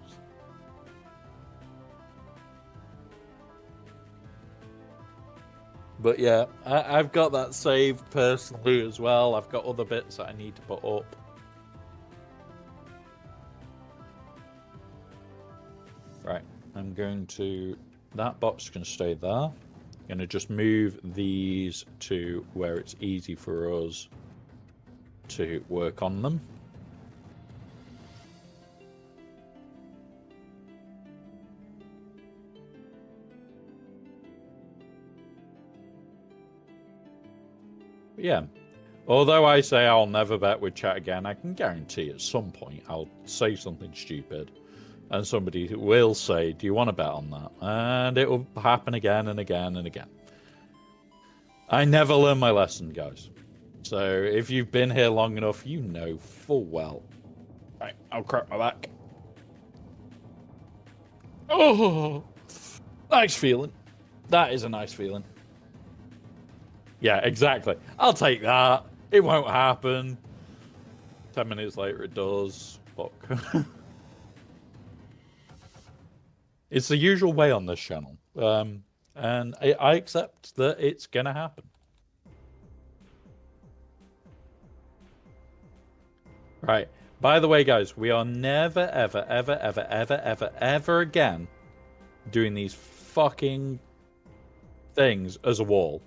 But yeah, I've got that saved personally as well. I've got other bits that I need to put up. Right, I'm going to... That box can stay there. I'm going to just move these to where it's easy for us to work on them. Yeah. Although I say I'll never bet with chat again, I can guarantee at some point I'll say something stupid. And somebody will say, do you want to bet on that? And it will happen again and again and again. I never learn my lesson, guys. So if you've been here long enough, you know full well. Right, I'll crack my back. Oh, nice feeling. That is a nice feeling. Yeah, exactly. I'll take that. It won't happen. 10 minutes later, it does. Fuck. It's the usual way on this channel. And I accept that it's going to happen. Right. By the way, guys, we are never, ever, ever, ever, ever, ever, ever again doing these fucking things as a wall.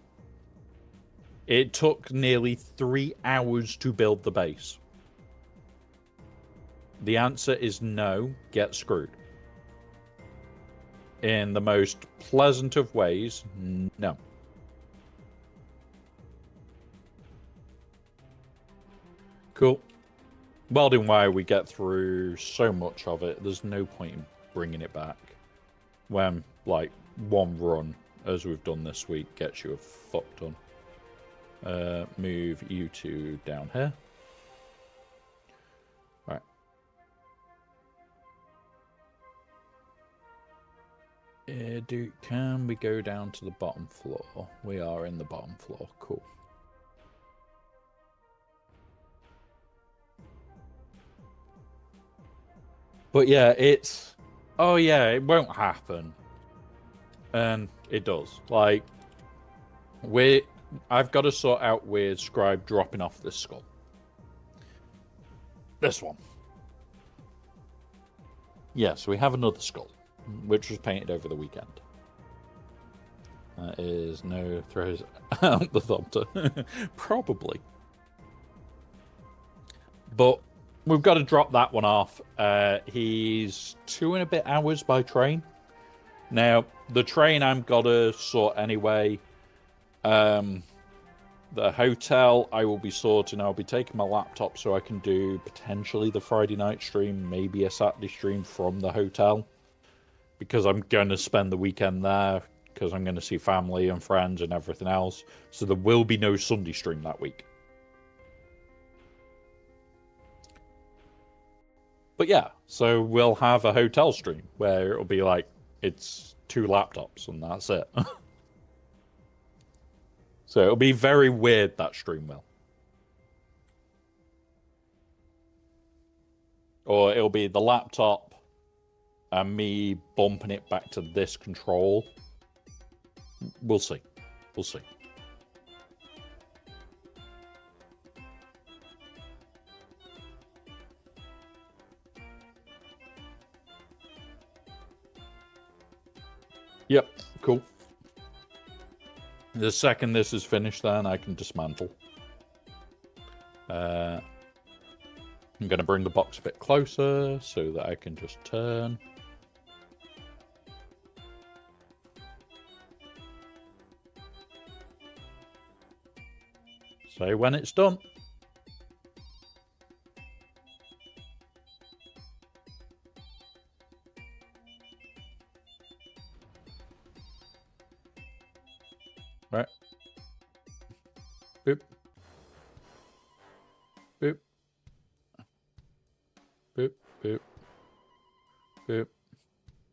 It took nearly 3 hours to build the base. The answer is no, get screwed. In the most pleasant of ways, no. Cool. Welding wire, we get through so much of it, there's no point in bringing it back. When, like, one run, as we've done this week, gets you a fuck done. Move you two down here. Right. Can we go down to the bottom floor? We are in the bottom floor. Cool. But yeah, it's... Oh yeah, it won't happen. And it does. Like, I've got to sort out with Scribe dropping off this skull. This one. Yes, we have another skull, which was painted over the weekend. That is no throws out the thumpter. Probably. But we've got to drop that one off. He's 2 and a bit hours by train. Now, the train I'm got to sort anyway. The hotel I will be sorting. I'll be taking my laptop so I can do potentially the Friday night stream, maybe a Saturday stream from the hotel. Because I'm going to spend the weekend there, because I'm going to see family and friends and everything else. So there will be no Sunday stream that week. But yeah, so we'll have a hotel stream where it'll be like, it's 2 laptops and that's it. So it'll be very weird, that stream will. Or it'll be the laptop, and me bumping it back to this control. We'll see. We'll see. Yep, cool. The second this is finished, then I can dismantle. I'm going to bring the box a bit closer so that I can just turn. Say when it's done. Right. Boop. Boop. Boop. Boop. Boop.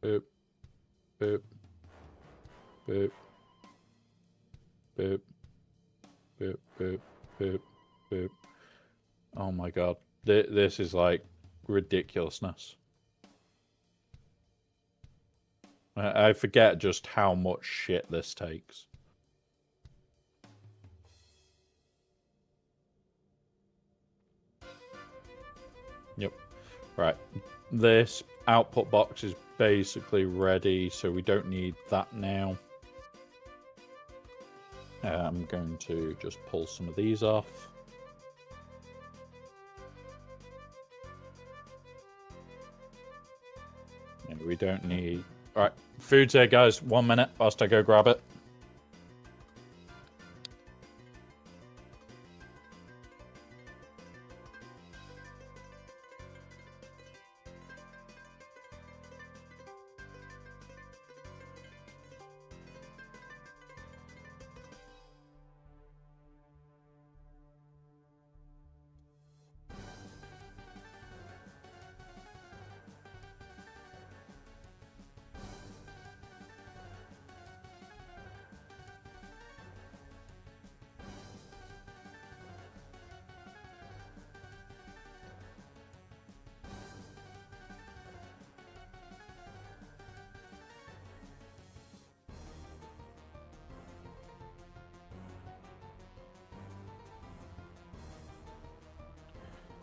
Boop. Boop. Boop. Boop. Boop. Boop. Boop. Boop. Oh my god. This is like ridiculousness. I forget just how much shit this takes. Yep. Right. This output box is basically ready, so we don't need that now. I'm going to just pull some of these off. And we don't need... Alright, food's here, guys. 1 minute whilst I go grab it.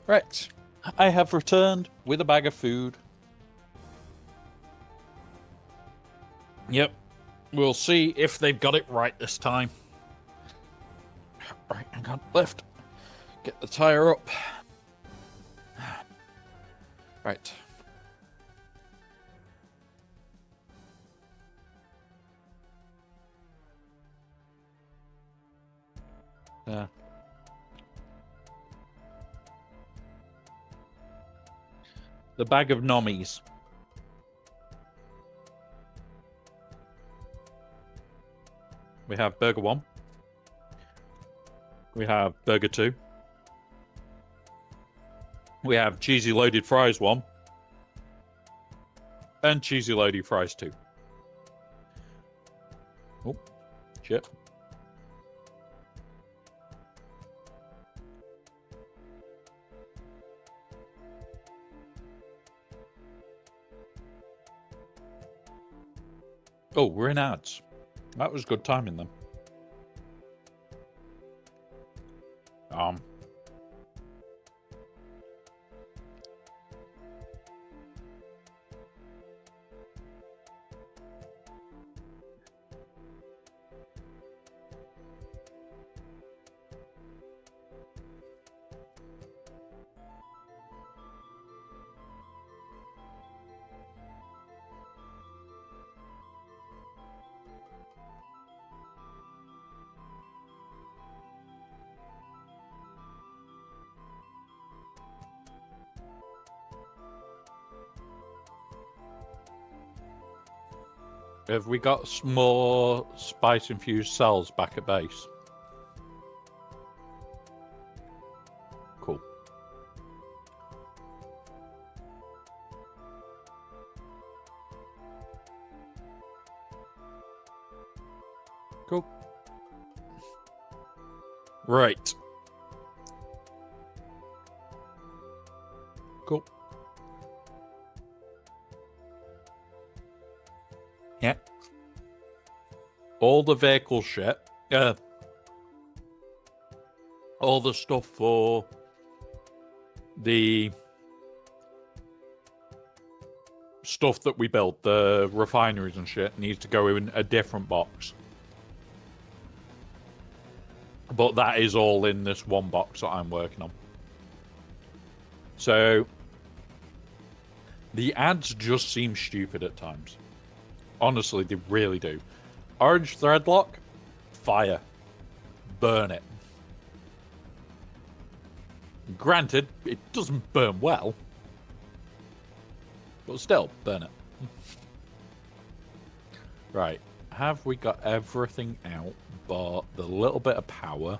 Right, I have returned with a bag of food. Yep, we'll see if they've got it right this time. Right, hang on, lift. Get the tire up. Right. Yeah. The bag of nommies. We have burger 1. We have burger 2. We have cheesy loaded fries 1. And cheesy loaded fries 2. Oh, shit. Oh, we're in ads. That was good timing then. Have we got more spice-infused cells back at base? Cool. Cool. Right. Cool. all the vehicle shit. All the stuff for the stuff that we built, the refineries and shit, needs to go in a different box. But that is all in this one box that I'm working on. So the ads just seem stupid at times. Honestly, they really do. Orange threadlock, fire. Burn it. Granted, it doesn't burn well. But still, burn it. Right. Have we got everything out but the little bit of power?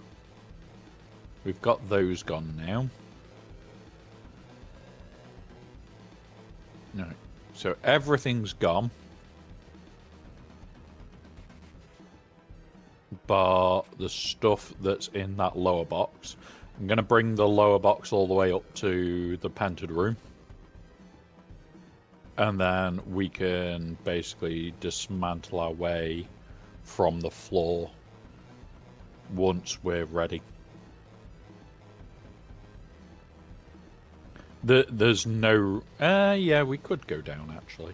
We've got those gone now. No. So everything's gone. But the stuff that's in that lower box. I'm going to bring the lower box all the way up to the painted room. And then we can basically dismantle our way from the floor once we're ready. There's no... yeah, we could go down, actually.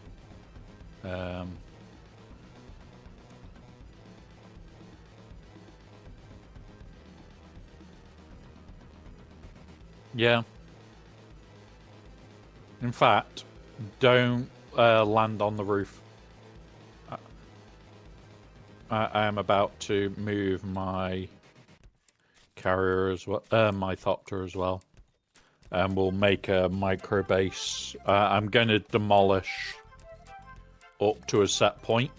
Yeah. In fact, don't land on the roof. I am about to move my carrier as well, my thopter as well. And we'll make a micro base. I'm going to demolish up to a set point.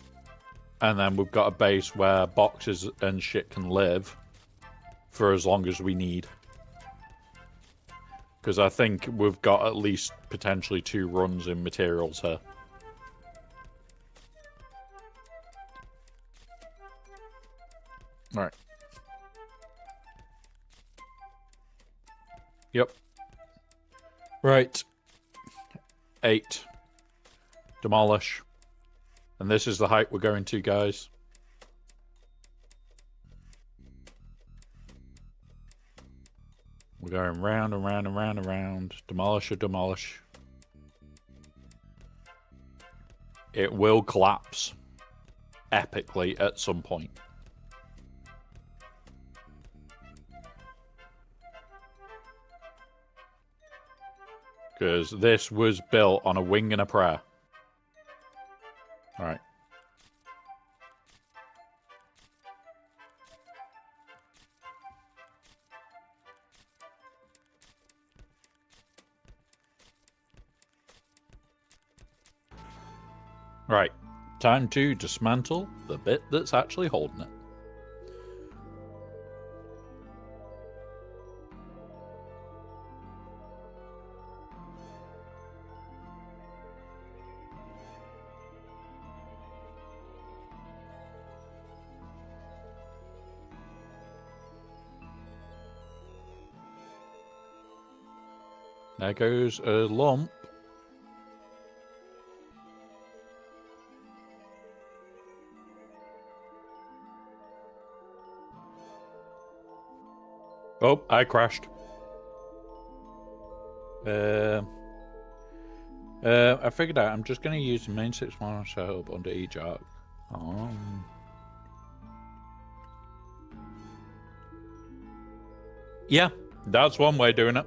And then we've got a base where boxes and shit can live for as long as we need. Because I think we've got at least potentially 2 runs in materials here. Alright. Yep. Right. 8. Demolish. And this is the height we're going to, guys. We're going round and round and round and round. Demolish or demolish. It will collapse epically at some point. Because this was built on a wing and a prayer. Alright. Right, time to dismantle the bit that's actually holding it. There goes a lump. Oh, I crashed. I figured out I'm just going to use the main 6-mile setup under each arc. Oh. Yeah, that's one way of doing it.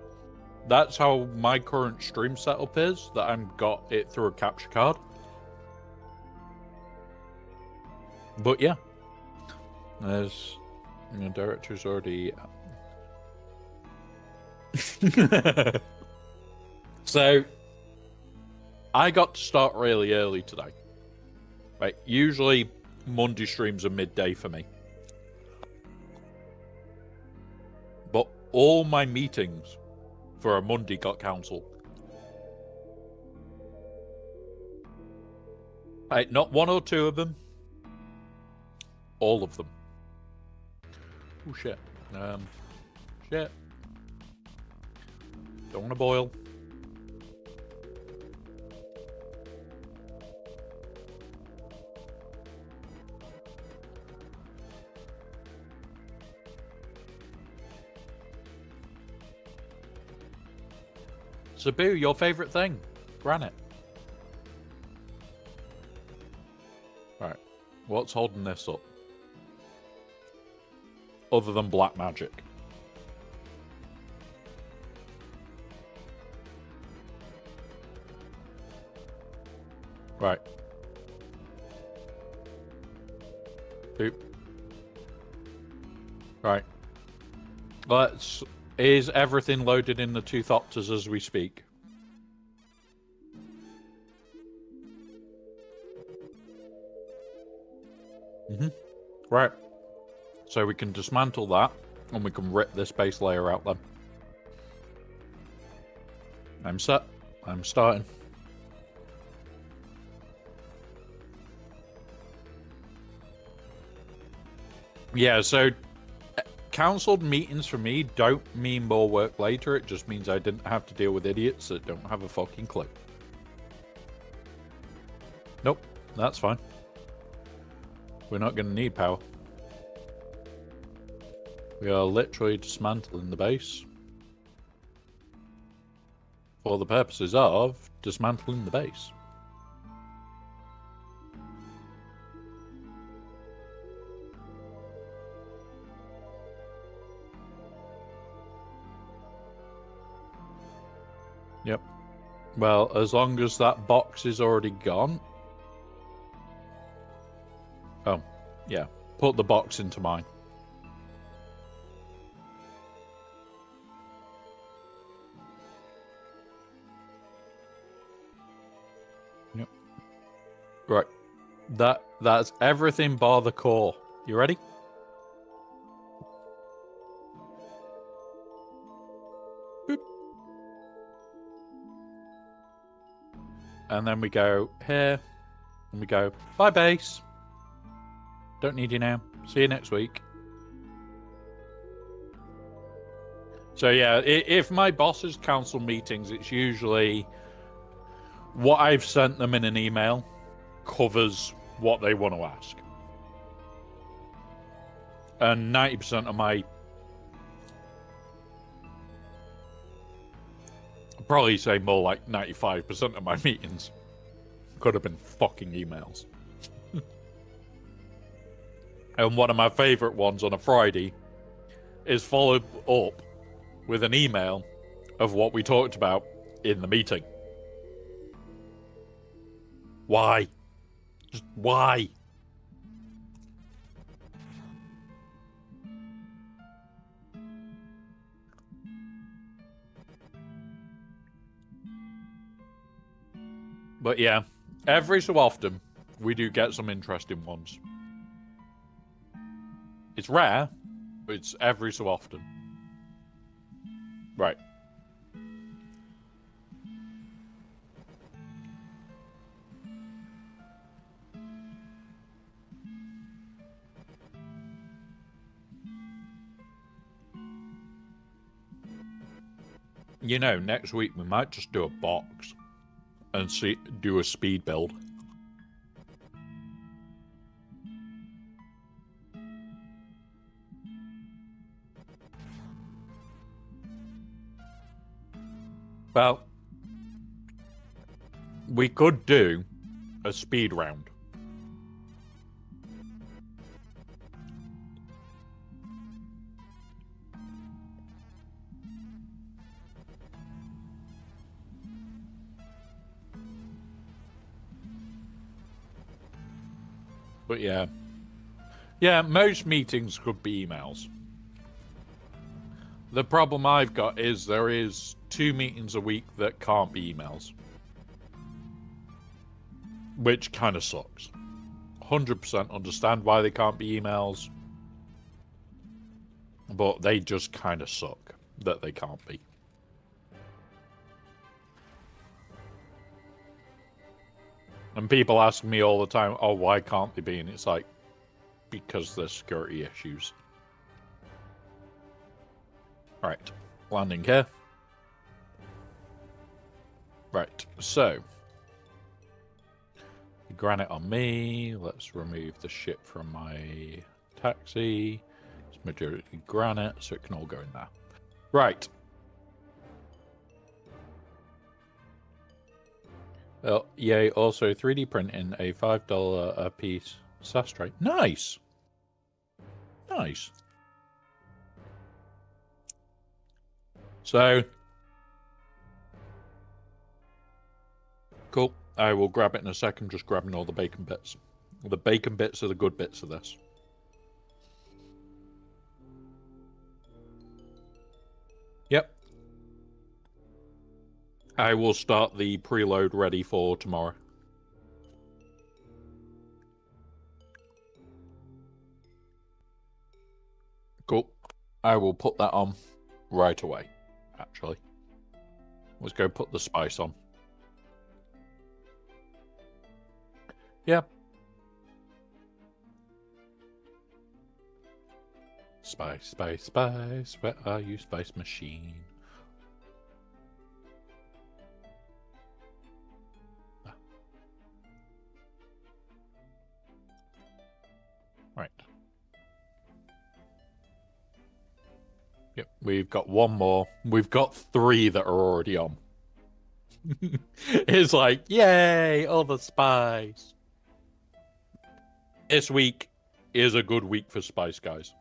That's how my current stream setup is, that I've got it through a capture card. But yeah. There's... The director's already... So, I got to start really early today. Right, usually Monday streams are midday for me. But all my meetings for a Monday got cancelled. Right, not 1 or 2 of them. All of them. Oh shit. Shit. Don't want to boil. Sabu, your favourite thing. Granite. Right. What's holding this up? Other than black magic. Right. Boop. Right. Let's... Is everything loaded in the Toothopters as we speak? Right. So we can dismantle that, and we can rip this base layer out then. I'm set. I'm starting. Yeah, so cancelled meetings for me don't mean more work later. It just means I didn't have to deal with idiots that don't have a fucking clue. Nope, that's fine. We're not going to need power. We are literally dismantling the base for the purposes of dismantling the base. Yep. Well, as long as that box is already gone. Oh, yeah. Put the box into mine. Yep. Right. That's everything bar the core. You ready? Boop. And then we go here. And we go, bye base. Don't need you now. See you next week. So yeah, if my bosses cancel meetings, it's usually what I've sent them in an email covers what they want to ask. And 90% of my... I'd probably say more like 95% of my meetings could have been fucking emails. And one of my favourite ones on a Friday is followed up with an email of what we talked about in the meeting. Why? Just why? But yeah, every so often we do get some interesting ones. It's rare, but it's every so often. Right. You know, next week we might just do a box and do a speed build. Well, we could do a speed round. But yeah. Yeah, most meetings could be emails. The problem I've got is there is 2 meetings a week that can't be emails. Which kind of sucks. 100% understand why they can't be emails. But they just kind of suck that they can't be. And people ask me all the time, oh, why can't they be? And it's like, because there's security issues. Right, landing here. Right, so. Granite on me. Let's remove the shit from my taxi. It's majority granite, so it can all go in there. Right. Oh, yay, also 3D printing a $5 a piece SAS tray. Nice! Nice. So, cool. I will grab it in a second, just grabbing all the bacon bits. The bacon bits are the good bits of this. Yep. I will start the preload ready for tomorrow. Cool. I will put that on right away, actually. Let's go put the spice on. Yeah. Spice, spice, spice. Where are you, spice machine? Ah. Right. Yep, we've got one more. We've got 3 that are already on. It's like, yay, all the spice. This week is a good week for spice, guys.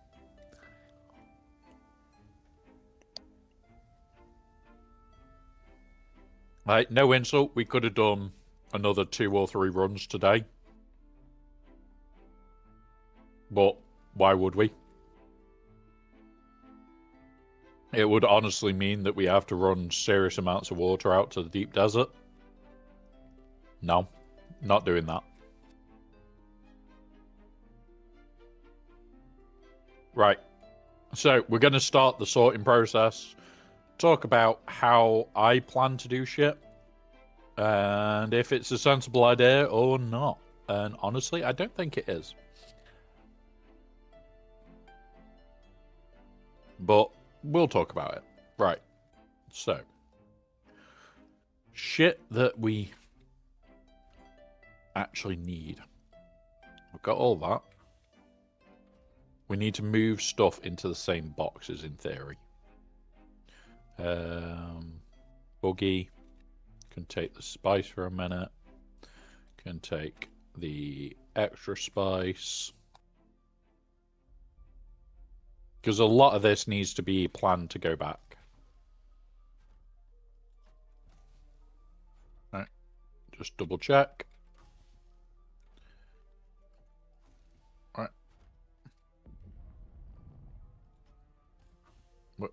Like, no insult, we could have done another 2 or 3 runs today. But why would we? It would honestly mean that we have to run serious amounts of water out to the deep desert. No, not doing that. Right. So we're going to start the sorting process. Talk about how I plan to do shit. And if it's a sensible idea or not. And honestly, I don't think it is. But we'll talk about it. Right. So. Shit that we actually need. We've got all that. We need to move stuff into the same boxes in theory. Buggy can take the spice for a minute. Can take the extra spice. Because a lot of this needs to be planned to go back. All right. Just double check. All right.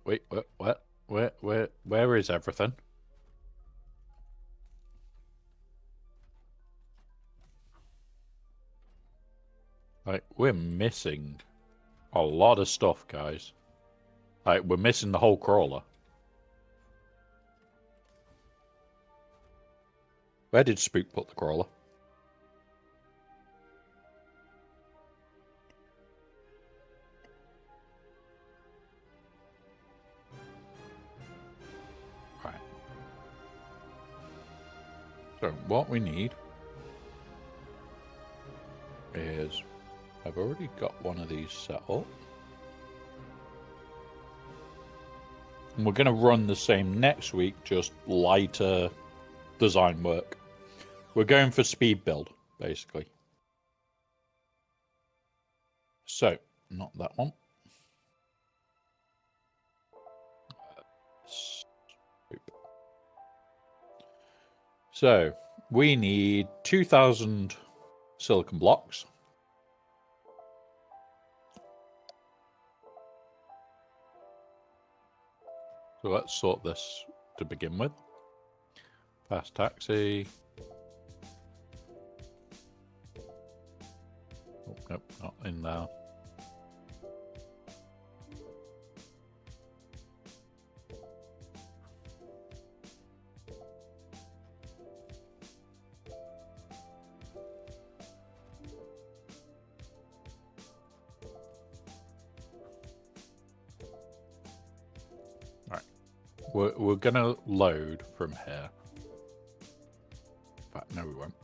Wait, what? Where is everything? Like, we're missing a lot of stuff, guys. Like, we're missing the whole crawler. Where did Spook put the crawler? Right. So, what we need is... I've already got one of these set up. And we're going to run the same next week, just lighter design work. We're going for speed build, basically. So, not that one. So, we need 2,000 silicon blocks. So let's sort this to begin with. Fast taxi. Oh, nope, not in there. We're gonna load from here. In fact, no, we won't.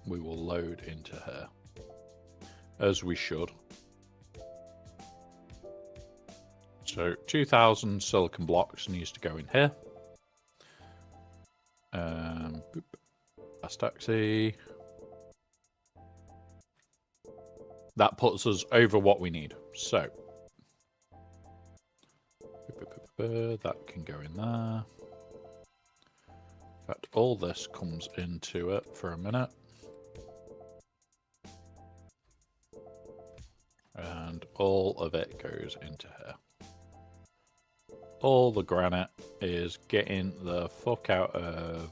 We will load into here, as we should. So 2,000 silicon blocks needs to go in here. Boop. fast taxi. That puts us over what we need. So that can go in there. In fact, all this comes into it for a minute. And all of it goes into here. All the granite is getting the fuck out of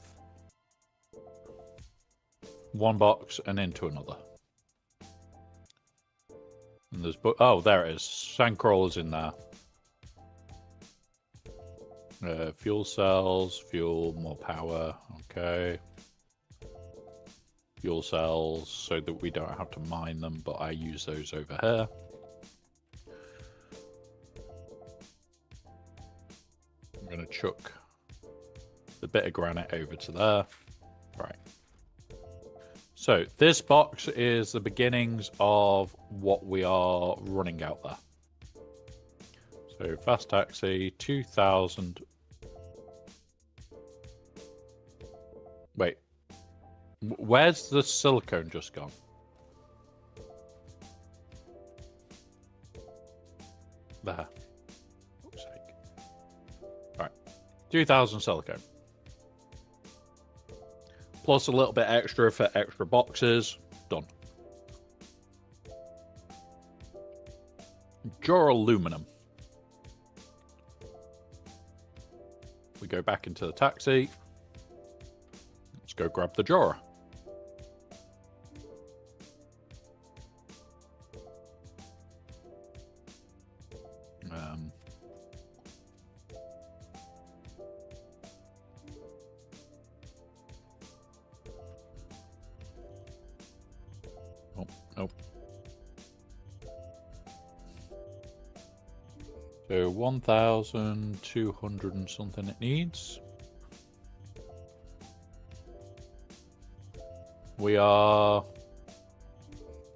one box and into another. And there's oh, there it is. Sandcrawler's in there. Fuel cells, fuel, more power. Okay. Fuel cells so that we don't have to mine them, but I use those over here. I'm going to chuck the bit of granite over to there. Right. So this box is the beginnings of what we are running out there. So fast taxi, 2,000. Wait. Where's the silicone just gone? There. Fuck's sake. Right. 2,000 silicone. Plus a little bit extra for extra boxes. Done. Duraluminum. We go back into the taxi. Let's go grab the drawer. Oh, nope. So 1,200 and something it needs. We are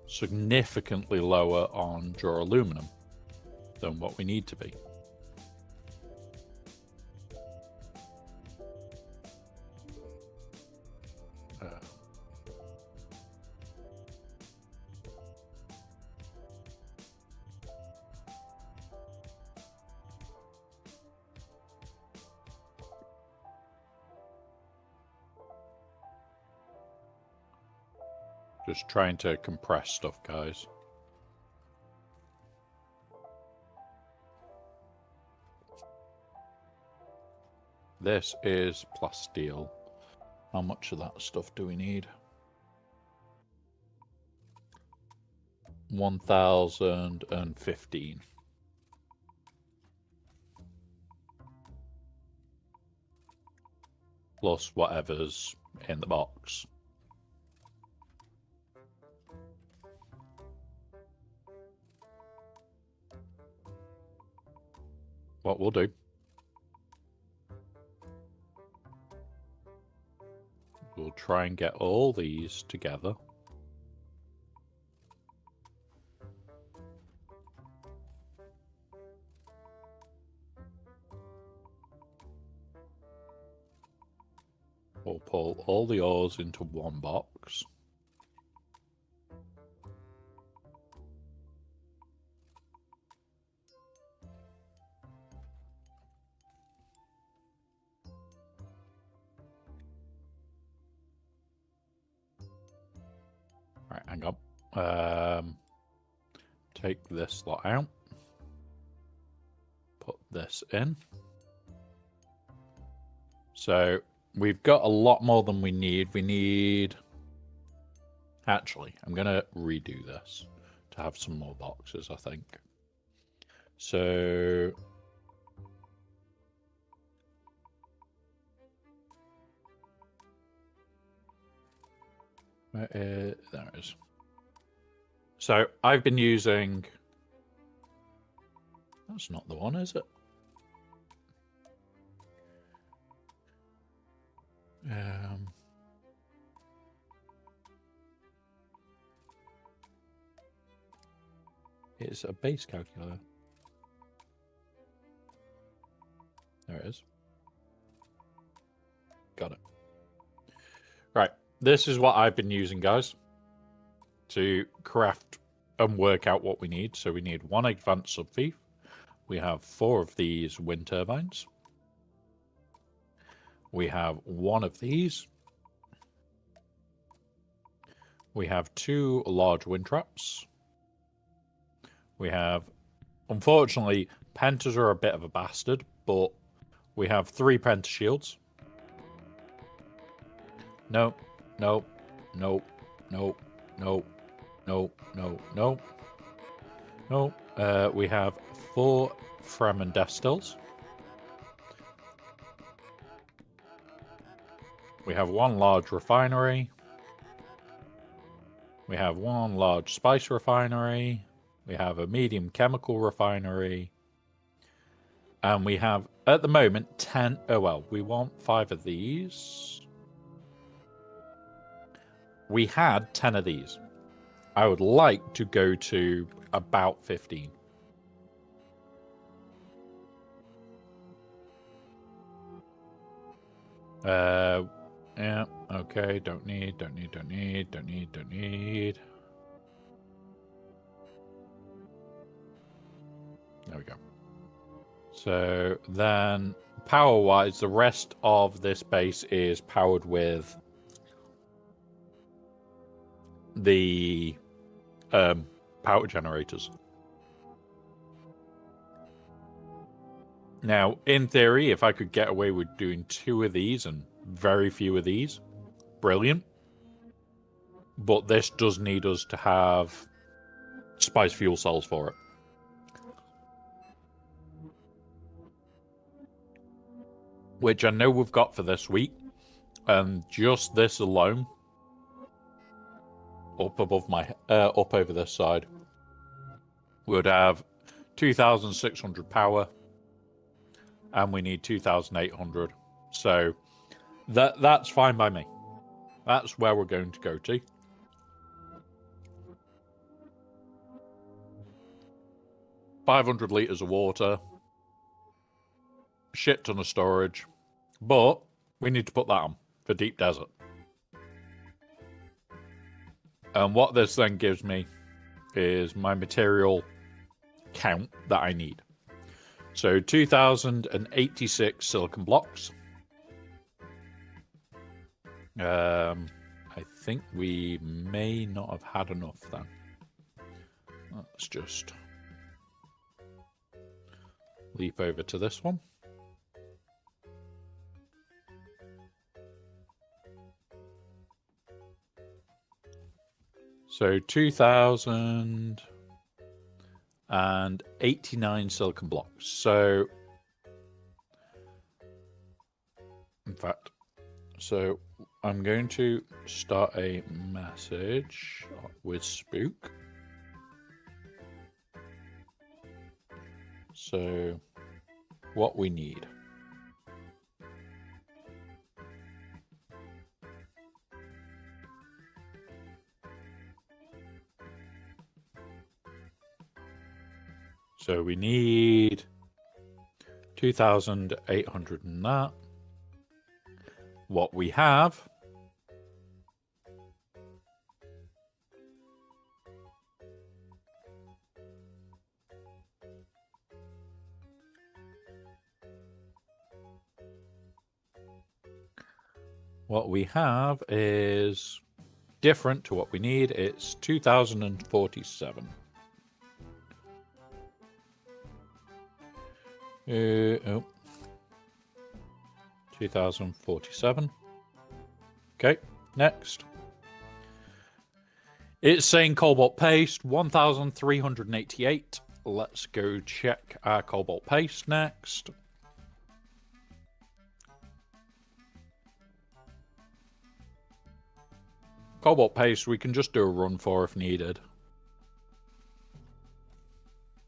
significantly lower on duraluminum than what we need to be. Just trying to compress stuff, guys. This is plasteel. How much of that stuff do we need? 1,015. Plus whatever's in the box. What we'll do. We'll try and get all these together. We'll pull all the ores into one box. Right, hang on. Take this lot out. Put this in. So we've got a lot more than we need. We need... Actually, I'm going to redo this to have some more boxes, I think. So... there it is. So I've been using... That's not the one, is it? It's a base calculator. There it is. Got it. Right. this is what I've been using, guys, to craft and work out what we need. So we need 1 advanced subfief. We have 4 of these wind turbines. We have 1 of these. We have 2 large wind traps. We have, unfortunately, pentas are a bit of a bastard, but we have 3 penta shields. No, no, no, no, no, no, no, no, no. We have 4 Fremen Death Stills. We have 1 large refinery. We have 1 large spice refinery. We have a medium chemical refinery. And we have, at the moment, 10... Oh, well, we want 5 of these. We had 10 of these. I would like to go to about 15. Yeah, okay, don't need. There we go. So then, power-wise, the rest of this base is powered with the power generators. Now, in theory, if I could get away with doing 2 of these and very few of these, brilliant. But this does need us to have spice fuel cells for it. Which I know we've got for this week. And just this alone, up above my, up over this side, would have 2,600 power. And we need 2,800. So that's fine by me. That's where we're going to go to. $500 litres of water. Shit ton of storage. But we need to put that on for deep desert. And what this then gives me is my material count that I need. So 2,086 silicon blocks. I think we may not have had enough then. Let's just leap over to this one. So 2,089 silicon blocks. So, in fact, so I'm going to start a message with Spook. So, what we need. So we need 2,800 in that. What we have is different to what we need. It's 2,047. 2,047. Okay, next. It's saying cobalt paste, 1,388. Let's go check our cobalt paste next. Cobalt paste, we can just do a run for if needed.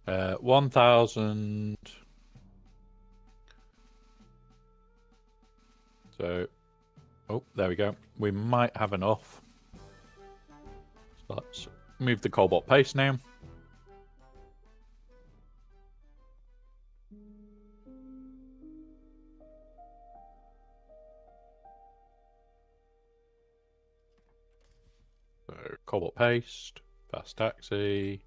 1,000. So, oh, there we go. We might have enough. So let's move the cobalt paste now. cobalt paste, fast taxi.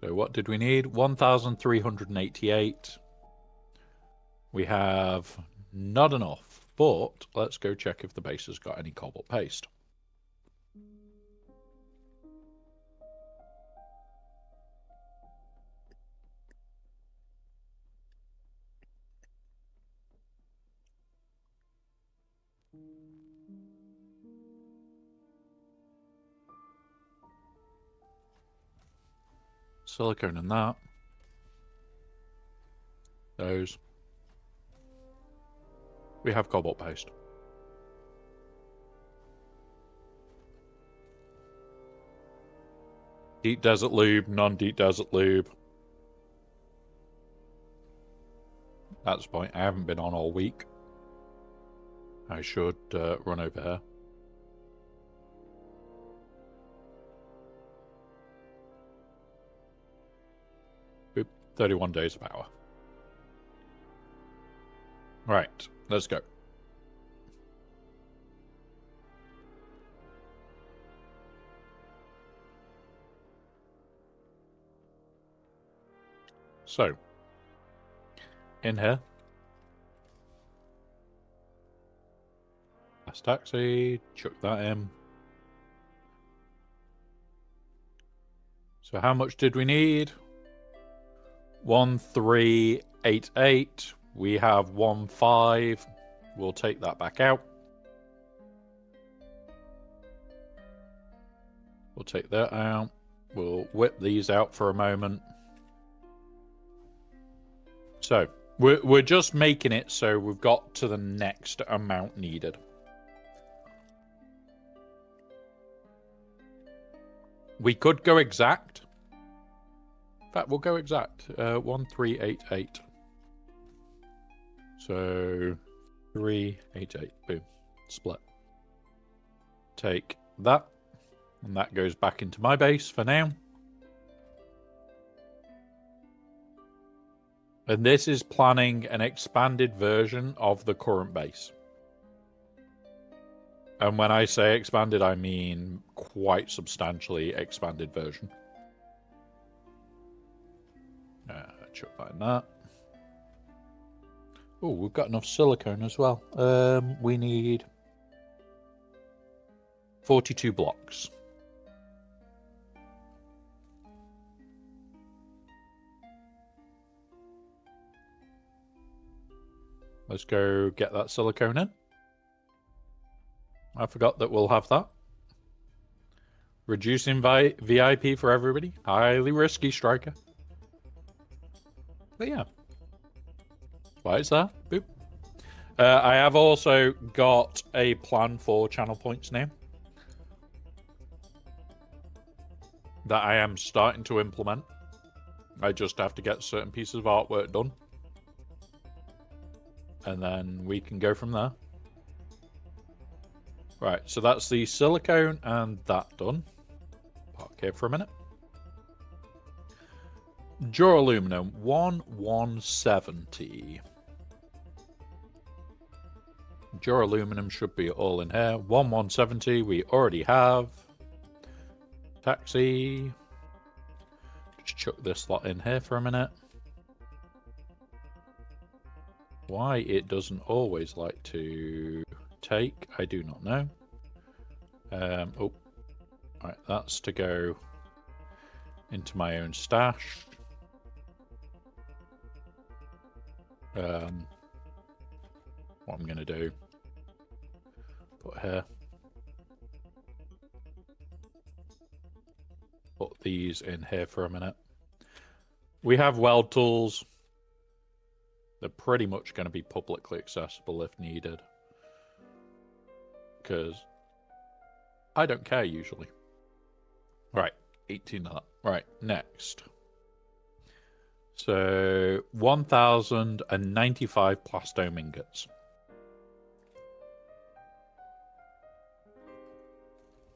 So what did we need? 1,388. We have not enough, but let's go check if the base has got any cobalt paste. Silicone in that. Those. We have cobalt paste. Deep desert lube, non-deep desert lube. That's the point. I haven't been on all week. I should run over here. Oop, 31 days of power. Right, let's go. So, in here. Fast taxi, chuck that in. So how much did we need? 1,388. We have 1,500. We'll take that back out. We'll take that out. We'll whip these out for a moment. So we're just making it so we've got to the next amount needed. We could go exact. In fact, we'll go exact. 1,388. So 388. Boom. Split. Take that. And that goes back into my base for now. And this is planning an expanded version of the current base. And when I say expanded, I mean quite substantially expanded version. Chuck that in that. Oh, we've got enough silicone as well. We need 42 blocks. Let's go get that silicone in. I forgot that we'll have that. Reducing VIP for everybody. Highly risky, Striker. But yeah. Why is that? Boop. I have also got a plan for channel points now. That I am starting to implement. I just have to get certain pieces of artwork done. And then we can go from there. Right, so that's the silicone and that done. Park here for a minute. Duraluminum, 1,170. Duraluminum should be all in here. 1,170 we already have. Taxi. Just chuck this lot in here for a minute. Why it doesn't always like to take, I do not know. Oh, right, that's to go into my own stash. What I'm going to do, put here. Put these in here for a minute. We have weld tools. They're pretty much going to be publicly accessible if needed. Because I don't care usually. Right, 18 of that. Right, next. So 1,095 plastome ingots.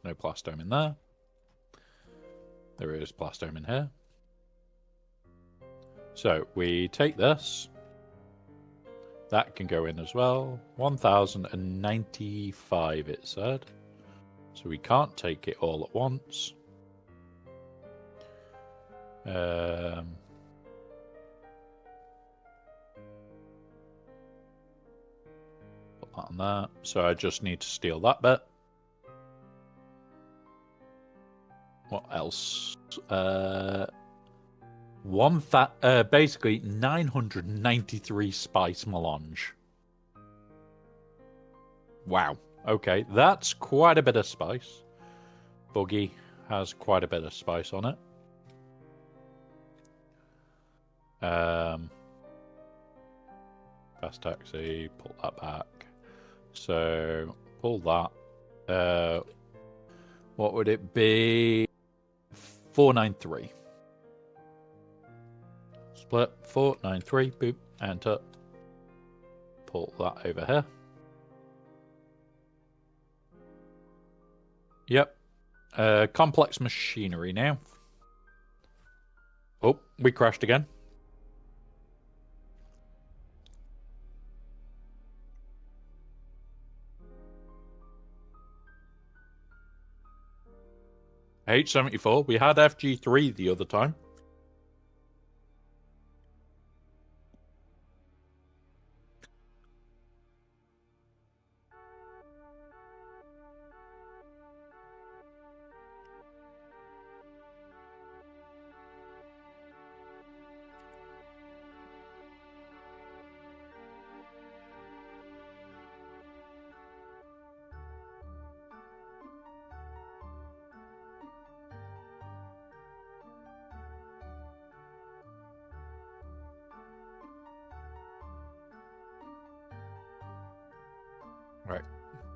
No plastome in there. There is plastome in here. So we take this. That can go in as well. 1,095 it said. So we can't take it all at once. Put that on there. So I just need to steal that bit. What else? Basically 993 spice melange. Wow. Okay, that's quite a bit of spice. Buggy has quite a bit of spice on it. Fast taxi, pull that back. So pull that. What would it be? 493. Split 493. Boop. Enter. Pull that over here. Yep. Complex machinery now. Oh, we crashed again. H74. We had FG3 the other time. Right.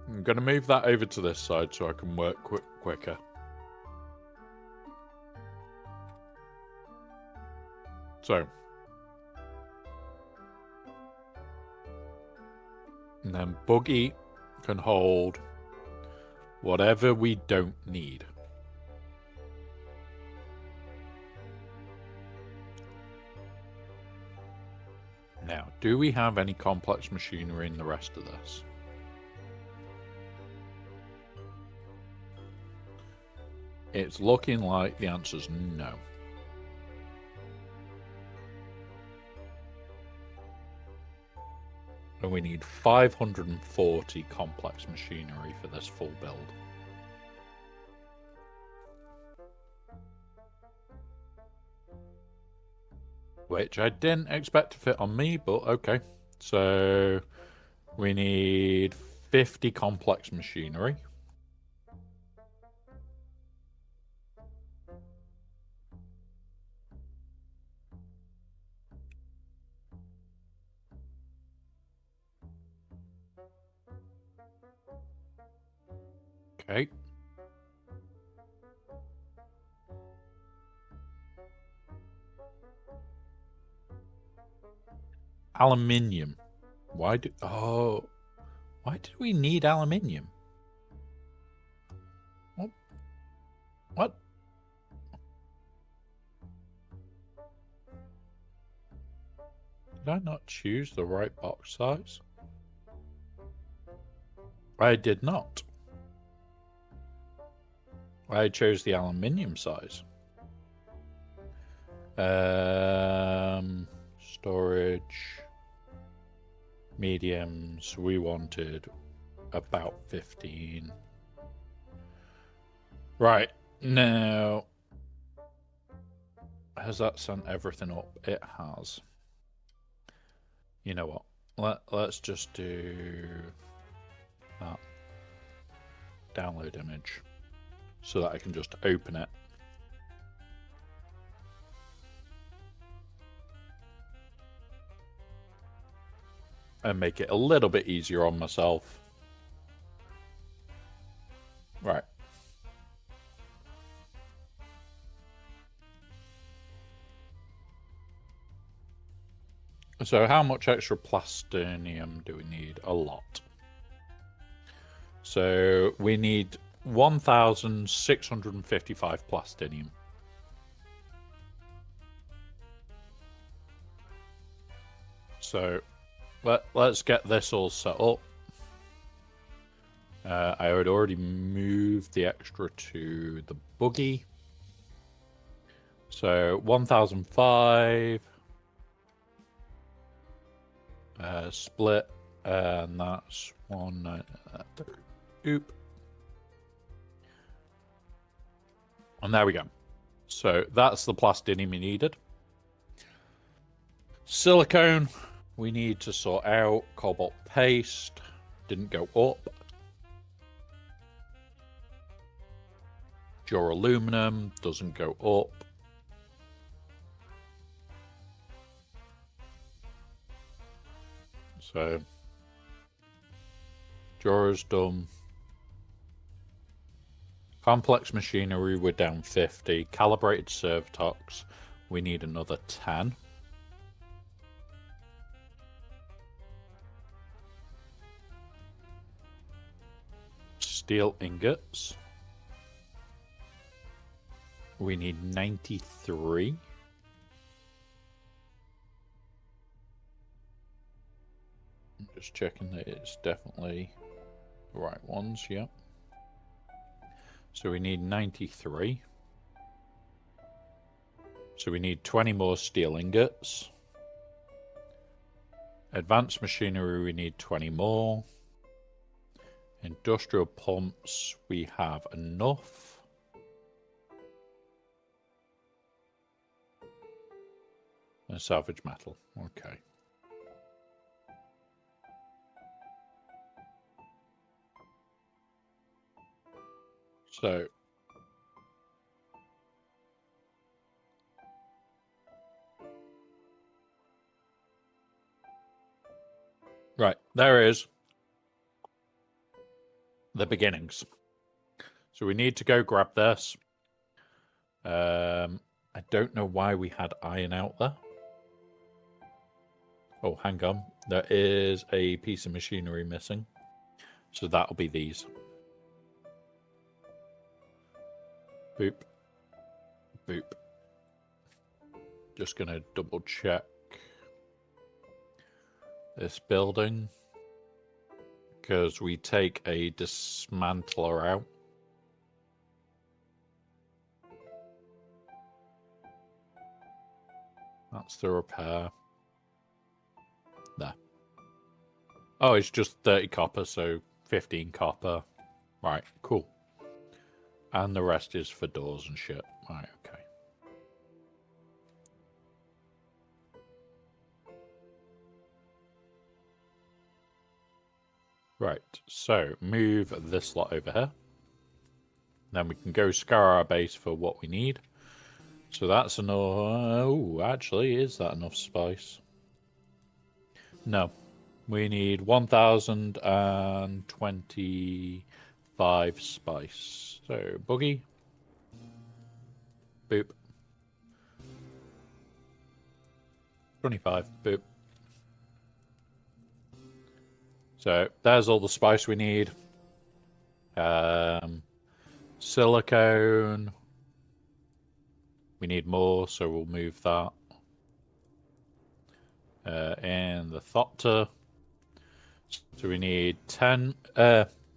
I'm going to move that over to this side so I can work quicker. So. And then Buggy can hold whatever we don't need. Now, do we have any complex machinery in the rest of this? It's looking like the answer's no. And we need 540 complex machinery for this full build. Which I didn't expect to fit on me, but okay. So we need 50 complex machinery. Okay. Aluminium. Why did we need aluminium? What? Did I not choose the right box size? I did not. I chose the aluminium size. Storage. Mediums. We wanted about 15. Right. Now, has that sent everything up? It has. You know what? Let's just do that. Download image. So that I can just open it. And make it a little bit easier on myself. Right. So how much extra plastinium do we need? A lot. So we need 1,655 plastinium. So let's get this all set up. I had already moved the extra to the buggy. So 1005 split, and that's 1. Oop. And there we go. So that's the plastinium we needed. Silicone, we need to sort out. Cobalt paste didn't go up. Duraluminum doesn't go up. So Dura's done. Complex machinery, we're down 50. Calibrated servotox, we need another 10. Steel ingots, we need 93. I'm just checking that it's definitely the right ones, yeah. So we need 93. So we need 20 more steel ingots. Advanced machinery, we need 20 more. Industrial pumps, we have enough. And salvage metal, okay. So right, there is the beginnings. So we need to go grab this. I don't know why we had iron out there. Oh, hang on. There is a piece of machinery missing. So that'll be these. Boop. Boop. Just going to double check this building, because we take a dismantler out. That's the repair. There. Oh, it's just 30 copper, so 15 copper. Right, cool. And the rest is for doors and shit. Right, okay. Right, so move this lot over here. Then we can go scour our base for what we need. So that's enough. Oh, actually, is that enough spice? No. We need 1,025 spice. So, buggy. Boop. 25. Boop. So, there's all the spice we need. Silicone. We need more, so we'll move that. And the Thopter. So we need 10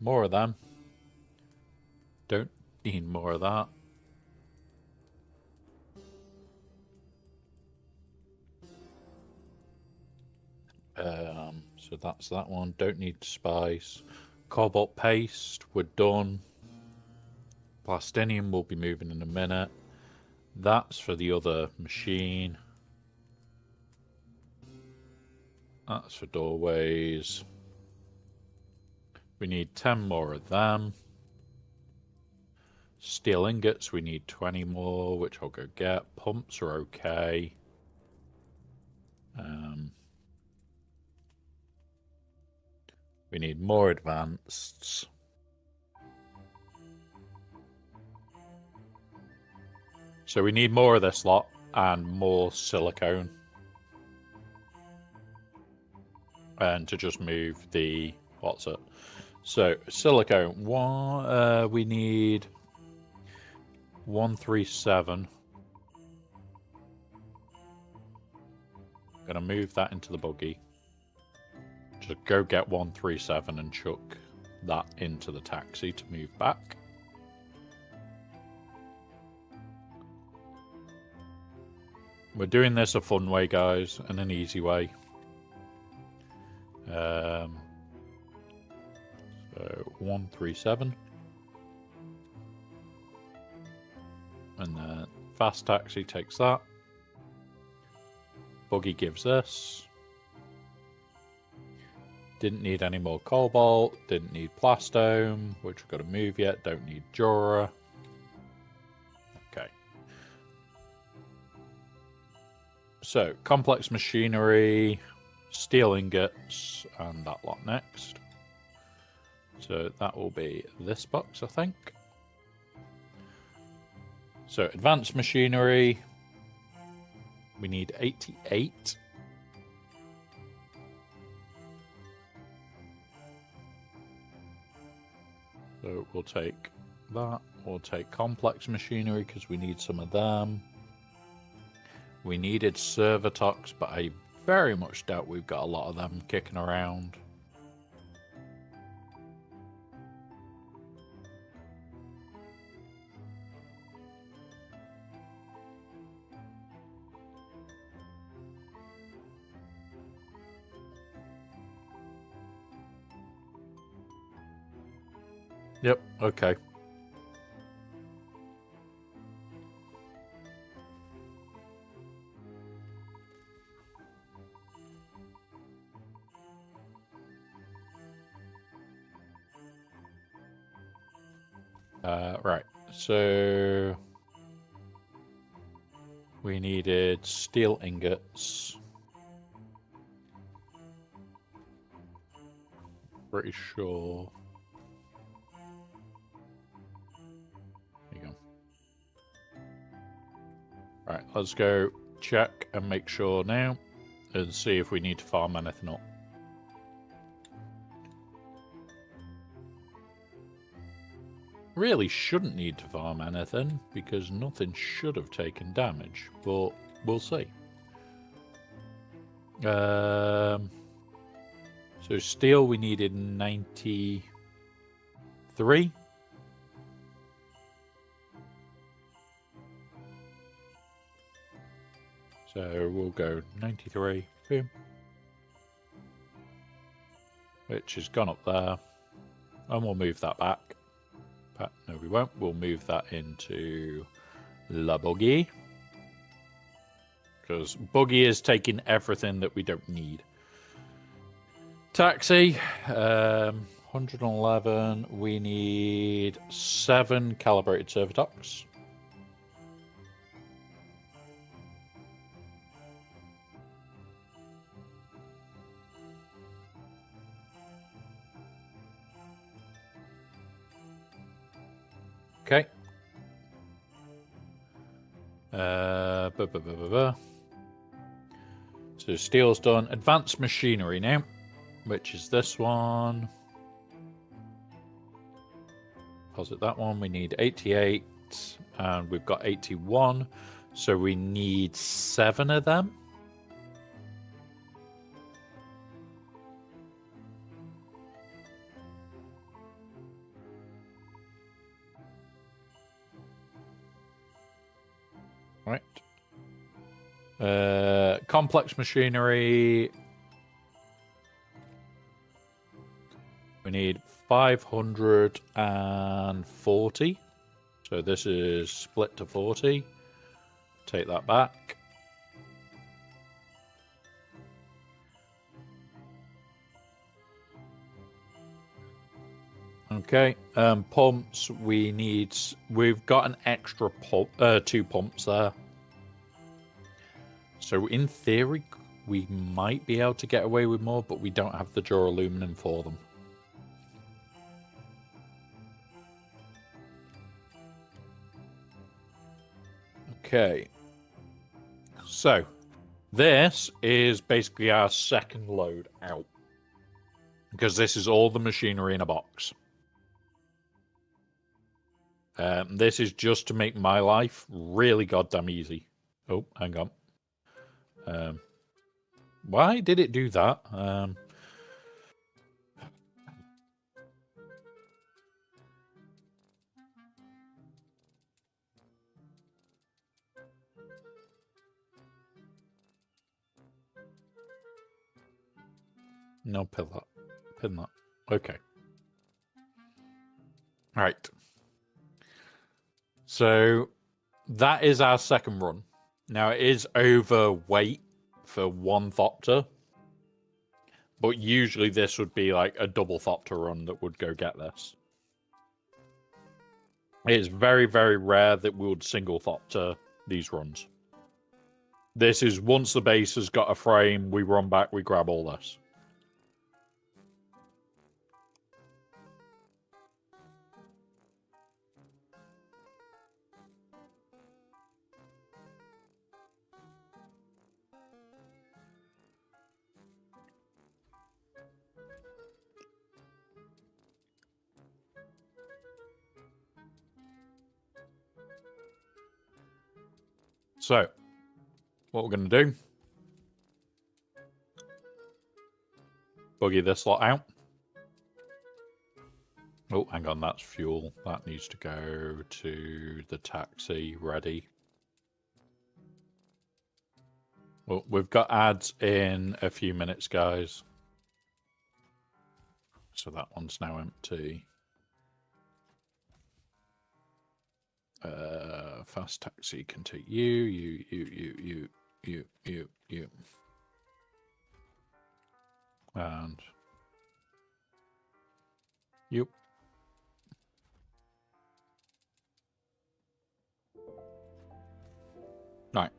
more of them. Don't need more of that. So that's that one. Don't need spice. Cobalt paste, we're done. Plastinium will be moving in a minute. That's for the other machine. That's for doorways. We need 10 more of them. Steel ingots, we need 20 more, which I'll go get. Pumps are okay. We need more advanced. So we need more of this lot and more silicone. And to just move the, what's it? So silicone, we need 137. Gonna move that into the buggy. Just go get 137 and chuck that into the taxi to move back. We're doing this a fun way, guys, and an easy way. So 137. And then fast taxi takes that. Buggy gives this. Didn't need any more cobalt. Didn't need plastone, which we've got to move yet. Don't need Jura. Okay. So, complex machinery, steel ingots, and that lot next. So that will be this box, I think. So, advanced machinery. We need 88. So we'll take that. We'll take complex machinery because we need some of them. We needed Servitox, but I very much doubt we've got a lot of them kicking around. Yep, okay. Right, so we needed steel ingots. Pretty sure. There you go. Right, let's go check and make sure now and see if we need to farm anything up. Really shouldn't need to farm anything because nothing should have taken damage, but we'll see. So steel we needed 93. So we'll go 93, boom. Which has gone up there. And we'll move that back. No, we won't. We'll move that into La Buggy. Because Buggy is taking everything that we don't need. Taxi, 111. We need 7 calibrated Servitox. Okay. So steel's done. Advanced machinery now, which is this one. Deposit that one. We need 88, and we've got 81. So we need 7 of them. Right. Complex machinery. We need 540. So this is split to 40. Take that back. Okay. Pumps. We've got an extra pump. 2 pumps there. So in theory, we might be able to get away with more, but we don't have the duralumin for them. Okay. So this is basically our second load out. Because this is all the machinery in a box. This is just to make my life really goddamn easy. Oh, hang on. Why did it do that? No, pin that. Pin that. Okay. Right. So that is our second run. Now it is overweight for one Thopter, but usually this would be like a double Thopter run that would go get this. It's very, very rare that we would single Thopter these runs. This is once the base has got a frame, we run back, we grab all this. So, what we're going to do, buggy this lot out. Oh, hang on, that's fuel. That needs to go to the taxi, ready. Well, we've got ads in a few minutes, guys. So that one's now empty. Fast taxi can take you. And you. Right.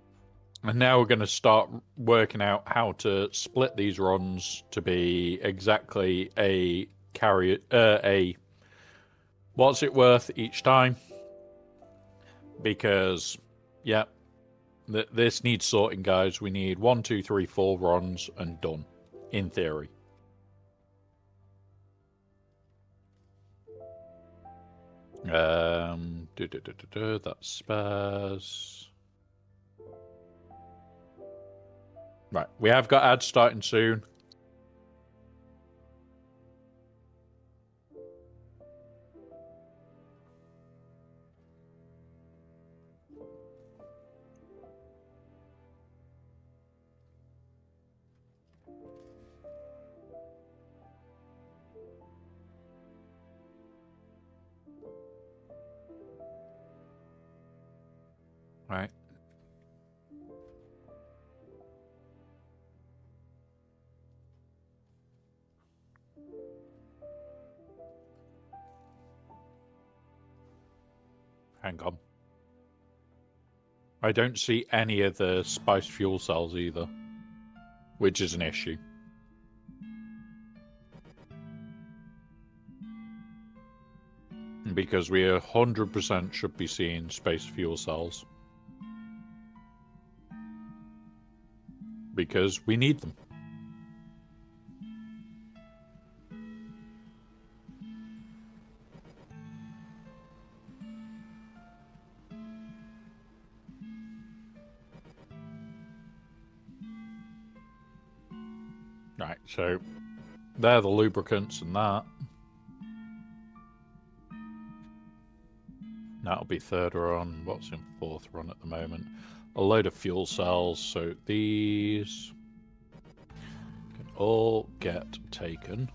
And now we're going to start working out how to split these runs to be exactly a what's it worth each time? Because, yeah, this needs sorting, guys. We need 1, 2, 3, 4 runs and done, in theory. That's spares. Right, we have got ads starting soon. Right. Hang on. I don't see any of the spiced fuel cells either, which is an issue. Because we 100% should be seeing spiced fuel cells. Because we need them. Right, so they're the lubricants and that. That'll be third run. What's in fourth run at the moment? A load of fuel cells, so these can all get taken.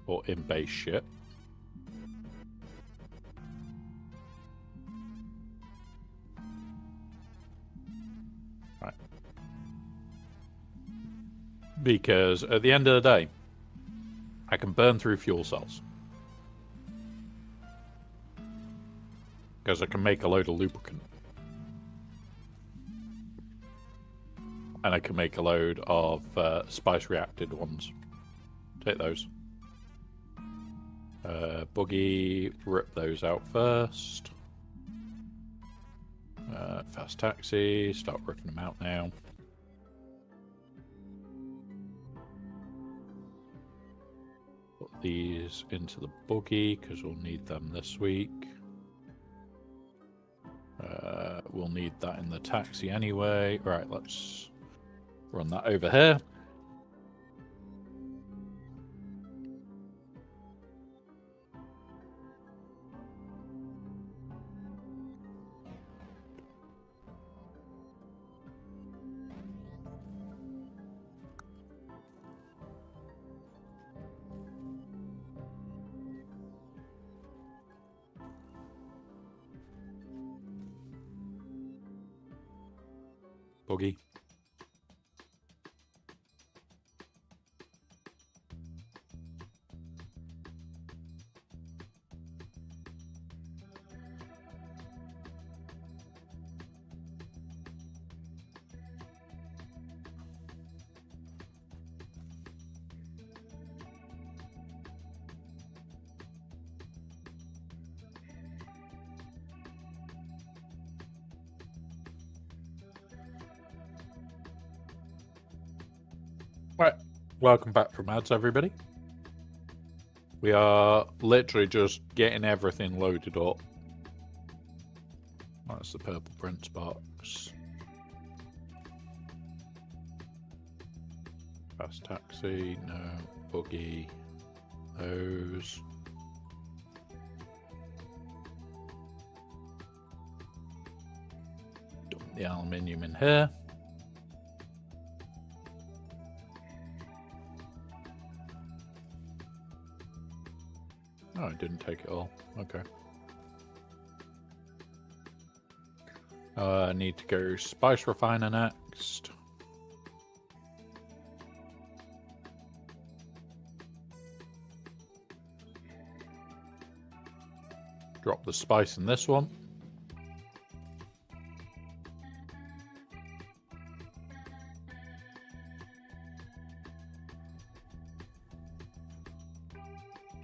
Or in base ship. Right. Because at the end of the day, I can burn through fuel cells. Because I can make a load of lubricant. And I can make a load of spice reacted ones. Take those. Buggy, rip those out first. Fast taxi, start ripping them out now. Put these into the buggy because we'll need them this week. We'll need that in the taxi anyway. Right, let's run that over here. Boogie. Right, welcome back from ads, everybody. We are literally just getting everything loaded up. That's the purple prints box. Fast taxi, no. Buggy, those. Dump the aluminium in here. Oh, I didn't take it all. Okay. I need to go spice refiner next. Drop the spice in this one.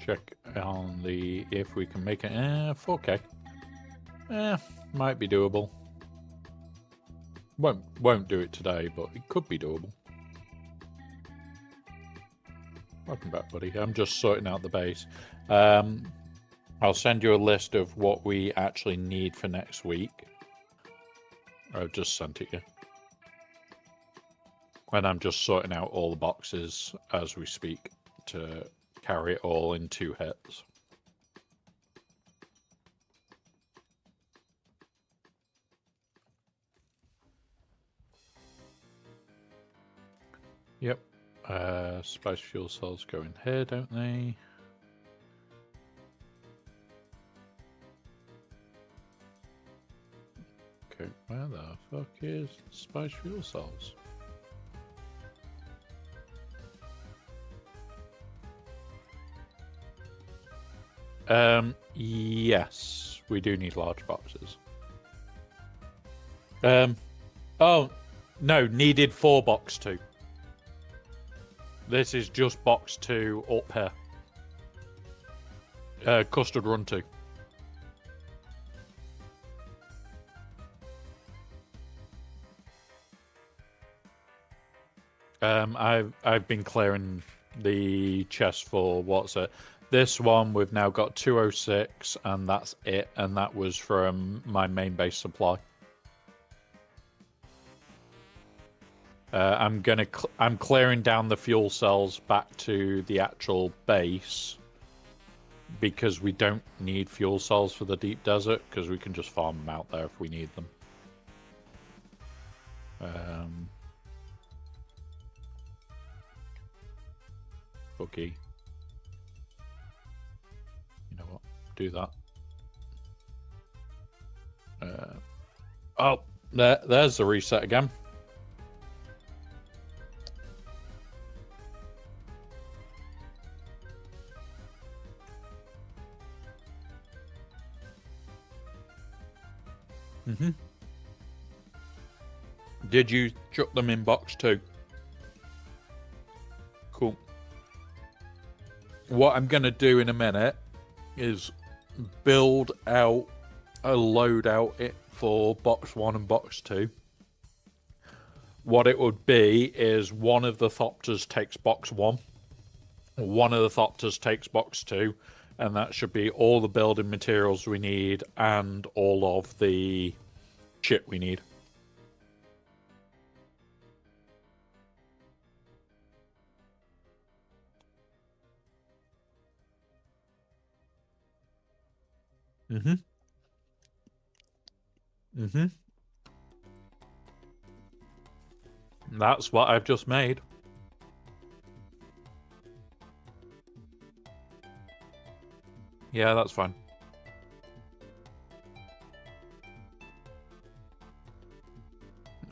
Check on the if we can make it 4K. Might be doable. Won't do it today, but it could be doable. Welcome back, buddy. I'm just sorting out the base. I'll send you a list of what we actually need for next week. I've just sent it you. And I'm just sorting out all the boxes as we speak to carry it all in 2 hits. Yep. Spice fuel cells go in here, don't they? Okay, where the fuck is spice fuel cells? Yes, we do need large boxes. Oh, no, needed 4 box 2. This is just box 2 up here. Custard run 2. I've been clearing the chest for what's it. This one we've now got 206, and that's it. And that was from my main base supply. I'm clearing down the fuel cells back to the actual base because we don't need fuel cells for the deep desert because we can just farm them out there if we need them. Okay. You know what? Do that. Oh, there's the reset again. Did you chuck them in box 2? Cool. What I'm going to do in a minute is build out a loadout it for box 1 and box 2. What it would be is one of the Thopters takes box 1, one of the Thopters takes box 2, and that should be all the building materials we need and all of the shit we need. That's what I've just made. Yeah, that's fine.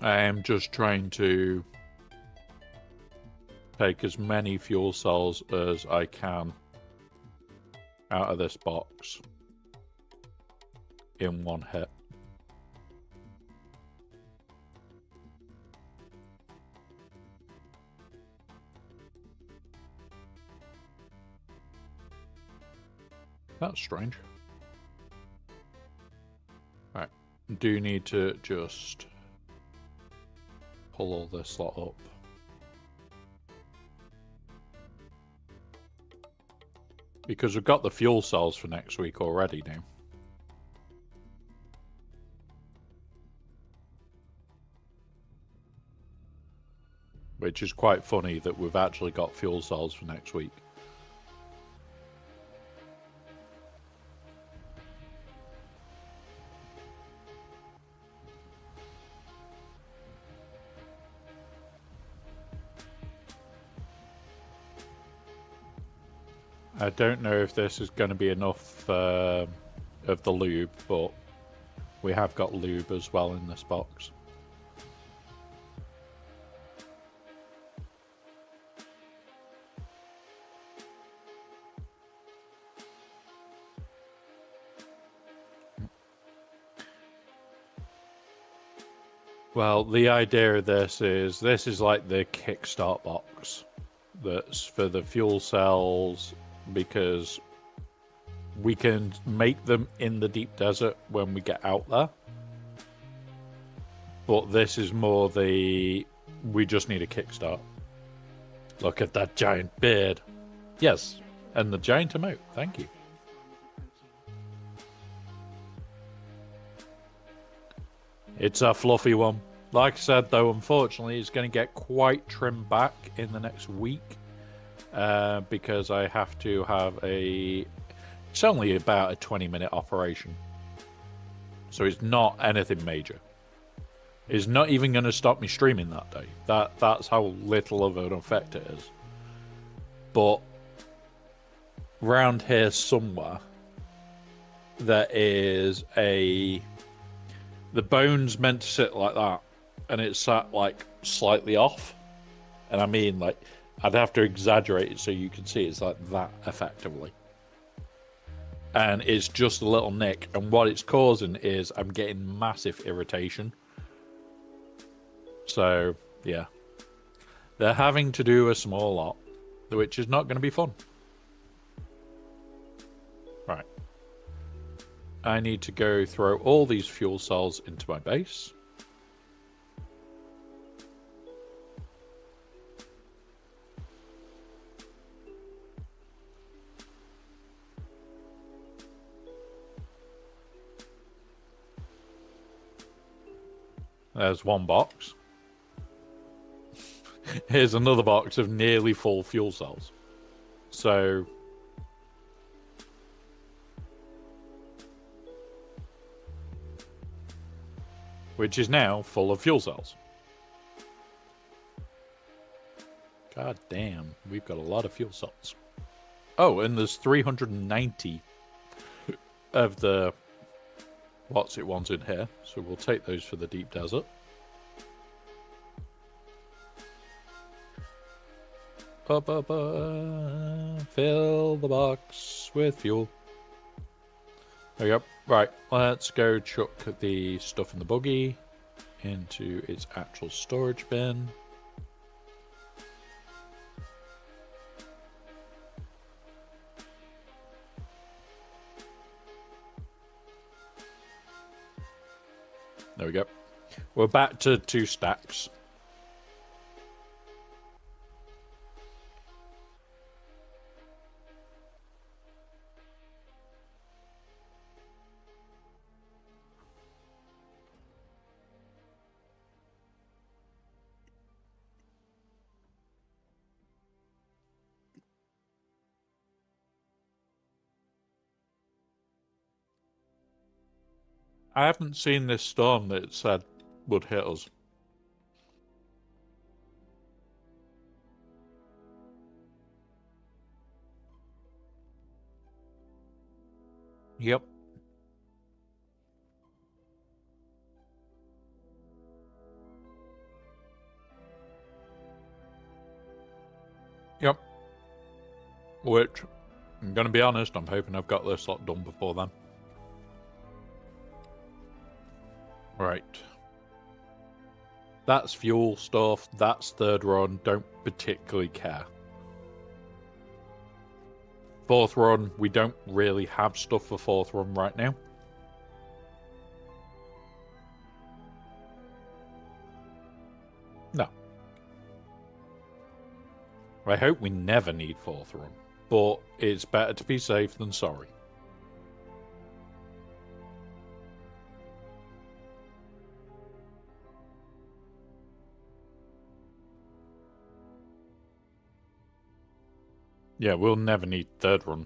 I am just trying to take as many fuel cells as I can out of this box in one hit. That's strange. Right, do need to just pull all this lot up. Because we've got the fuel cells for next week already now. Which is quite funny that we've actually got fuel cells for next week. I don't know if this is going to be enough of the lube, but we have got lube as well in this box. Well, the idea of this is like the kickstart box that's for the fuel cells, because we can make them in the deep desert when we get out there. But this is more we just need a kickstart. Look at that giant beard. Yes, and the giant emote. Thank you. It's a fluffy one. Like I said, though, unfortunately, it's going to get quite trimmed back in the next week. Because I have to have it's only about a 20-minute operation. So it's not anything major. It's not even going to stop me streaming that day. That's how little of an effect it is. But round here somewhere, there is the bone's meant to sit like that, and it's sat like slightly off. And I mean, like, I'd have to exaggerate it so you can see it's like that effectively. And it's just a little nick, and what it's causing is I'm getting massive irritation. So, yeah. They're having to do a small lot, which is not going to be fun. Right. I need to go throw all these fuel cells into my base. There's one box. Here's another box of nearly full fuel cells. So, which is now full of fuel cells. God damn, we've got a lot of fuel cells. Oh, and there's 390 of the what's it ones in here, so we'll take those for the deep desert. Fill the box with fuel. There we go. Right, let's go chuck the stuff in the buggy into its actual storage bin. There we go. We're back to 2 stacks. I haven't seen this storm that it said would hit us. Yep. Yep. Which, I'm going to be honest, I'm hoping I've got this lot done before then. Right. That's fuel stuff. That's third run. Don't particularly care. Fourth run, we don't really have stuff for fourth run right now. No. I hope we never need fourth run, but it's better to be safe than sorry. Yeah, we'll never need third run.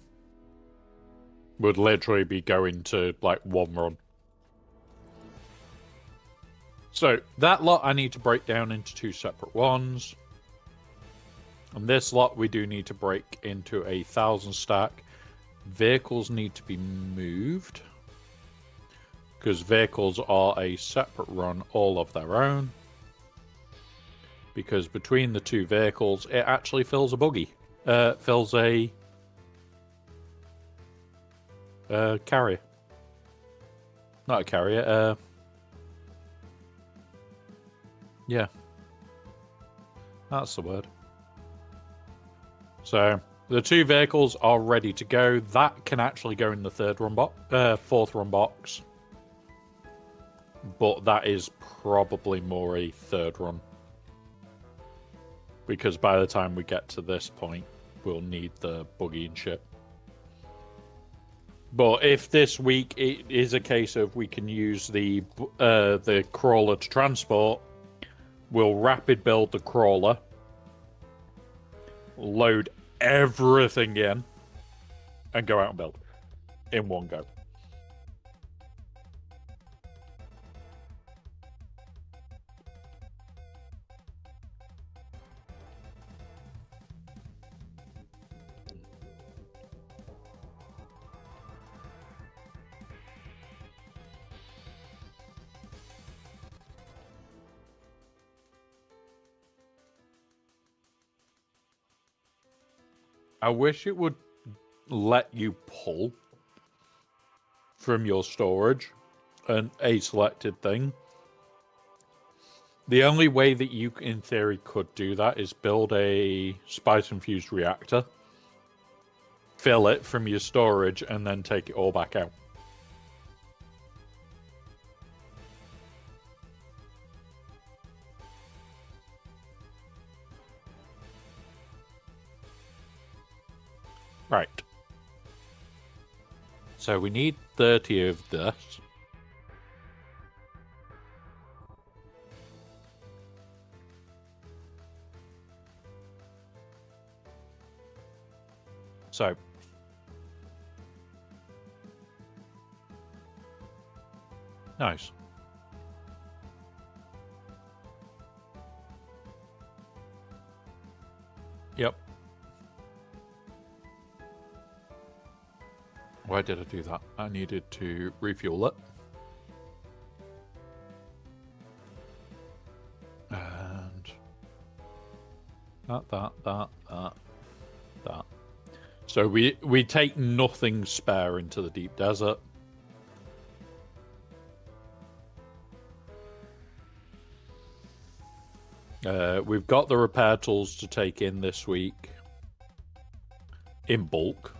We'd literally be going to, like, one run. So, that lot I need to break down into 2 separate ones. And this lot we do need to break into 1,000 stack. Vehicles need to be moved. Because vehicles are a separate run all of their own. Because between the 2 vehicles, it actually fills a buggy. Fills a carrier. Not a carrier, yeah. That's the word. So, the 2 vehicles are ready to go. That can actually go in the fourth run box. But that is probably more a third run. Because by the time we get to this point, we'll need the buggy and shit. But if this week it is a case of we can use the crawler to transport, we'll rapid build the crawler, load everything in, and go out and build in one go. I wish it would let you pull from your storage a selected thing. The only way that you, in theory, could do that is build a spice-infused reactor, fill it from your storage, and then take it all back out. Right. So we need 30 of this. So. Nice. Yep. Why did I do that? I needed to refuel it. And that. So we take nothing spare into the deep desert. We've got the repair tools to take in this week in bulk.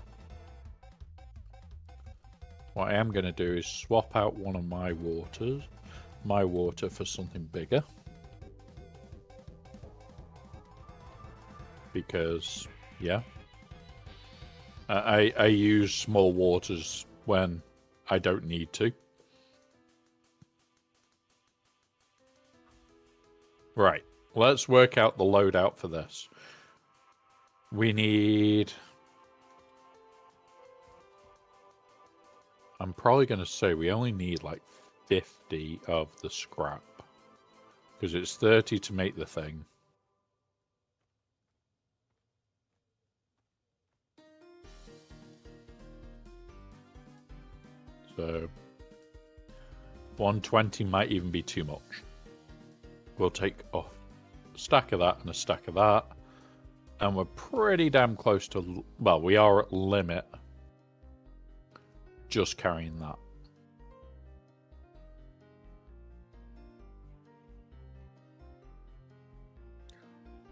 What I am going to do is swap out one of my water for something bigger. Because, yeah. I use small waters when I don't need to. Right, let's work out the loadout for this. We need... I'm probably going to say we only need like 50 of the scrap. Because it's 30 to make the thing. So 120 might even be too much. We'll take off a stack of that and a stack of that. And we're pretty damn close to... Well, we are at limit. Just carrying that.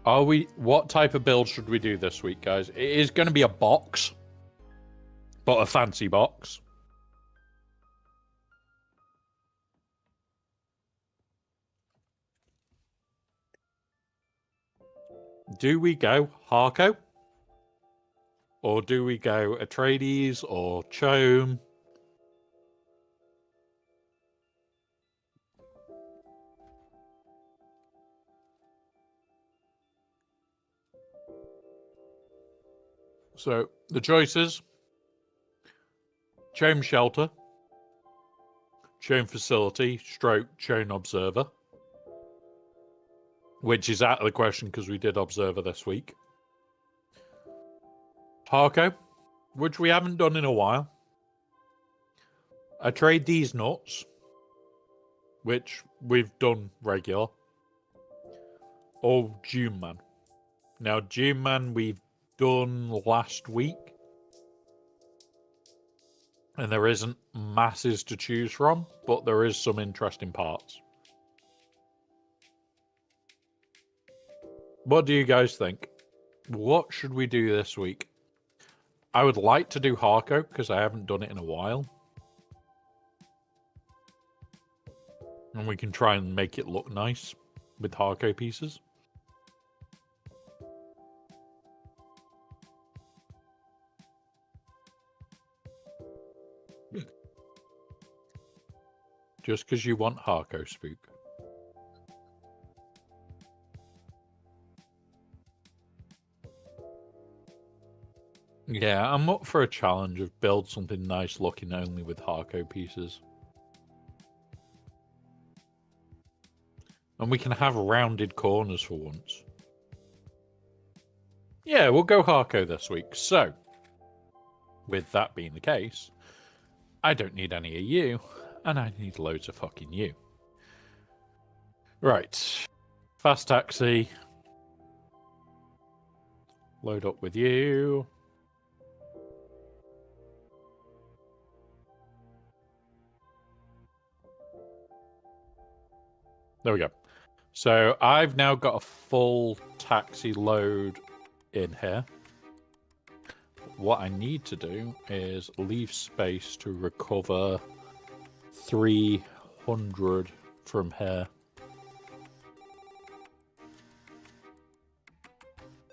Are we... What type of build should we do this week, guys? It is going to be a box. But a fancy box. Do we go Harco? Or do we go Atreides or Chome? So, the choices. Chome Shelter. Chome Facility, stroke Chome Observer. Which is out of the question because we did Observer this week. Harco, which we haven't done in a while. I trade these nuts, which we've done regular. Or June Man. Now, June Man we've done last week. And there isn't masses to choose from, but there is some interesting parts. What do you guys think? What should we do this week? I would like to do Harco because I haven't done it in a while. And we can try and make it look nice with Harco pieces. Just because you want Harco, Spook. Yeah, I'm up for a challenge of build something nice looking only with Harco pieces. And we can have rounded corners for once. Yeah, we'll go Harco this week. So, with that being the case, I don't need any of you, and I need loads of fucking you. Right. Fast taxi. Load up with you. There we go. So I've now got a full taxi load in here. What I need to do is leave space to recover 300 from here.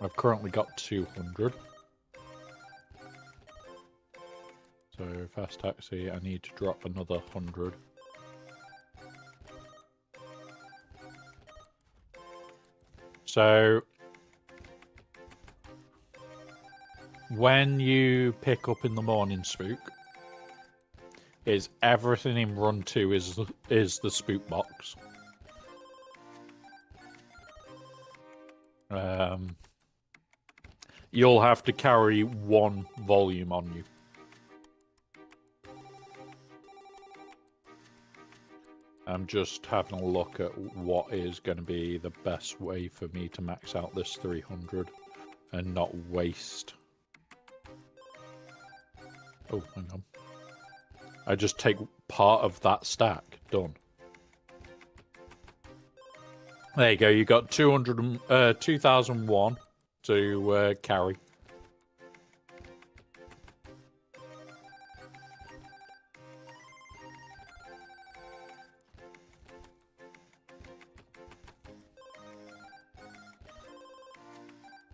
I've currently got 200. So fast taxi, I need to drop another 100. So, when you pick up in the morning, Spook, is everything in run 2 is the Spook box. You'll have to carry 1 volume on you. I'm just having a look at what is going to be the best way for me to max out this 300 and not waste. Oh, hang on. I just take part of that stack. Done. There you go. You got 2001 to carry.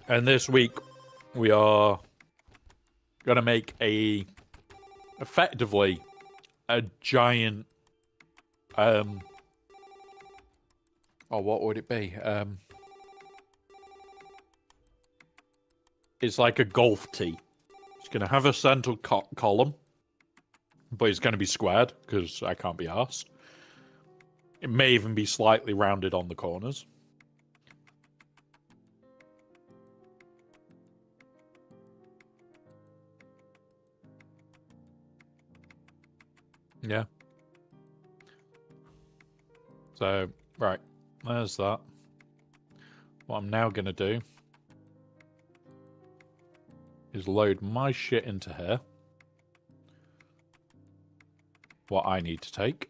And this week, we are going to make effectively, a giant, oh, what would it be? It's like a golf tee. It's going to have a central column, but it's going to be squared, because I can't be arsed. It may even be slightly rounded on the corners. Yeah. So, right. There's that. What I'm now going to do is load my shit into here. What I need to take.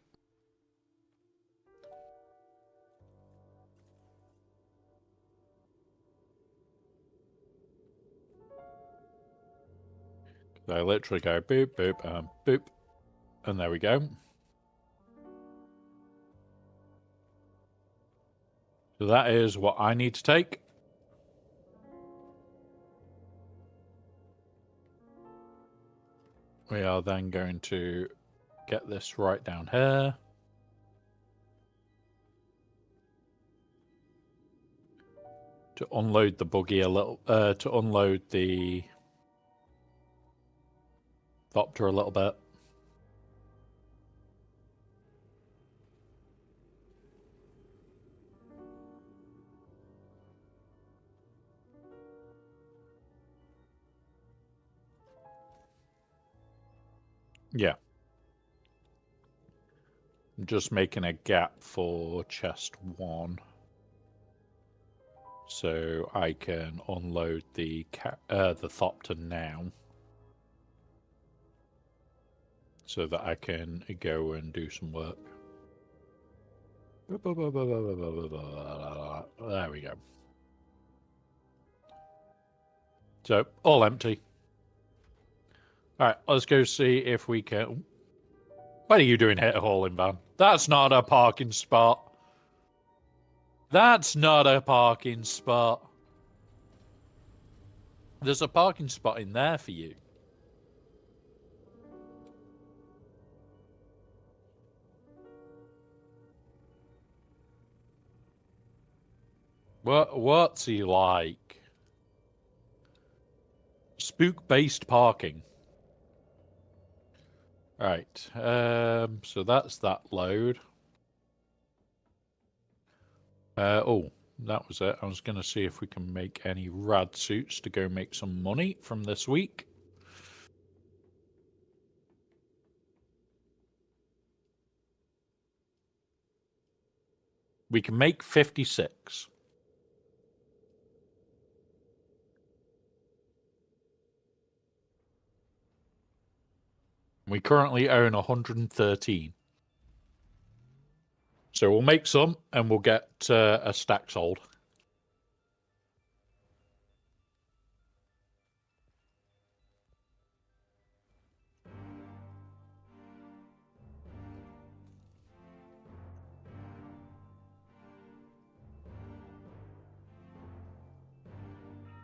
I literally go boop, boop, boop. And there we go. So that is what I need to take. We are then going to get this right down here. To unload the buggy a little, to unload the Thopter a little bit. Yeah. I'm just making a gap for chest 1. So I can unload the Thopter now. So that I can go and do some work. There we go. So, all empty. Alright, let's go see if we can... What are you doing here, hauling van? That's not a parking spot. That's not a parking spot. There's a parking spot in there for you. What's he like? Spook-based parking. Right. So that's that load. Oh, that was it. I was going to see if we can make any rad suits to go make some money from this week. We can make 56. We currently own 113. So we'll make some and we'll get a stack sold.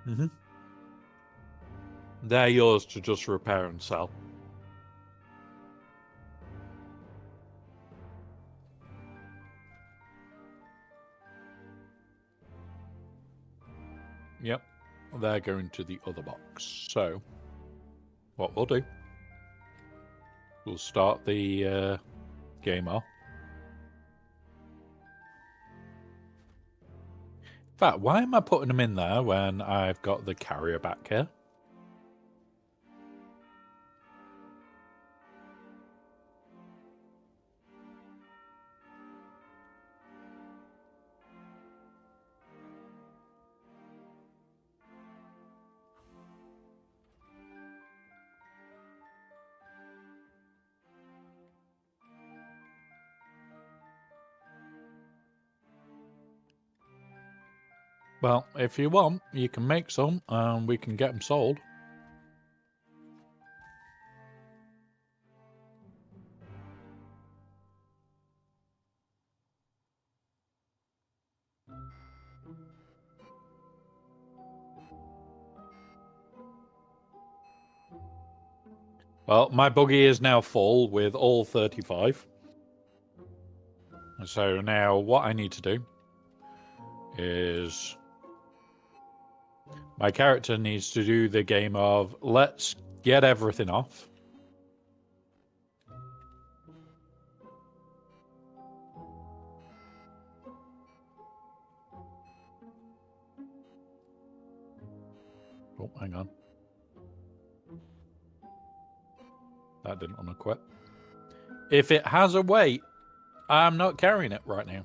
Mm-hmm. They're yours to just repair and sell. Yep, they're going to the other box. So, what we'll do, we'll start the game off. In fact, why am I putting them in there when I've got the carrier back here? Well, if you want, you can make some and we can get them sold. Well, my buggy is now full with all 35. So now what I need to do is... my character needs to do the game of, let's get everything off. Oh, hang on. That didn't unequip. If it has a weight, I'm not carrying it right now.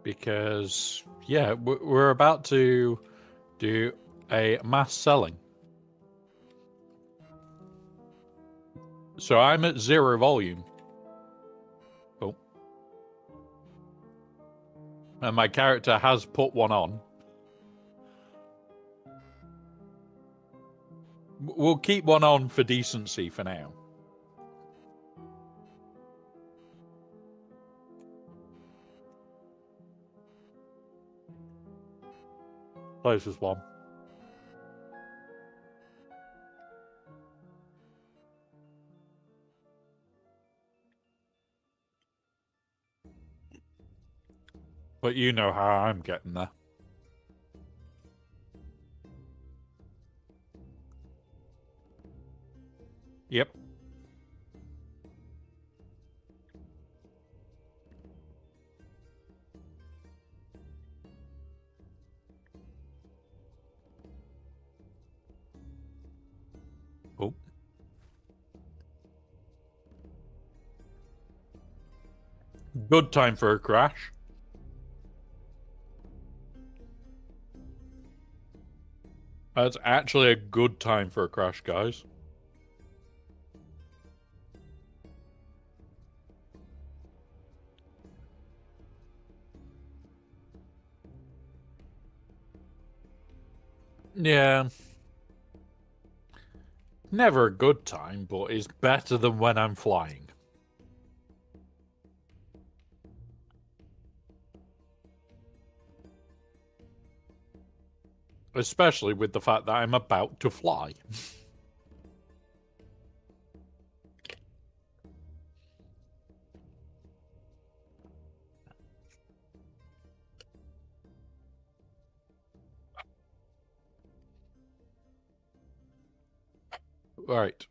Because, yeah, we're about to do a mass selling. So I'm at 0 volume. Oh. And my character has put one on. We'll keep one on for decency for now. Closest one. But you know how I'm getting there. Yep. Oh. Good time for a crash. That's actually a good time for a crash, guys. Yeah. Never a good time, but it's better than when I'm flying. Especially with the fact that I'm about to fly. Right.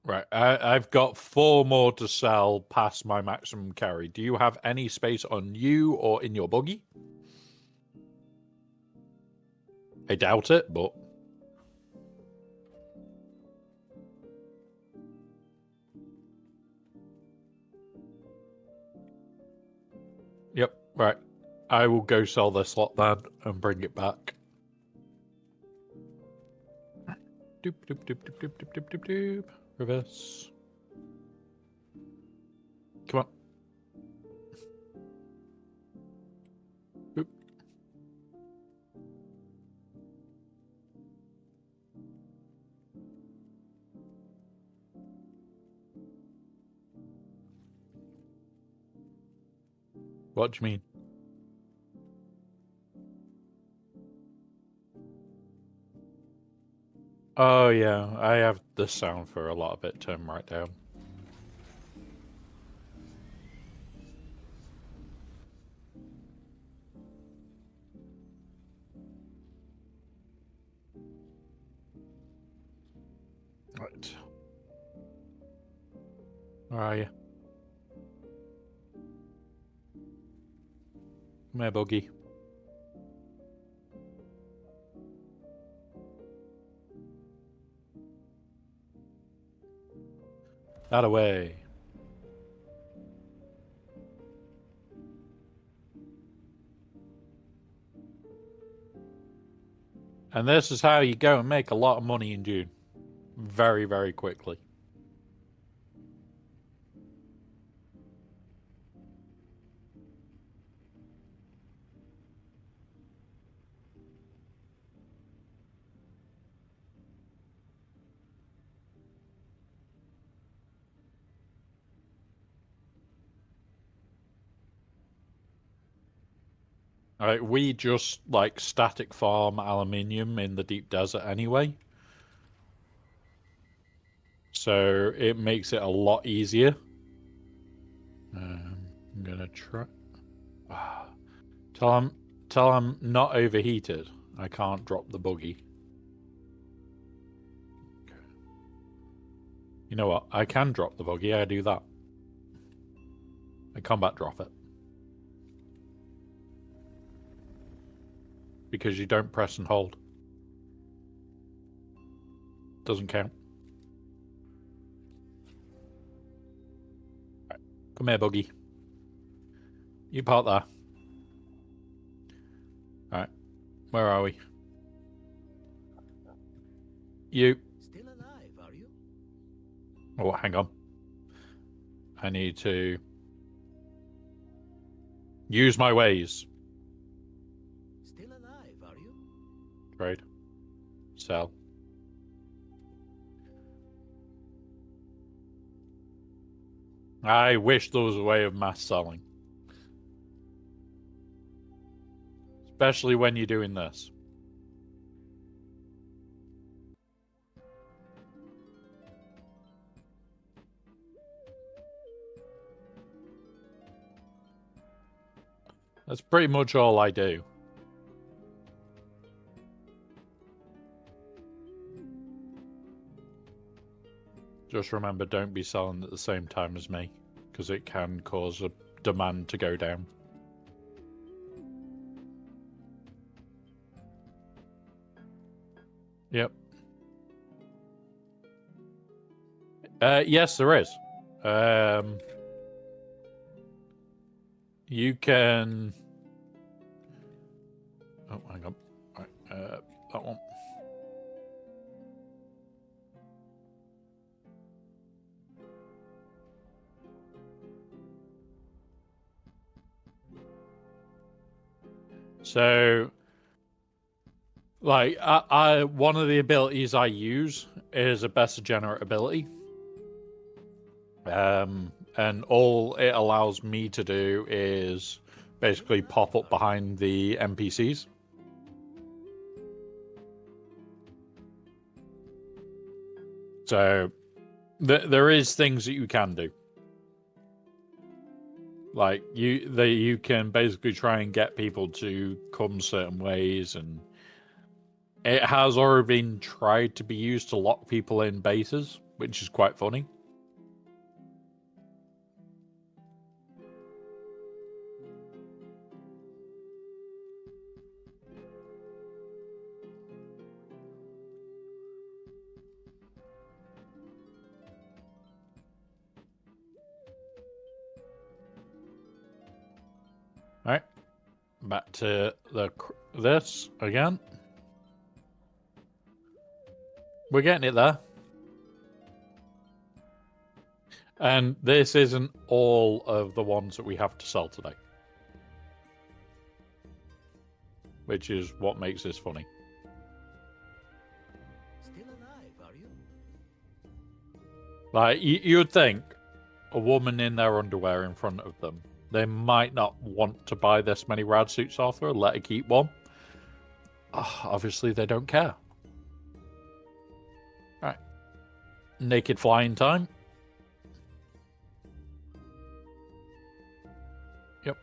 Right. I've got 4 more to sell past my maximum carry. Do you have any space on you or in your buggy? I doubt it, but... Yep, right. I will go sell this lot then and bring it back. Doop, doop, doop, doop, doop, doop, doop, doop, doop. Reverse. Come on. Boop. What do you mean? Oh, yeah. I have the sound for a lot of it turned right down. Right. Where are you? Come here, Buggy. That away. And this is how you go and make a lot of money in June. Very, very quickly. Alright, we just like static farm aluminium in the deep desert anyway. So it makes it a lot easier. I'm gonna try. Tell I'm not overheated. I can't drop the buggy. You know what? I can drop the buggy. I do that. I combat drop it. Because you don't press and hold. Doesn't count. Come here, Buggy. You park there. Alright. Where are we? You. Still alive, are you? Oh, hang on. I need to use my ways. Still alive, are you? Trade. Sell. I wish there was a way of mass selling. Especially when you're doing this. That's pretty much all I do. Just remember, don't be selling at the same time as me, because it can cause a demand to go down. Yep. Yes, there is. You can... Oh, hang on. Right, that one. So, like, I one of the abilities I use is a better generate ability. And all it allows me to do is basically pop up behind the NPCs. So, there is things that you can do. Like, you can basically try and get people to come certain ways, and it has already been tried to be used to lock people in bases, which is quite funny. Alright, back to this again. We're getting it there. And this isn't all of the ones that we have to sell today. Which is what makes this funny. Still alive, are you? Like, you would think a woman in their underwear in front of them, they might not want to buy this many rad suits off her and let her keep one. Obviously, they don't care. Right. Naked flying time. Yep.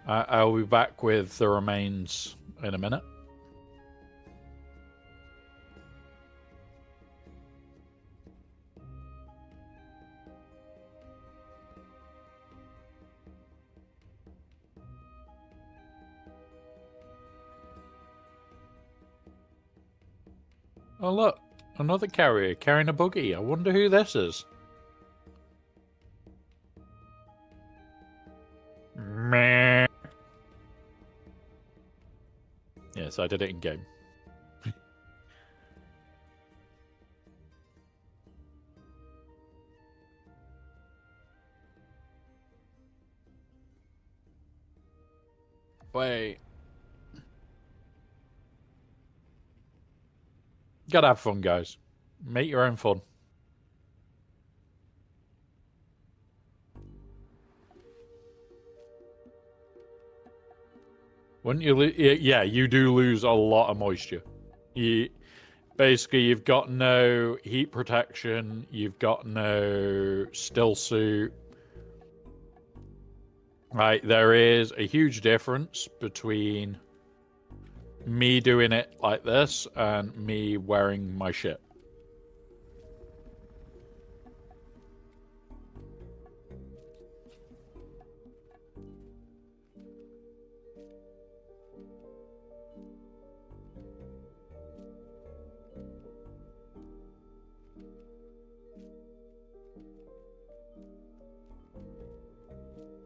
I'll be back with the remains in a minute. Oh, look. Another carrier carrying a buggy. I wonder who this is. Meh. Yes, I did it in game. Wait. Gotta have fun, guys. Make your own fun. Wouldn't you? Yeah, you do lose a lot of moisture. Basically, you've got no heat protection. You've got no still suit. Right, there is a huge difference between me doing it like this and me wearing my shit.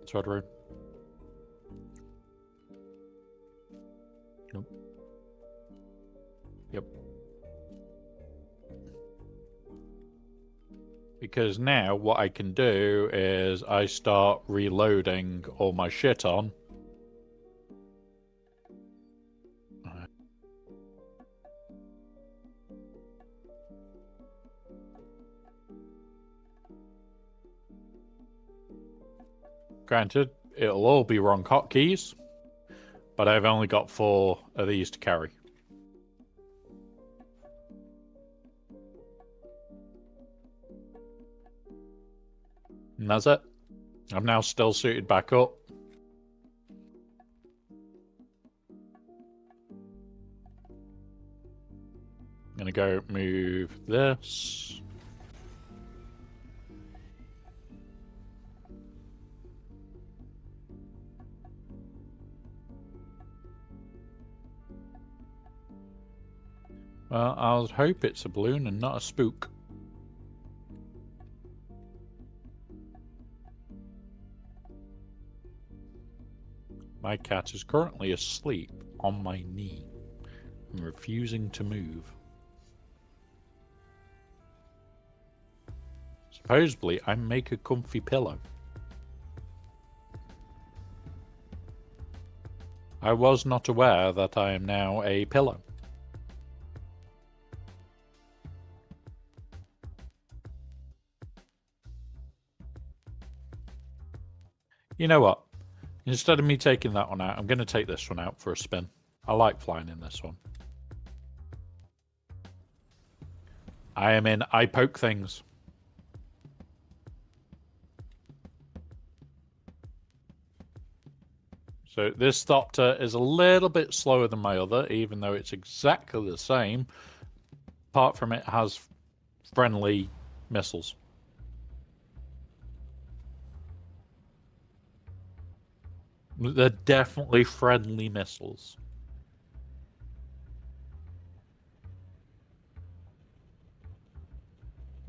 Sword room. Nope. Yep. Because now what I can do is I start reloading all my shit on. Granted, it'll all be wrong hotkeys, but I've only got 4 of these to carry. And that's it. I'm now still suited back up. I'm gonna go move this. Well, I'll hope it's a balloon and not a spook. My cat is currently asleep on my knee and refusing to move. Supposedly, I make a comfy pillow. I was not aware that I am now a pillow. You know what? Instead of me taking that one out, I'm going to take this one out for a spin. I like flying in this one. I am in I poke things. So this Thopter is a little bit slower than my other, even though it's exactly the same. Apart from it has friendly missiles. They're definitely friendly missiles.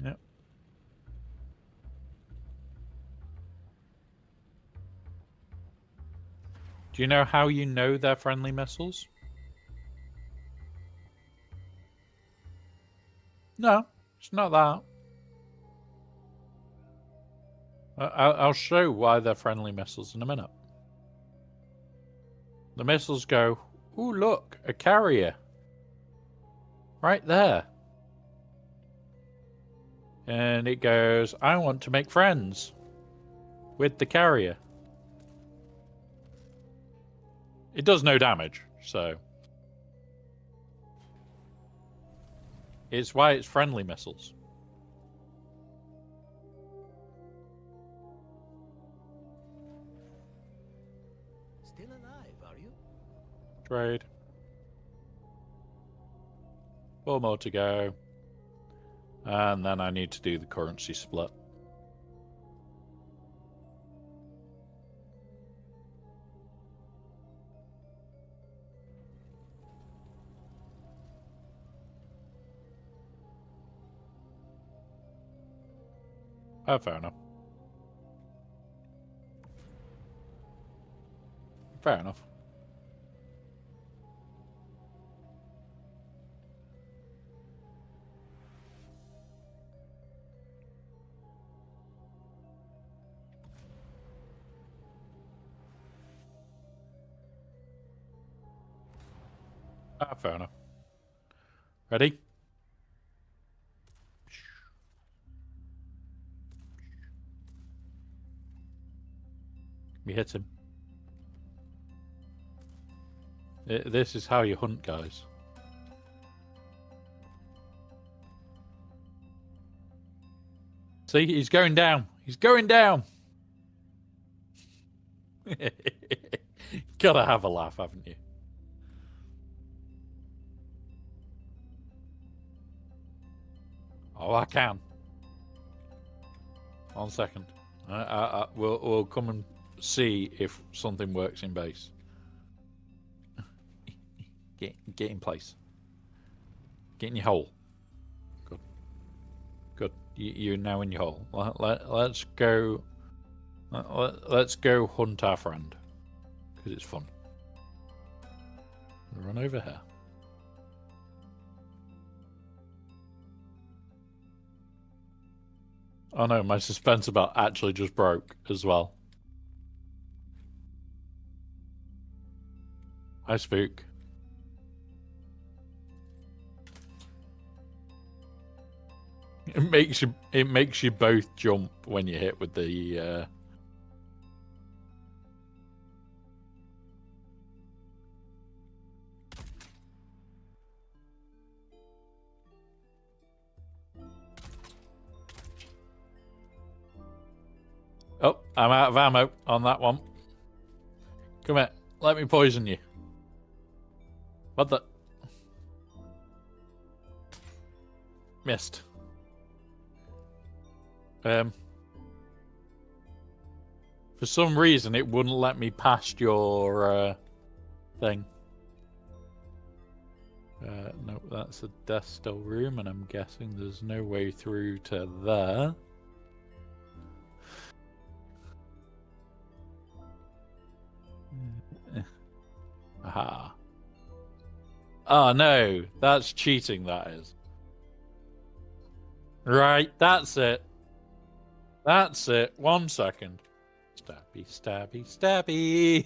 Yep. Do you know how you know they're friendly missiles? No, it's not that. I'll show why they're friendly missiles in a minute. The missiles go, ooh, look, a carrier. Right there. And it goes, I want to make friends with the carrier. It does no damage, so. It's why it's friendly missiles. Still alive, are you? Trade. 4 more to go. And then I need to do the currency split. Oh, fair enough. Fair enough. Ah, fair enough. Ready? We hit him. This is how you hunt, guys. See, he's going down. He's going down. Gotta have a laugh, haven't you? Oh, I can. 1 second. We'll come and see if something works in base. Get in place. Get in your hole. Good. Good. You're now in your hole. Let's go Let's go hunt our friend. Because it's fun. Run over here. Oh no, my suspense about actually just broke as well. Hi, Spook. It makes you both jump when you hit with the Oh, I'm out of ammo on that one. Come here, let me poison you. What the? Missed. For some reason, it wouldn't let me past your thing. No, that's a death still room, and I'm guessing there's no way through to there. Aha. Oh no, that's cheating, that is. Right, that's it. That's it. 1 second. Stabby, stabby, stabby.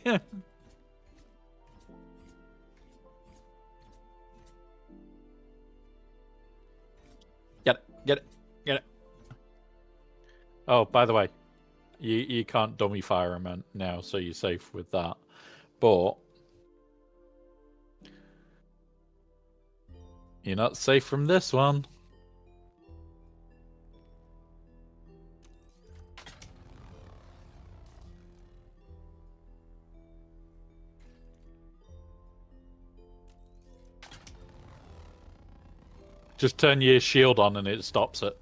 Get it, get it, get it. Oh, by the way, you can't dummy fire him now, so you're safe with that. But you're not safe from this one. Just turn your shield on and it stops it.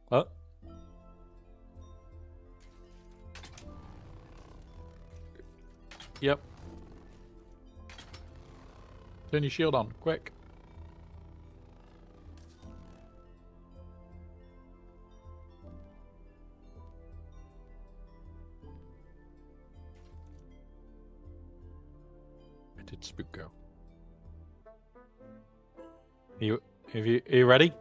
What? Yep. Turn your shield on, quick. Where did Spook go? Are you ready?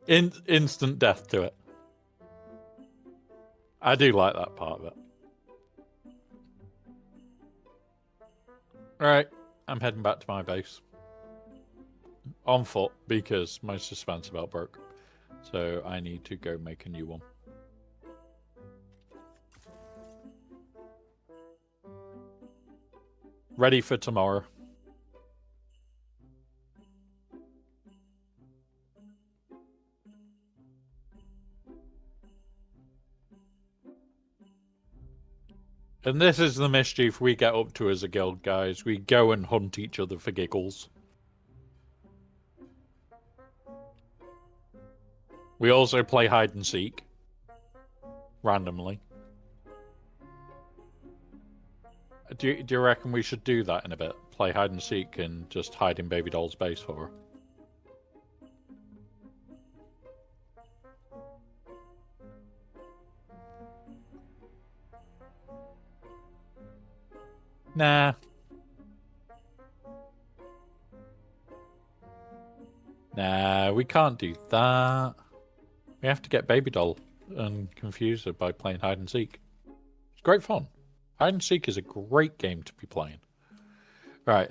Instant death to it. I do like that part of it. Alright, I'm heading back to my base. On foot, because my suspense belt broke. So I need to go make a new one. Ready for tomorrow. And this is the mischief we get up to as a guild, guys. We go and hunt each other for giggles. We also play hide and seek. Randomly. Do you reckon we should do that in a bit? Play hide and seek and just hide in Baby Doll's base for her? Nah. Nah, we can't do that. We have to get Baby Doll and confuse her by playing hide and seek. It's great fun. Hide and seek is a great game to be playing. Right,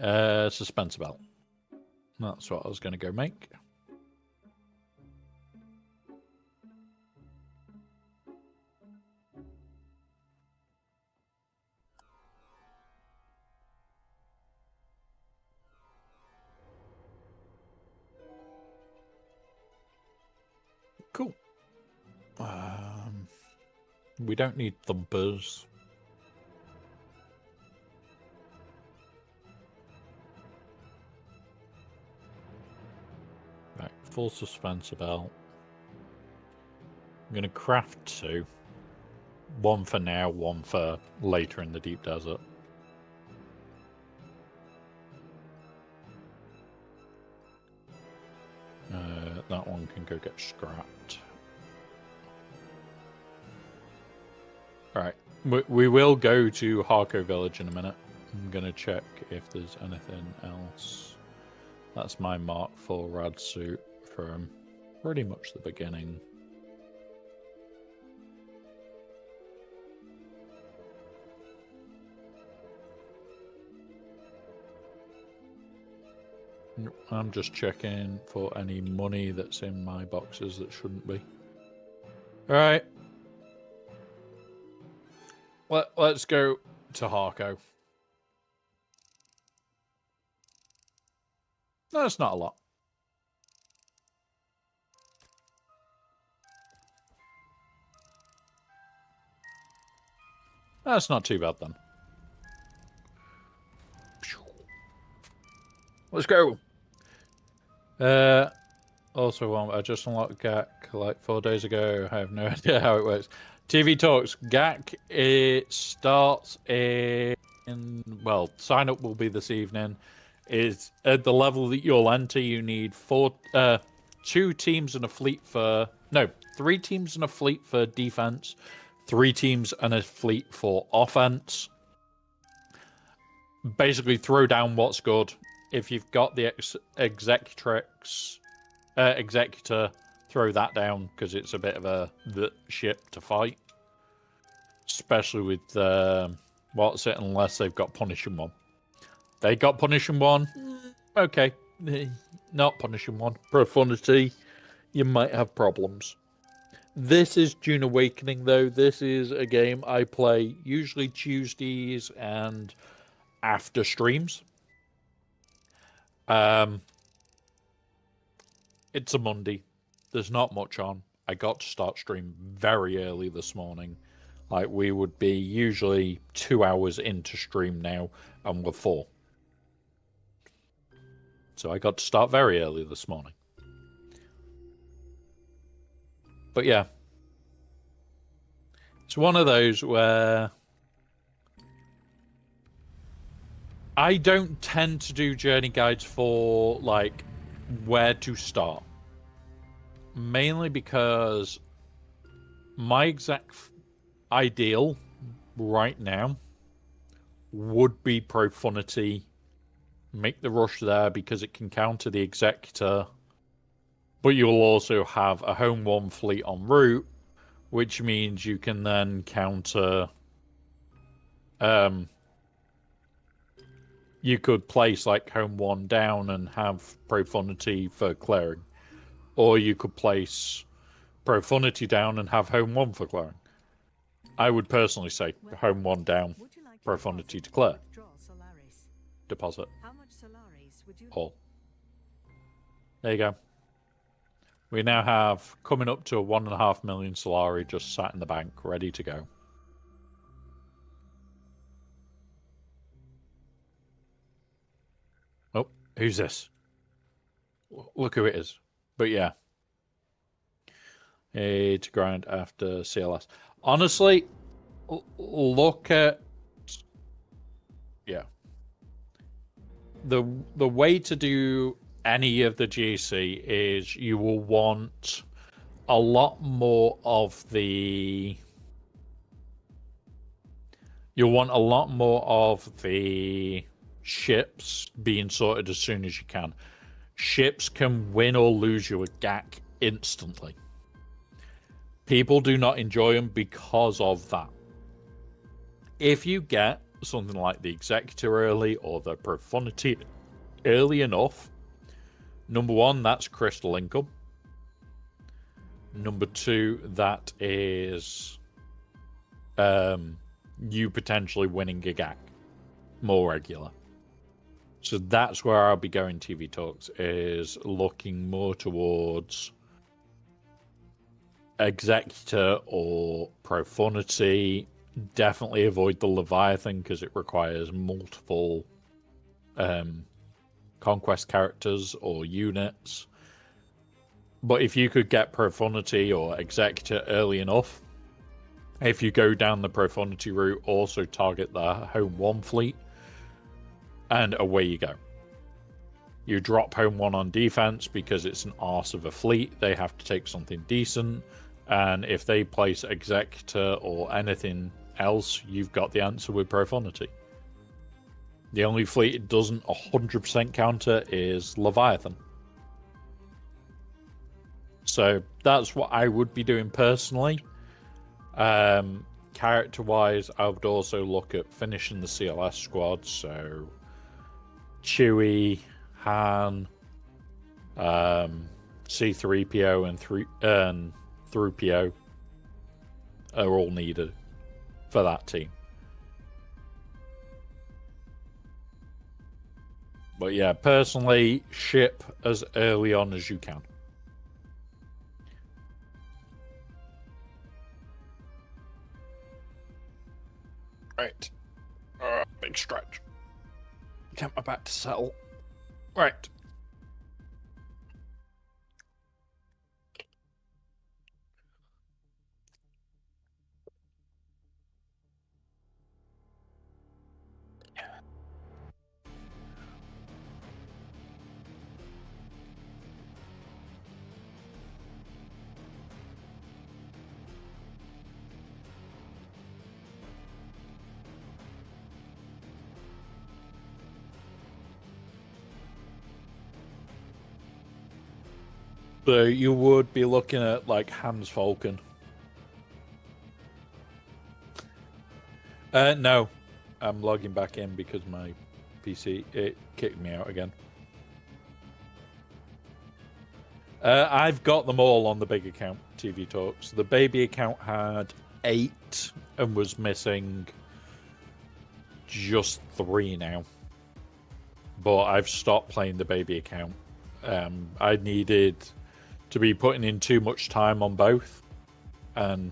suspense belt. That's what I was going to go make. Cool. We don't need thumpers. Right, full suspense belt. I'm going to craft 2. One for now, one for later in the deep desert. that one can go get scrapped. Alright, we will go to Harco Village in a minute. I'm going to check if there's anything else. That's my Mark IV rad suit from pretty much the beginning. I'm just checking for any money that's in my boxes that shouldn't be. Alright. Let's go to Harco. No, it's not a lot. That's not too bad then. Let's go. Also, I just unlocked GAC like 4 days ago. I have no idea how it works. TV Talks. GAC, it starts in... Well, sign up will be this evening. Is at the level that you'll enter, you need 2 teams and a fleet for... No, 3 teams and a fleet for defense. 3 teams and a fleet for offense. Basically, throw down what's good. If you've got the executor, throw that down because it's a bit of the ship to fight. Especially with what's it, unless they've got Punishing One. They got Punishing One. Okay. Not Punishing One. Profundity. You might have problems. This is Dune Awakening, though. This is a game I play usually Tuesdays and after streams. It's a Monday. There's not much on. I got to start stream very early this morning. Like, we would be usually 2 hours into stream now, and we're 4. So I got to start very early this morning. But yeah. It's one of those where I don't tend to do journey guides for, like, where to start. Mainly because my exact ideal right now would be Profunity. Make the rush there because it can counter the Executor. But you'll also have a Home 1 fleet en route, which means you can then counter... you could place like Home 1 down and have Profundity for clearing. Or you could place Profundity down and have Home 1 for clearing. I would personally say Home 1 down, Profundity to clear. Deposit. How much Solaris would you All. There you go. We now have coming up to 1.5 million Solari just sat in the bank, ready to go. Oh, who's this? Look who it is. But yeah. To grind after CLS. Honestly, look at... Yeah. The way to do any of the GC is you will want a lot more of the... You'll want a lot more of the ships being sorted as soon as you can. Ships can win or lose you a GAC instantly. People do not enjoy them because of that. If you get something like the Executor early or the Profundity early enough, number 1, that's crystal income. Number 2, that is you potentially winning a GAC more regular. So that's where I'll be going TV Talks, is looking more towards Executor or Profundity. Definitely avoid the Leviathan because it requires multiple Conquest characters or units. But if you could get Profundity or Executor early enough, if you go down the Profundity route, also target the Home 1 fleet, and away you go. You drop home 1 on defense because it's an arse of a fleet. They have to take something decent. And if they place Executor or anything else, you've got the answer with Profundity. The only fleet it doesn't 100% counter is Leviathan. So that's what I would be doing personally. Character-wise, I would also look at finishing the CLS squad. So Chewie, Han, C-3PO, and 3PO are all needed for that team. But yeah, personally, ship as early on as you can. Right. Big stretch. Get my back to settle. Right. So you would be looking at like Hans Falcon. No, I'm logging back in because my PC it kicked me out again. I've got them all on the big account TV Talks. The baby account had 8 and was missing just 3 now. But I've stopped playing the baby account. I needed to be putting in too much time on both, and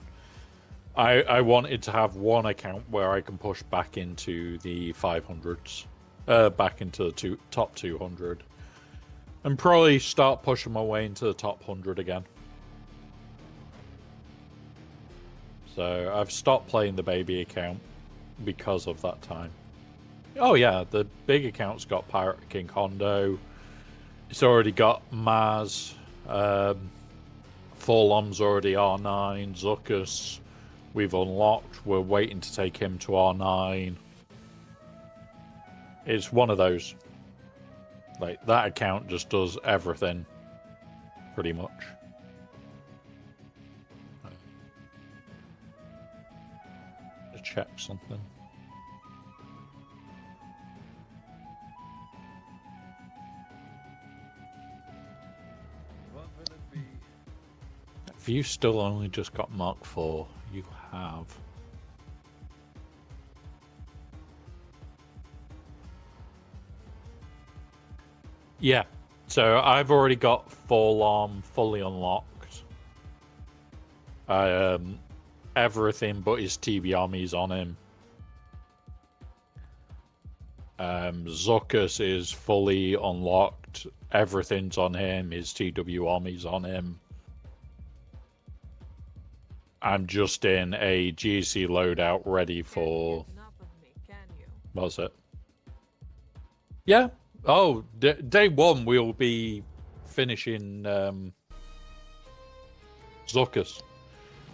I wanted to have one account where I can push back into the 500s, back into the top 200, and probably start pushing my way into the top 100 again. So I've stopped playing the baby account because of that time. Oh yeah, the big account's got Pirate King Hondo. It's already got Maz. Forlom's already R9. Zuckus we've unlocked. We're waiting to take him to R9. It's one of those. Like, that account just does everything. Pretty much. To check something. Have you still only just got Mark IV? You have. Yeah. So I've already got Forlom fully unlocked. Everything but his TB armies on him. Zuckus is fully unlocked. Everything's on him. His TW armies on him. I'm just in a GC loadout ready for... What's it? Yeah. Oh, day 1 we'll be finishing Zuckus.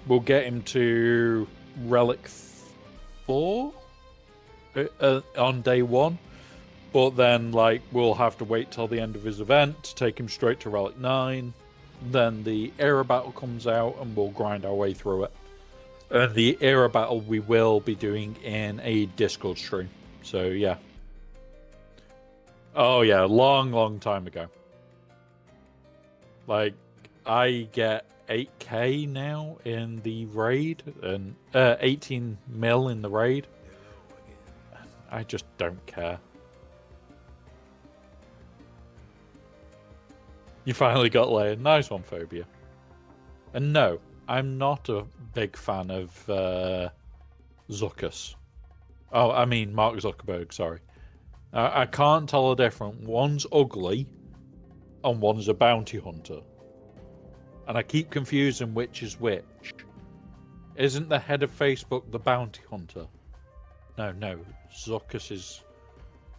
We'll get him to Relic 4 on day 1. But then, like, we'll have to wait till the end of his event to take him straight to Relic 9. Then the era battle comes out and we'll grind our way through it. And the era battle we will be doing in a Discord stream. So yeah. Oh yeah, long time ago. Like, I get 8k now in the raid and 18 mil in the raid. I just don't care. You finally got layered. Nice one, Phobia. And no, I'm not a big fan of Zuckus. Oh, I mean Mark Zuckerberg, sorry. I can't tell the difference. One's ugly and one's a bounty hunter. And I keep confusing which is which. Isn't the head of Facebook the bounty hunter? No, Zuckus is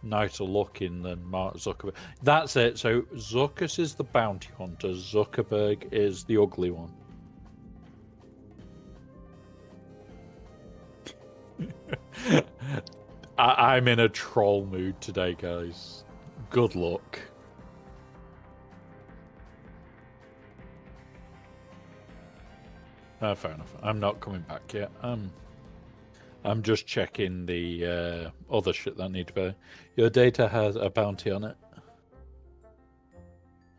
nicer looking than Mark Zuckerberg. That's it. So Zuckus is the bounty hunter. Zuckerberg is the ugly one. I'm in a troll mood today, guys. Good luck. Fair enough. I'm not coming back yet. I'm just checking the other shit that I need to be. Your data has a bounty on it.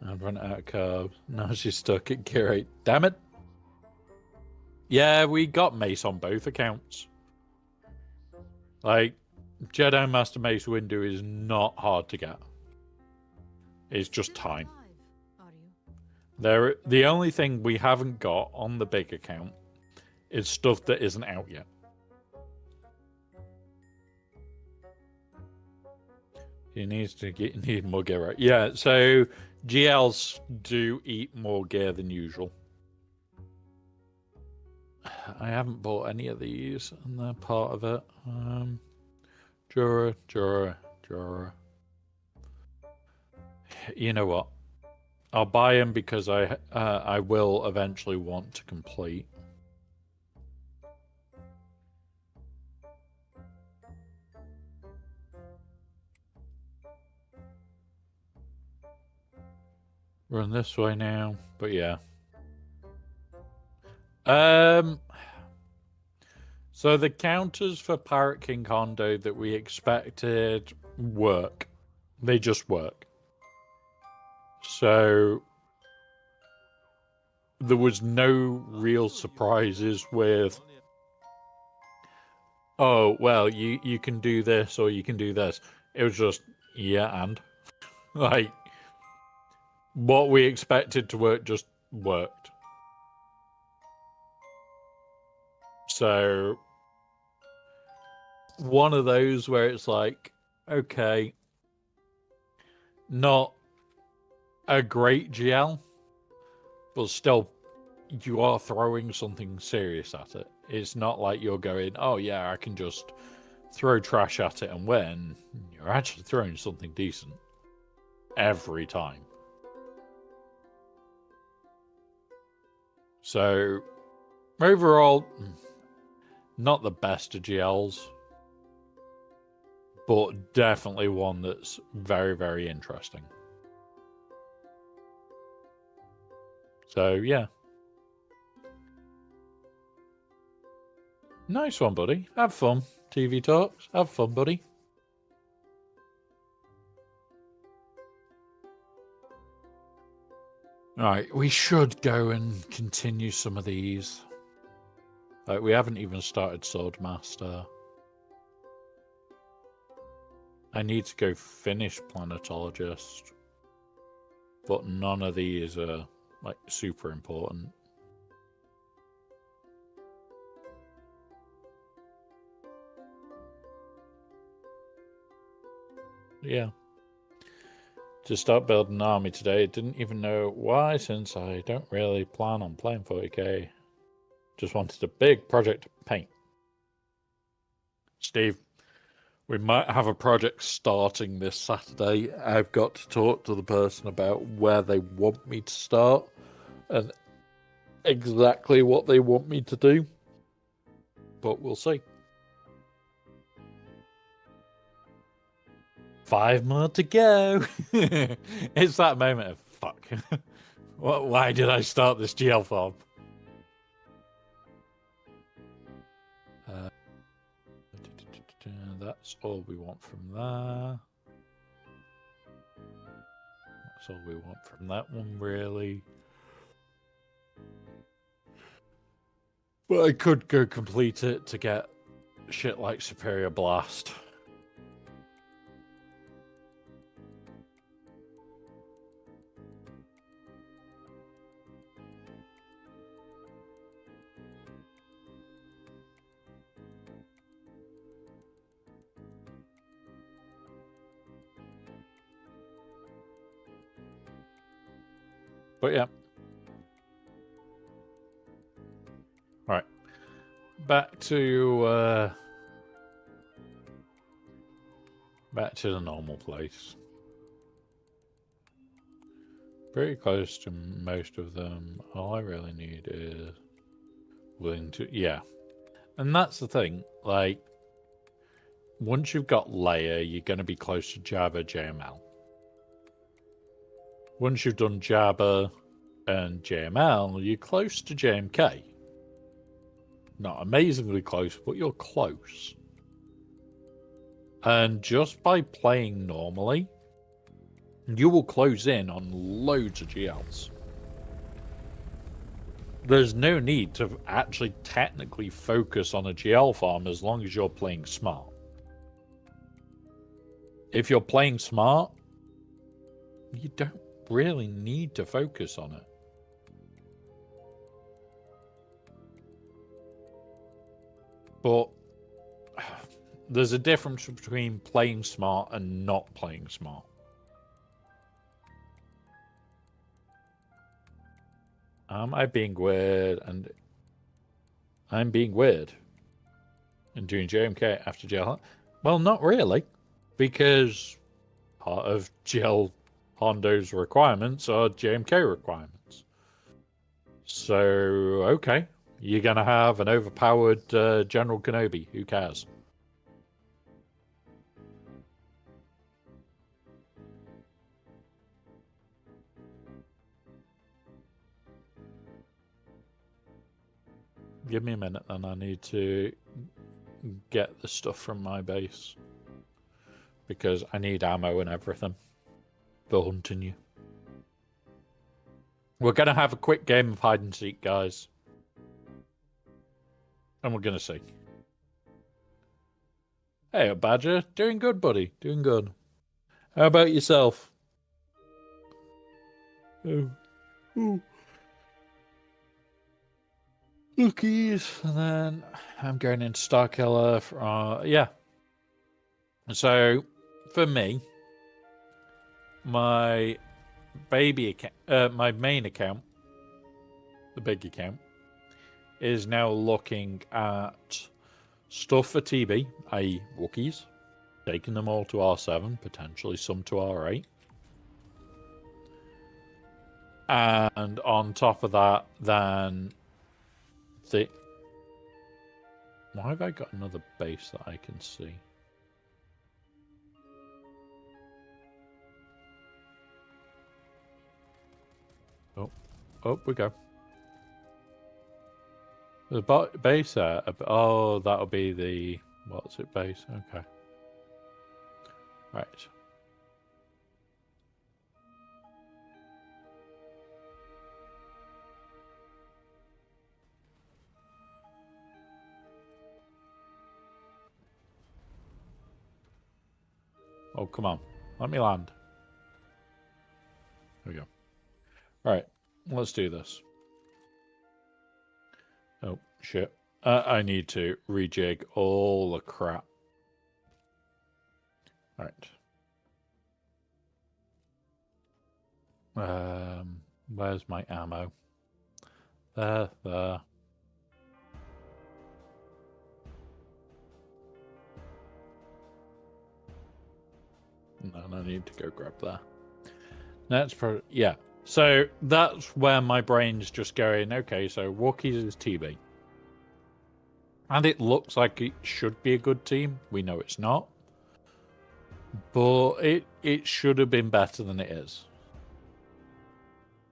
I've run out of carbs. Now she's stuck at gear 8. Damn it. Yeah, we got Mace on both accounts. Like, Jedi Master Mace window is not hard to get. It's just time. The only thing we haven't got on the big account is stuff that isn't out yet. He needs to need more gear, right? Yeah, so GLs do eat more gear than usual. I haven't bought any of these, and they're part of it. Jura. You know what? I'll buy them because I will eventually want to complete. Run this way now, but yeah. So the counters for Pirate King Hondo that we expected work. They just work. So there was no real surprises with, oh, well, you can do this or you can do this. It was just, yeah, and like what we expected to work just worked. So one of those where it's like, okay, not a great GL, but still you are throwing something serious at it. It's not like you're going, oh yeah, I can just throw trash at it and win. You're actually throwing something decent every time. So overall, not the best of GLs, but definitely one that's very, very interesting. So, yeah. Nice one, buddy. Have fun. TV Talks. Have fun, buddy. Alright, we should go and continue some of these. Like, we haven't even started Swordmaster. I need to go finish Planetologist. But none of these are, like, super important. Yeah. To start building an army today, didn't even know why, since I don't really plan on playing 40k. Just wanted a big project to paint. Steve, we might have a project starting this Saturday. I've got to talk to the person about where they want me to start and exactly what they want me to do. But we'll see. 5 more to go. It's that moment of fuck. Why did I start this GL farm? That's all we want from there. That's all we want from that one, really. But I could go complete it to get shit like Superior Blast. But yeah. Alright. Back to Back to the normal place. Pretty close to most of them. All I really need is willing to... Yeah. And that's the thing. Like, once you've got Leia, you're going to be close to Jabba, JML. Once you've done Jabba and JML, you're close to JMK. Not amazingly close, but you're close. And just by playing normally, you will close in on loads of GLs. There's no need to actually technically focus on a GL farm as long as you're playing smart. If you're playing smart, you don't really need to focus on it. But there's a difference between playing smart and not playing smart. Am I being weird? And I'm being weird and doing JMK after GL? Well, not really, because part of GL Hondo's requirements are JMK requirements. So, okay. You're going to have an overpowered General Kenobi. Who cares? Give me a minute, then. I need to get the stuff from my base. Because I need ammo and everything for hunting you. We're going to have a quick game of hide and seek, guys. And we're going to see. Hey, Badger. Doing good, buddy. Doing good. How about yourself? Oh. Ooh. Cookies. And then I'm going into Starkiller. Yeah. So, for me, my baby account, my main account, the big account, is now looking at stuff for TB, i.e. Wookiees, taking them all to R7, potentially some to R8. And on top of that, then why have I got another base that I can see? Oh, we go. The base there. Oh, that'll be the... What's it base? Okay. Right. Oh, come on. Let me land. There we go. Right. Let's do this. Oh, shit. I need to rejig all the crap. Right. Where's my ammo? There. No, I need to go grab that. That's probably... Yeah. So that's where my brain's just going, okay, so Wookiees is TB. And it looks like it should be a good team. We know it's not. But it should have been better than it is.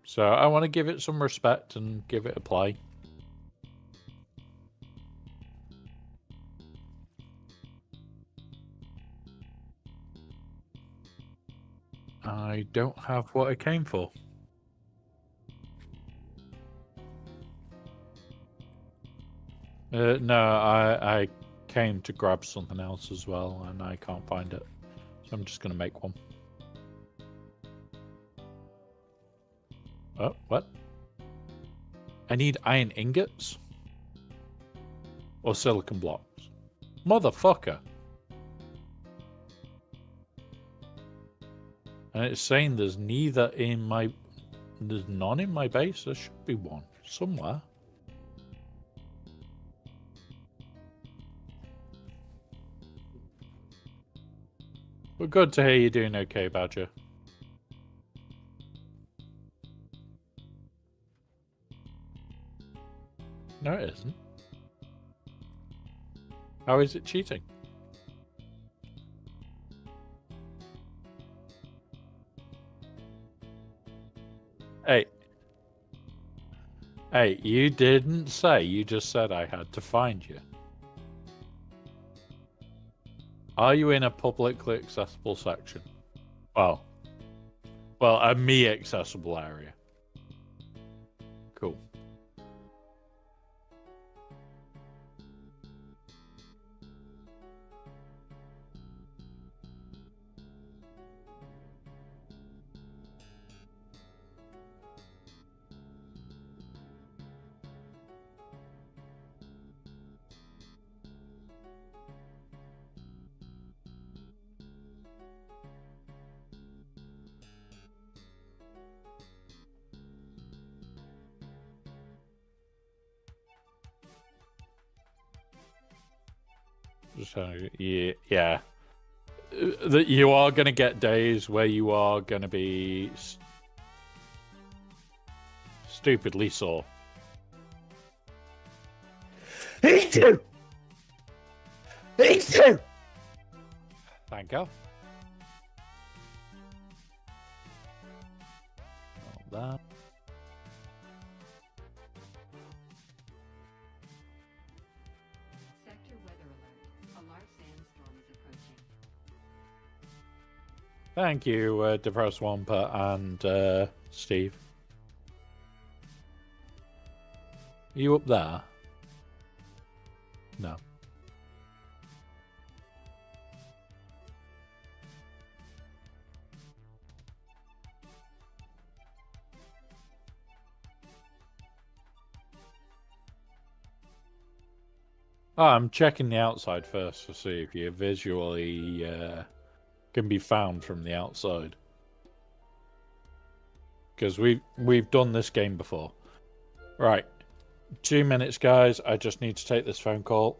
So I want to give it some respect and give it a play. I don't have what I came for. No, I came to grab something else as well, and I can't find it. So I'm just going to make one. Oh, what? I need iron ingots? Or silicon blocks? Motherfucker! And it's saying there's neither in my... There's none in my base? There should be one somewhere. good to hear you're doing okay, Badger. No, it isn't. How is it cheating? Hey. Hey, you didn't say. You just said I had to find you. Are you in a publicly accessible section? Well, a me accessible area. Cool. Just yeah. That you are going to get days where you are going to be stupidly sore. Thank you. Thank you. That. Sector weather alert. A large sandstorm is approaching. Thank you, Depressed Wampa and Steve. Are you up there? No. Oh, I'm checking the outside first to see if you visually can be found from the outside. Because we've done this game before. Right. 2 minutes, guys. I just need to take this phone call.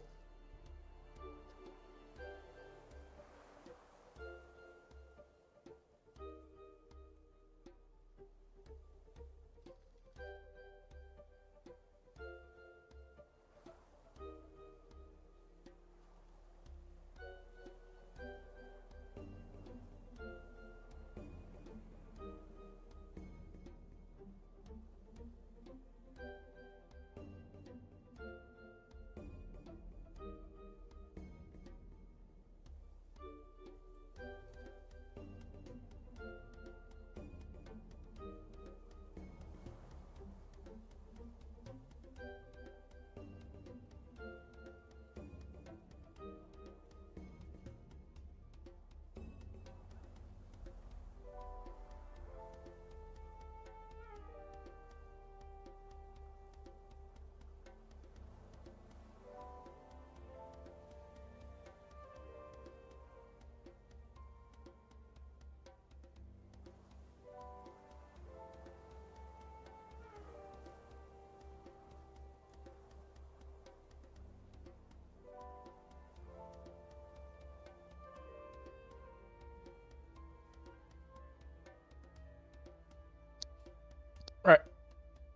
Right.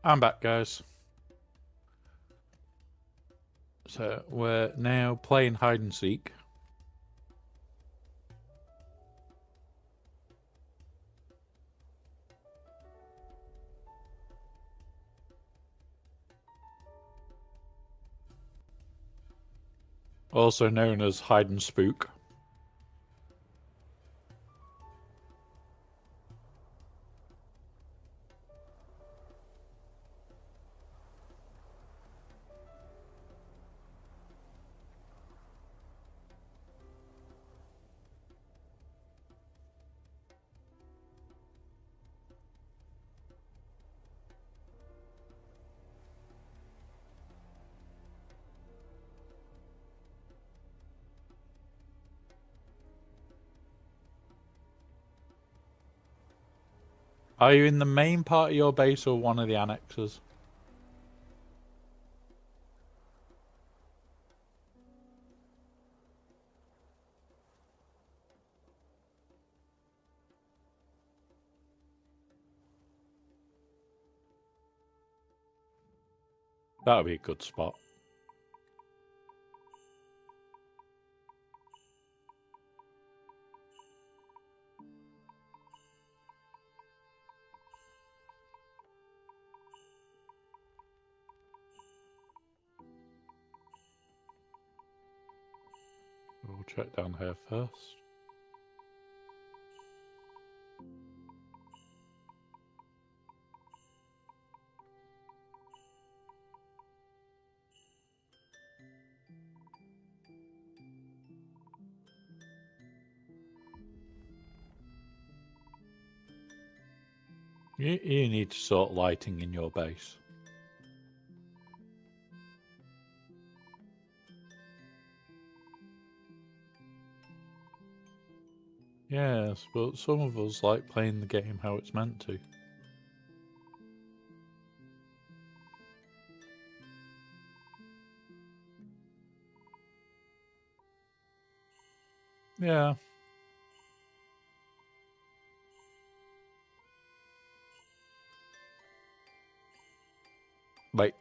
I'm back, guys. So we're now playing hide and seek. Also known as hide and spook. Are you in the main part of your base or one of the annexes? That would be a good spot. We'll check down here first. You need to sort lighting in your base. Yes, but some of us like playing the game how it's meant to. Yeah.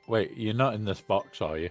Wait, you're not in this box, are you?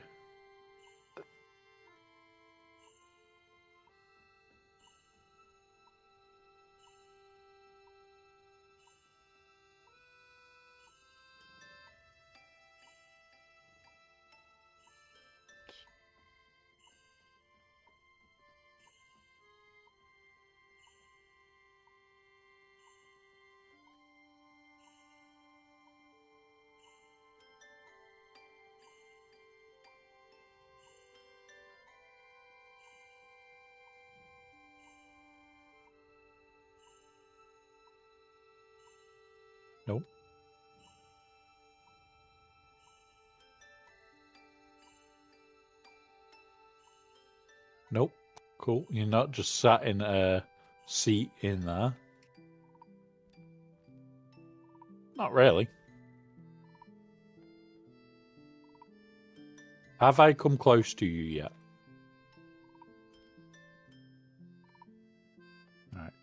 Nope. Nope. Cool. You're not just sat in a seat in there. Not really. Have I come close to you yet? Alright.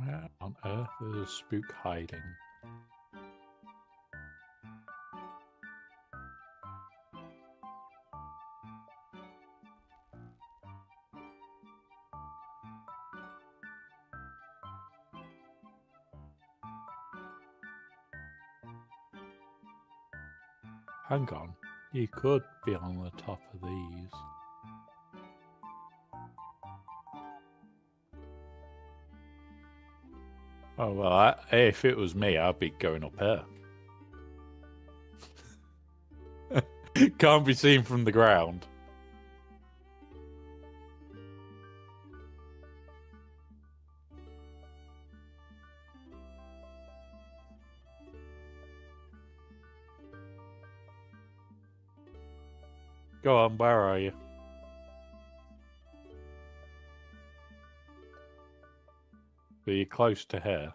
Where on earth is a spook hiding? Hang on. You could be on the top of these. Oh, well, if it was me, I'd be going up here. Can't be seen from the ground. Go on, where are you? Are you close to here?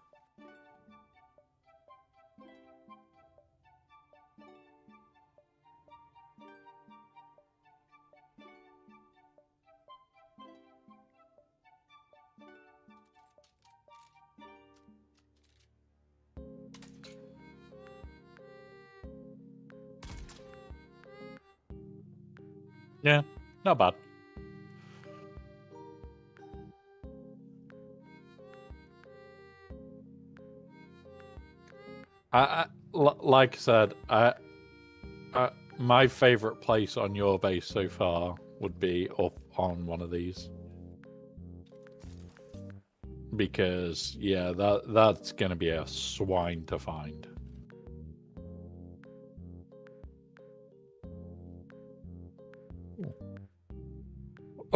Yeah, not bad. Like I said, my favorite place on your base so far would be up on one of these. Because, yeah, that's going to be a swine to find.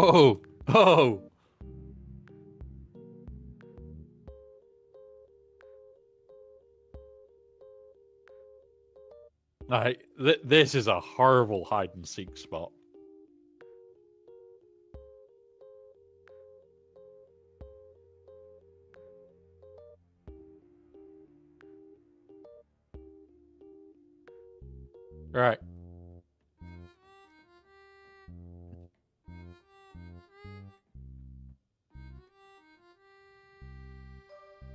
Oh! Oh! Like, this is a horrible hide and seek spot. Right.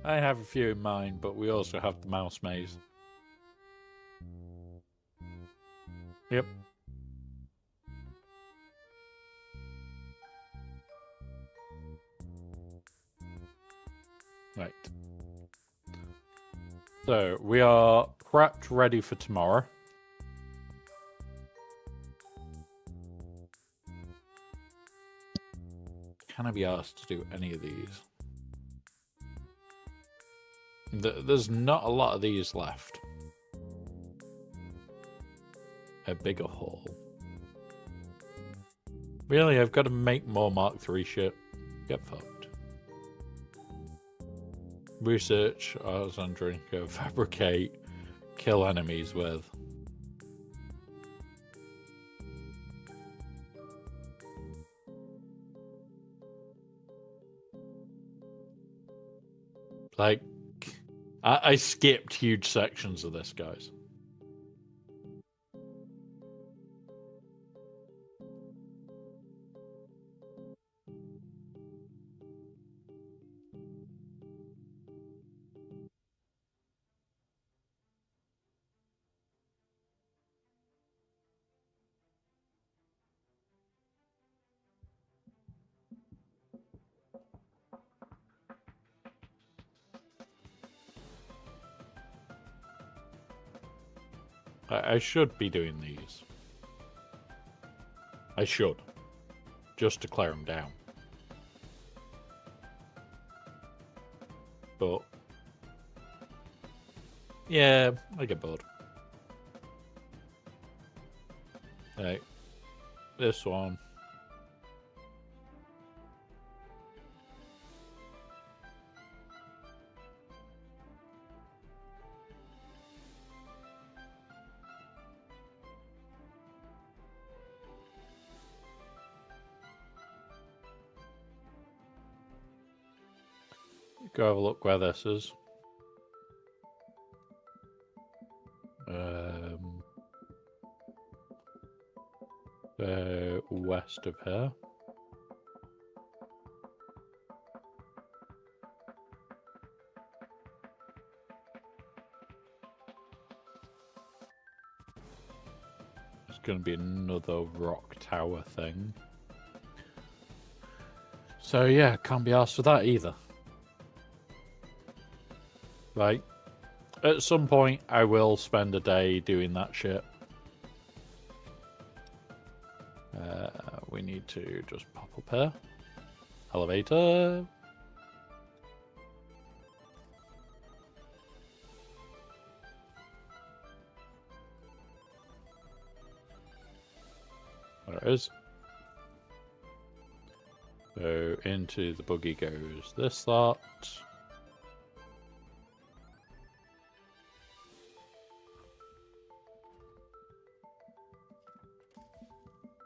I have a few in mind, but we also have the mouse maze. Yep. Right. So, we are prepped ready for tomorrow. Can I be asked to do any of these? There's not a lot of these left. A bigger haul. Really, I've got to make more Mark III shit. Get fucked. Research, artisan drinker, fabricate, kill enemies with. Like, I skipped huge sections of this, guys. I should be doing these. I should. Just to clear them down. But... yeah, I get bored. Right. This one. Go have a look where this is. West of here. There's going to be another rock tower thing. So yeah, can't be asked for that either. Right. At some point, I will spend a day doing that shit. We need to just pop up here. Elevator. There it is. So into the buggy goes this lot.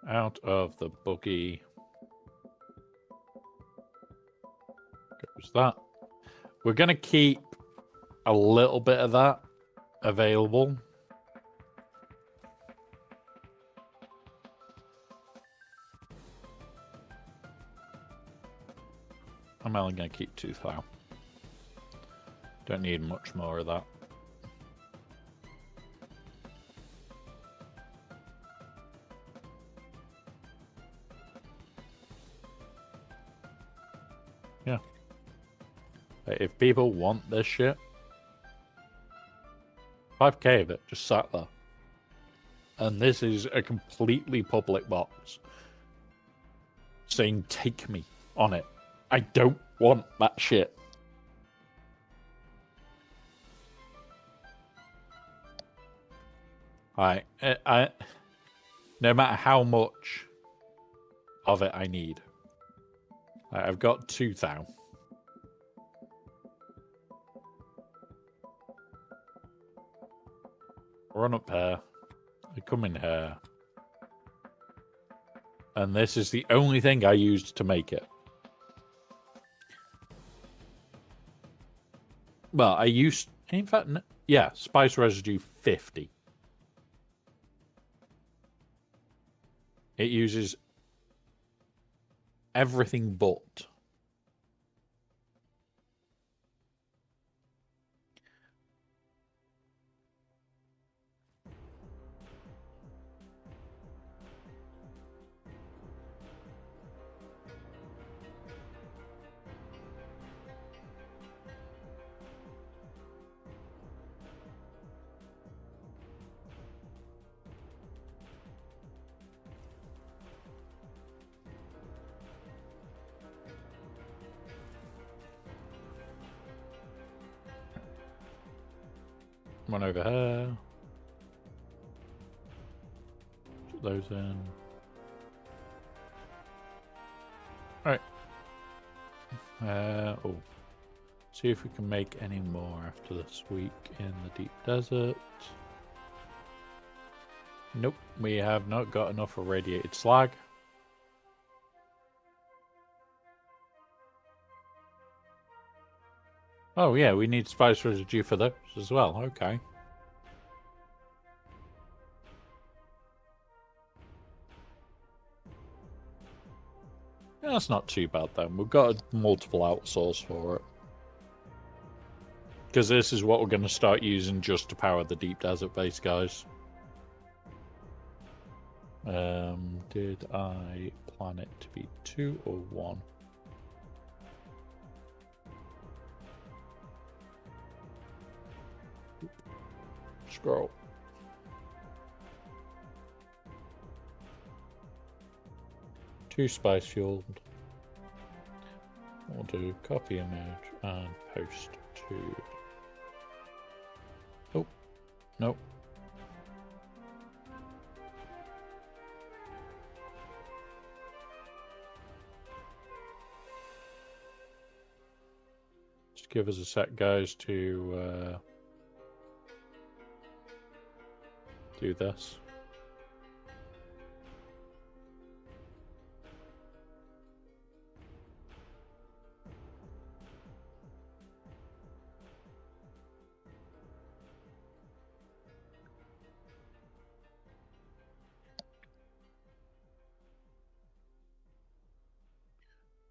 Out of the buggy goes that. We're going to keep a little bit of that available. I'm only going to keep 2,000. Don't need much more of that. Yeah. If people want this shit, 5k of it just sat there. And this is a completely public box saying take me on it. I don't want that shit. I no matter how much of it I need, Right, I've got 2,000. Run up here. I come in here. And this is the only thing I used to make it. Well, I used... In fact, yeah, spice residue 50. It uses everything but. One over here. Put those in. Alright. Oh. See if we can make any more after this week in the deep desert. Nope, we have not got enough irradiated slag. Oh yeah, we need spice residue for those as well. Okay. Yeah, that's not too bad then. We've got a multiple outsource for it. Because this is what we're going to start using just to power the deep desert base, guys. Did I plan it to be 2 or 1? Scroll. Two spice fueled. We'll do copy image and post to. Oh, nope. Just give us a sec, guys, to do this.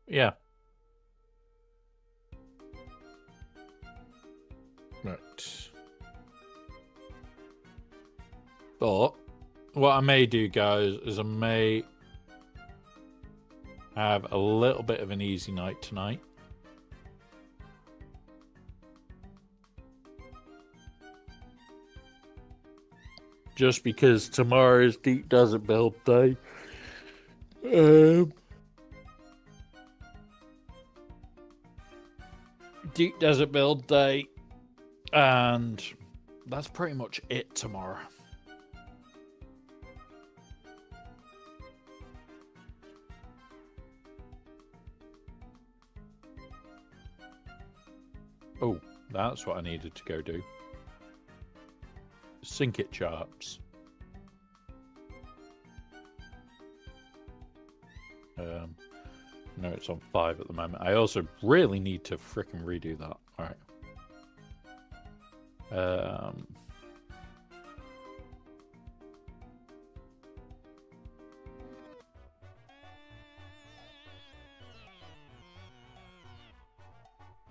Yeah. Right. But what I may do, guys, is I may have a little bit of an easy night tonight. Just because tomorrow is Deep Desert build day. Deep Desert build day. And that's pretty much it tomorrow. Oh, that's what I needed to go do. Sync it charts. No, it's on 5 at the moment. I also really need to frickin' redo that. All right.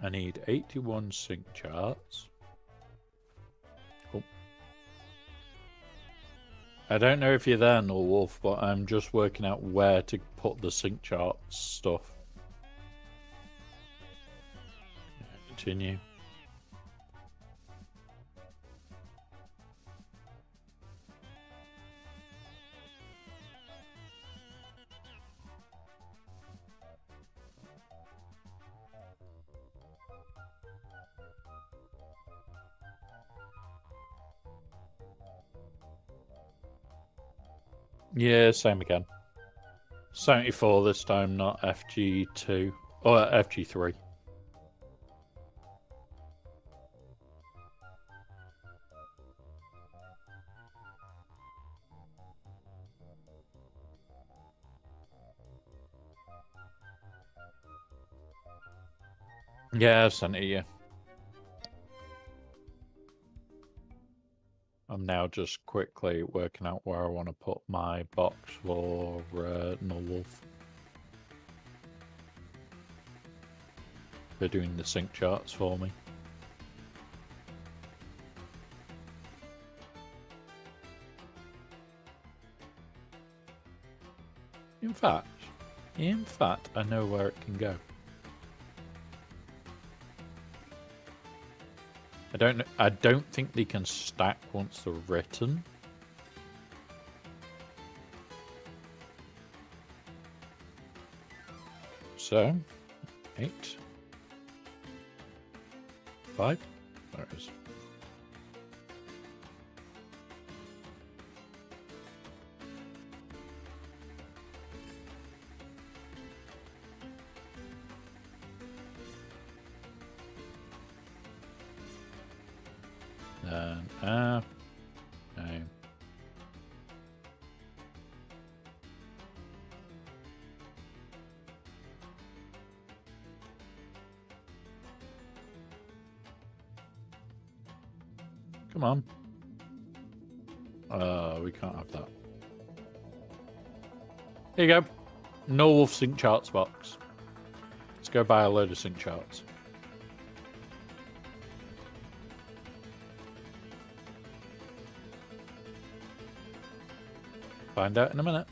I need 81 sync charts. Oh. I don't know if you're there, Null Wolf, but I'm just working out where to put the sync charts stuff. Continue. Yeah, same again. 74 this time, not FG2 or FG3. Yeah, I've sent it you. I'm now just quickly working out where I want to put my box for Null Wolf. They're doing the sync charts for me. In fact, I know where it can go. I don't think they can stack once they're written. So, 8, 5, there it is. No. Come on. We can't have that. Here you go. No Wolf sync charts box. Let's go buy a load of sync charts. Find out in a minute.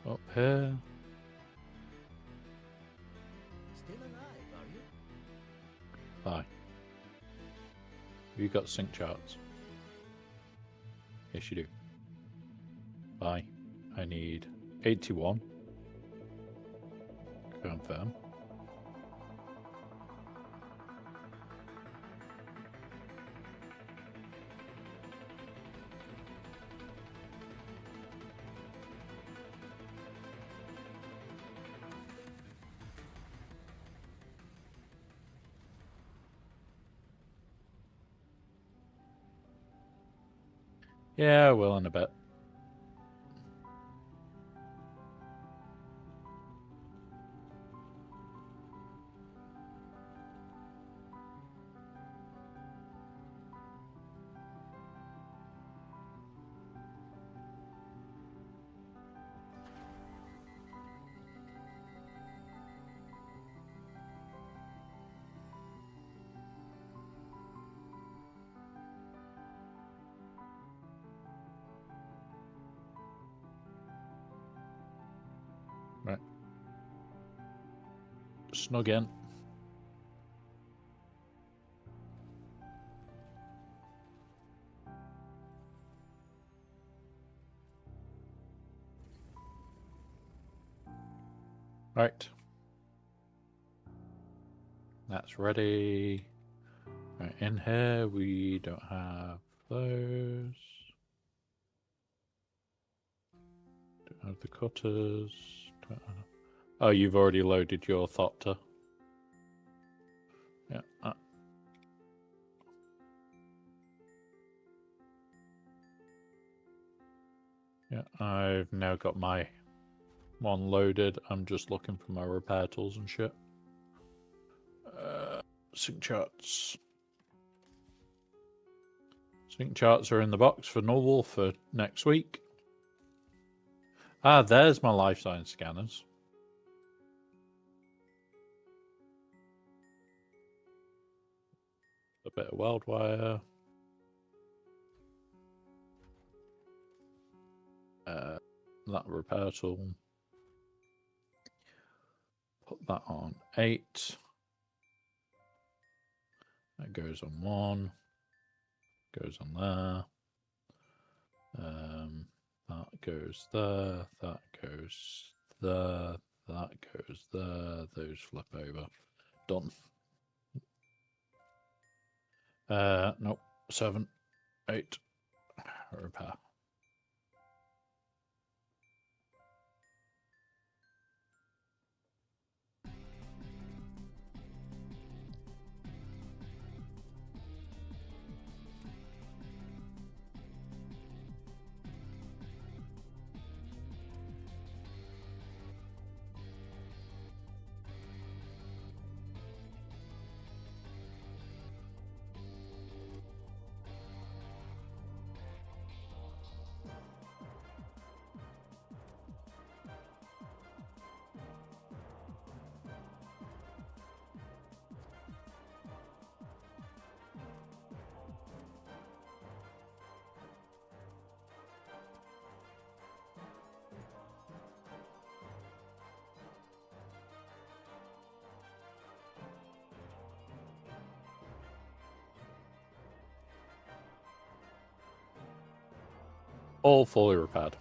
Up here. Still alive, are you? Bye. Have you got sync charts? Yes, you do. Bye. I need 81. Confirm. Yeah, I will in a bit. Right. Snug in. Right. That's ready. Right, in here we don't have those. Don't have the cutters. Don't have... Oh, you've already loaded your Thopter. Yeah. Yeah, I've now got my one loaded. I'm just looking for my repair tools and shit. sync charts. Sync charts are in the box for Norwal for next week. Ah, there's my life science scanners. A bit of weld wire. That repair tool. Put that on 8. That goes on 1. Goes on there. That goes there. That goes there. That goes there. Those flip over. Done. Nope. 7, 8. Repair. All fully repaired.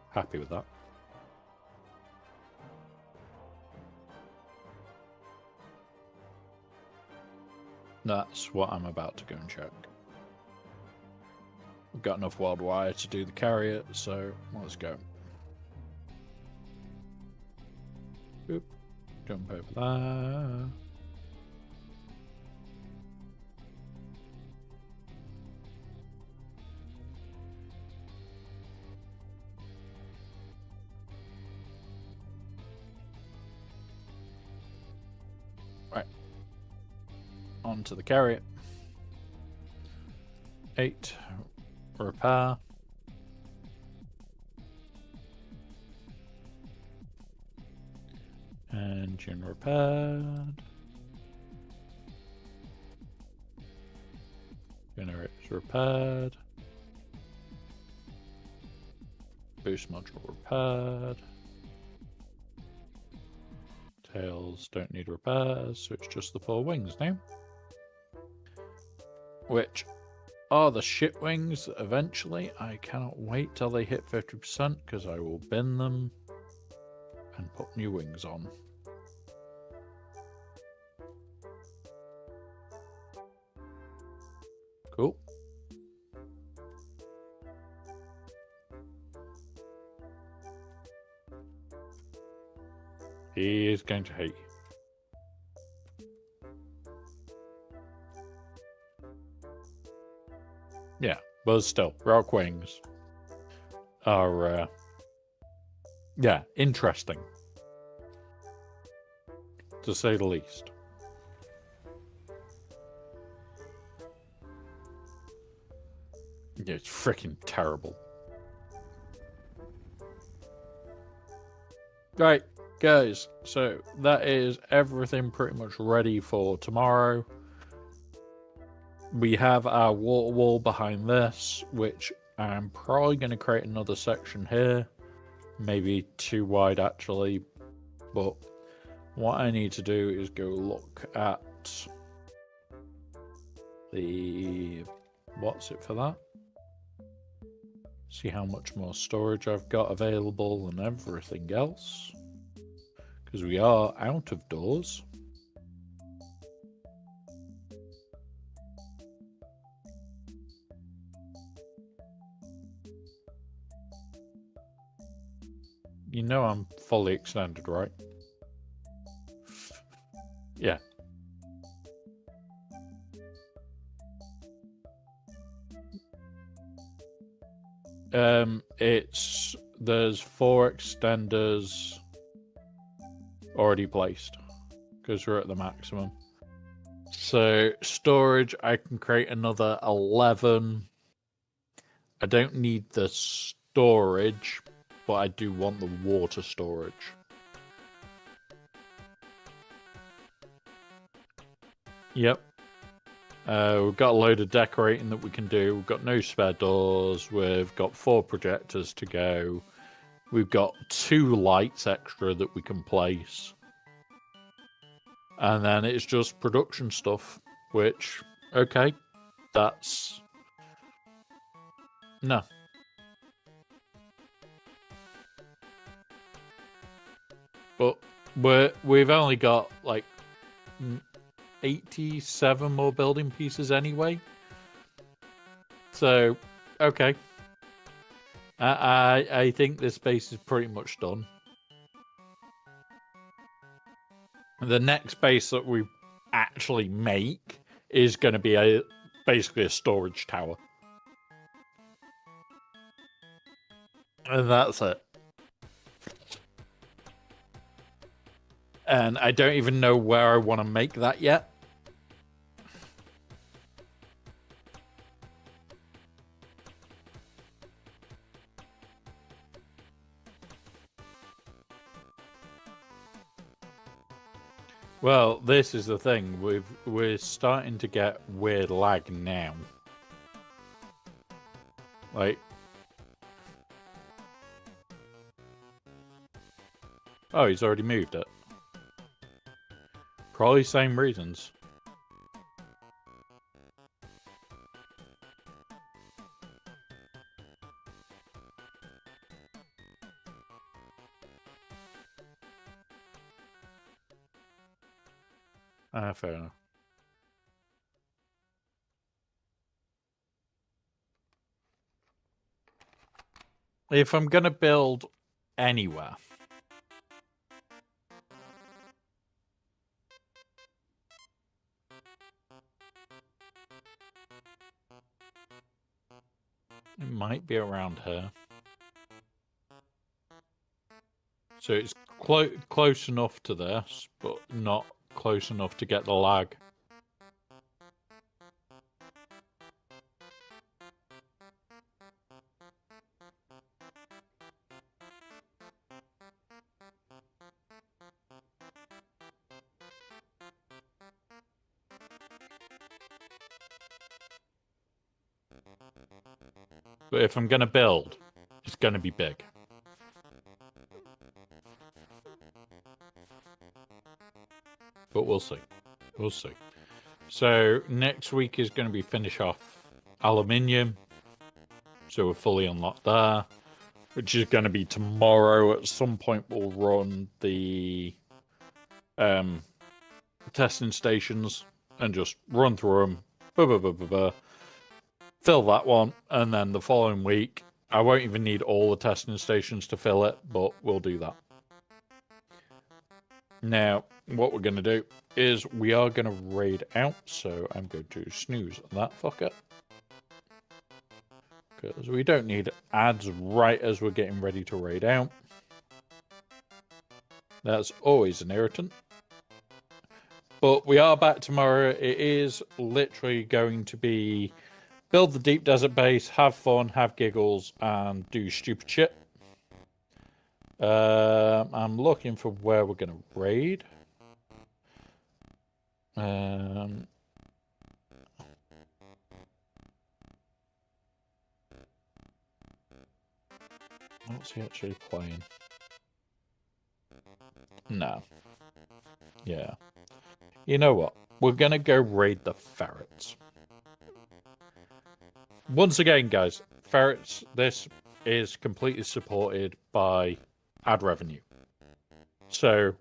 Happy with that. That's what I'm about to go and check. We've got enough weld wire to do the carrier, so let's go. Oop. Jump over there. Onto the carrier. 8. Repair. Engine repaired. Generators repaired. Boost module repaired. Tails don't need repairs, so it's just the 4 wings now. Which are the shit wings eventually. I cannot wait till they hit 50% because I will bin them and put new wings on. Cool. He is going to hate you. Yeah, but still, rock wings are, yeah, interesting, to say the least. Yeah, it's freaking terrible. Right, guys, so that is everything pretty much ready for tomorrow. We have our water wall behind this, which I'm probably going to create another section here. Maybe too wide, actually. But what I need to do is go look at the... what's it for that? See how much more storage I've got available and everything else. Because we are out of doors. You know I'm fully extended, right? Yeah. There's 4 extenders already placed because we're at the maximum. So storage, I can create another 11. I don't need the storage, but I do want the water storage. Yep. We've got a load of decorating that we can do. We've got no spare doors. We've got 4 projectors to go. We've got 2 lights extra that we can place. And then it's just production stuff, which, okay, that's... No. But we've only got, like, 87 more building pieces anyway. So, okay. I think this base is pretty much done. The next base that we actually make is going to be basically a storage tower. And that's it. And I don't even know where I want to make that yet. Well, this is the thing. We're starting to get weird lag now. Like, oh, he's already moved it. Probably same reasons. Fair enough. If I'm gonna build anywhere, it might be around here. So it's close enough to this, but not close enough to get the lag. But if I'm going to build, it's going to be big. But we'll see. We'll see. So next week is going to be finish off aluminium. So we're fully unlocked there. Which is going to be tomorrow. At some point we'll run the testing stations and just run through them. Fill that one. And then the following week, I won't even need all the testing stations to fill it, but we'll do that. Now, what we're going to do is we are going to raid out, so I'm going to snooze that fucker. Because we don't need ads right as we're getting ready to raid out. That's always an irritant. But we are back tomorrow. It is literally going to be build the deep desert base, have fun, have giggles, and do stupid shit. I'm looking for where we're going to raid. What's he actually playing? No. Yeah. You know what? We're going to go raid the ferrets. Once again, guys, ferrets, this is completely supported by ad revenue. So,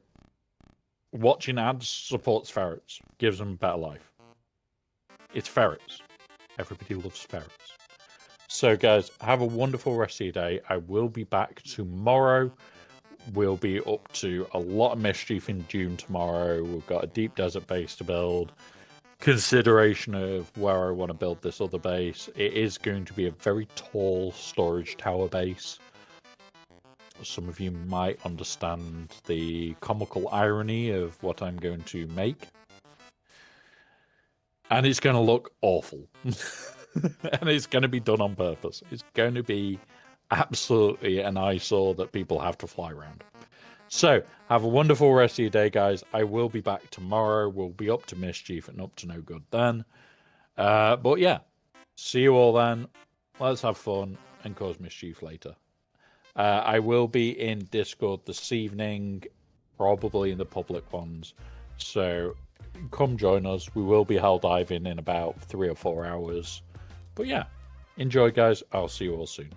watching ads supports ferrets, gives them a better life. It's ferrets. Everybody loves ferrets. So, guys, have a wonderful rest of your day. I will be back tomorrow. We'll be up to a lot of mischief in June tomorrow. We've got a deep desert base to build. Consideration of where I want to build this other base. It is going to be a very tall storage tower base. Some of you might understand the comical irony of what I'm going to make. And it's going to look awful. And it's going to be done on purpose. It's going to be absolutely an eyesore that people have to fly around. So, have a wonderful rest of your day, guys. I will be back tomorrow. We'll be up to mischief and up to no good then. But yeah, see you all then. Let's have fun and cause mischief later. I will be in Discord this evening, probably in the public ones. So, come join us. We will be hell diving in about 3 or 4 hours. But yeah, enjoy, guys. I'll see you all soon.